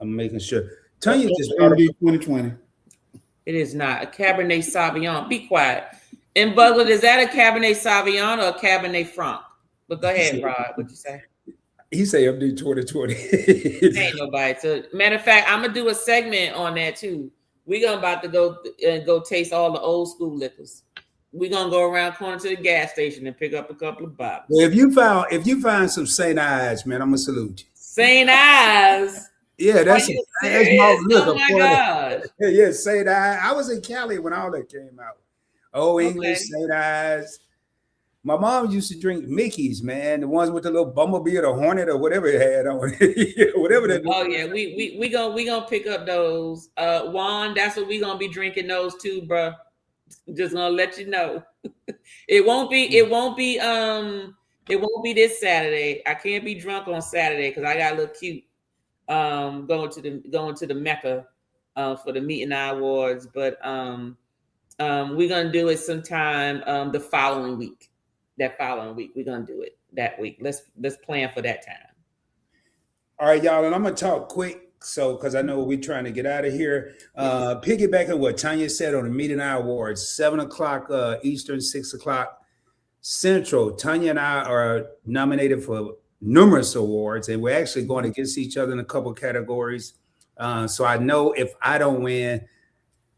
I'm making sure. Tanya just MD 2020. It is not a Cabernet Sauvignon. Be quiet. And Bugler, is that a Cabernet Sauvignon or a Cabernet Franc? But go ahead, Rod. What'd you say? He say MD 2020. Ain't nobody. So, matter of fact, I'm gonna do a segment on that too. We're gonna about to go taste all the old school liquors. We're gonna go around corner to the gas station and pick up a couple of bottles. Well, if you find some St. Ives, man, I'm gonna salute you. St. Ives. Yeah, that's my liquor. Oh my gosh. Yeah, St. Ives. I was in Cali when all that came out. Oh, English, St. Ives. My mom used to drink Mickey's, man, the ones with the little bumblebee or the hornet or whatever it had on. Whatever that. Oh yeah, we gonna pick up those. Juan, that's what we gonna be drinking those too, bro. Just gonna let you know. It won't be this Saturday. I can't be drunk on Saturday because I got a little cute. Going to the Mecca for the Meet and I Awards, but we're gonna do it sometime the following week. That following week, we're gonna do it that week. Let's plan for that time. All right, y'all, and I'm gonna talk quick, so because I know we're trying to get out of here. Piggyback on what Tanya said on the Meet and I Awards, 7:00 Eastern, 6:00 Central. Tanya and I are nominated for numerous awards, and we're actually going against each other in a couple categories. So I know if I don't win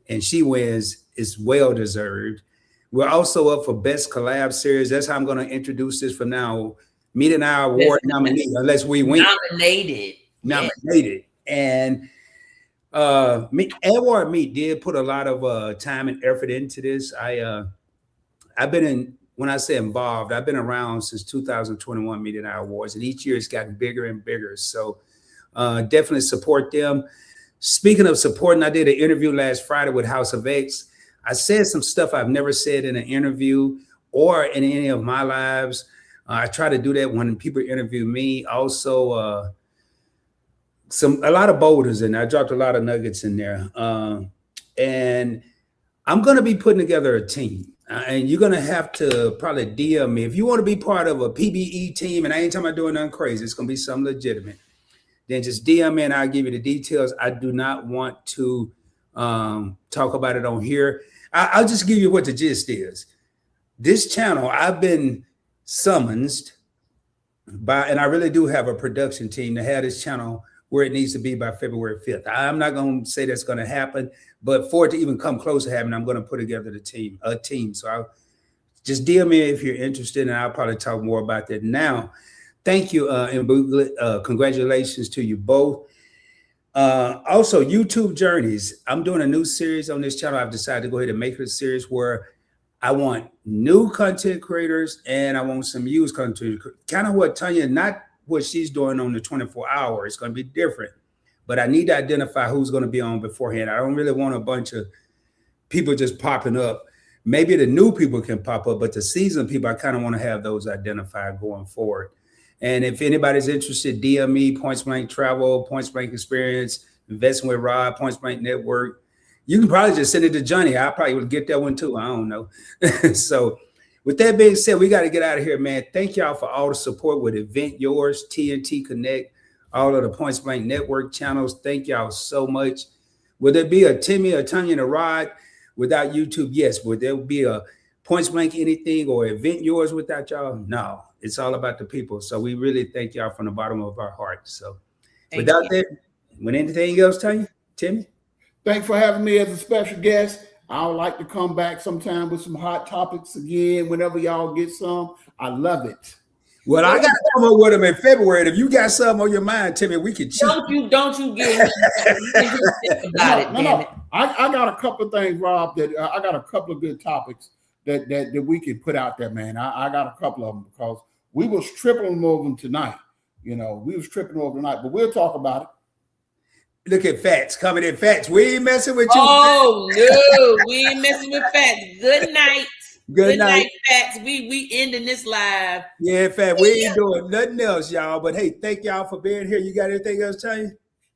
and she wins, it's well deserved. We're also up for Best Collab Series. That's how I'm going to introduce this from now. Meet and I award nominee, unless we win. Nominated. And Edward Meat did put a lot of time and effort into this. I've been in, when I say involved, I've been around since 2021 Meet and I Awards, and each year it's gotten bigger and bigger. So definitely support them. Speaking of supporting, I did an interview last Friday with House of X. I said some stuff I've never said in an interview or in any of my lives. I try to do that when people interview me. Also, a lot of boulders in there. I dropped a lot of nuggets in there. And I'm going to be putting together a team. And you're going to have to probably DM me. If you want to be part of a PBE team, and I ain't talking about doing nothing crazy, it's going to be something legitimate, then just DM me and I'll give you the details. I do not want to talk about it on here. I'll just give you what the gist is. This channel, I've been summoned by, and I really do have a production team to have this channel where it needs to be by February 5th. I'm not going to say that's going to happen, but for it to even come close to happening, I'm going to put together a team. So I'll just DM me if you're interested, and I'll probably talk more about that now. Thank you, and congratulations to you both. Also, YouTube Journeys. I'm doing a new series on this channel. I've decided to go ahead and make it a series where I want new content creators and I want some used content. Kind of what Tanya, not what she's doing on the 24 hour. It's going to be different. But I need to identify who's going to be on beforehand. I don't really want a bunch of people just popping up. Maybe the new people can pop up, but the seasoned people, I kind of want to have those identified going forward. And if anybody's interested, DM me, Points Blank Travel, Points Blank Experience, Investing with Rod, Points Blank Network. You can probably just send it to Johnny. I probably would get that one too. I don't know. So with that being said, we got to get out of here, man. Thank y'all for all the support with Event Yours, TNT Connect, all of the Points Blank Network channels. Thank y'all so much. Will there be a Timmy, a Tanya, and a Rod without YouTube? Yes. Would there be a Points Blank anything or Event Yours without y'all? No. It's all about the people. So we really thank y'all from the bottom of our hearts. So without that, when anything else, Tanya, Timmy? Thanks for having me as a special guest. I would like to come back sometime with some hot topics again whenever y'all get some. I love it. Well, I got to come up with them in February. If you got something on your mind, Timmy, we can cheat. Don't you get about it, damn it. I got a couple of things, Rob, that I got a couple of good topics that we can put out there, man. I got a couple of them because we was tripping over them tonight. You know, we was tripping over tonight, but we'll talk about it. Look at Fats coming in. Fats, we ain't messing with you. Oh, no, we ain't messing with Fats. Good night. Good night, Fats. We ending this live. Yeah, Fats, we ain't doing nothing else, y'all. But hey, thank y'all for being here. You got anything else, Tanya?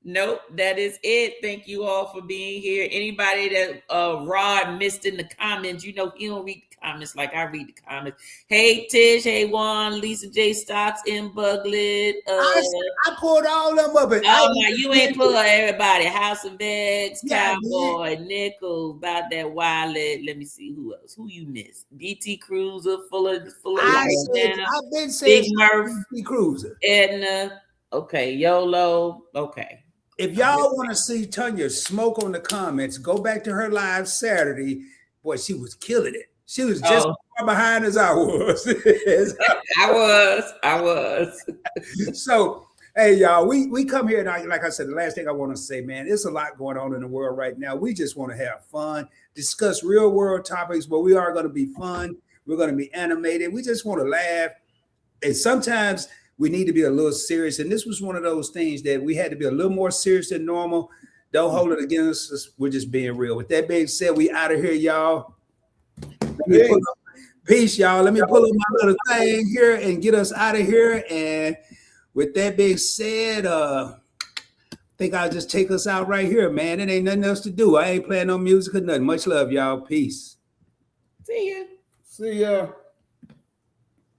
Nope, that is it. Thank you all for being here. Anybody that Rod missed in the comments, you know he don't read the comments like I read the comments. Hey Tish, hey Juan, Lisa J Stocks, M Buglet. I pulled all them up. Oh no, you ain't pull everybody. House of X, Cowboy, Nickel, about that wallet. Let me see who else. Who you missed? DT Cruiser, full of I've been saying Big Murph, DT Cruiser, Edna. Okay, YOLO. Okay. If y'all want to see Tanya smoke on the comments, go back to her live Saturday. Boy, she was killing it. She was just as far behind as I was. I was. So, hey, y'all, we come here, and like I said, the last thing I want to say, man, there's a lot going on in the world right now. We just want to have fun, discuss real world topics, but we are going to be fun. We're going to be animated. We just want to laugh. And sometimes we need to be a little serious. And this was one of those things that we had to be a little more serious than normal. Don't hold it against us. We're just being real. With that being said, we out of here, y'all. Peace, y'all. Let me pull up my little thing here and get us out of here. And with that being said, I think I'll just take us out right here, man. It ain't nothing else to do. I ain't playing no music or nothing. Much love, y'all. Peace. See ya. See ya.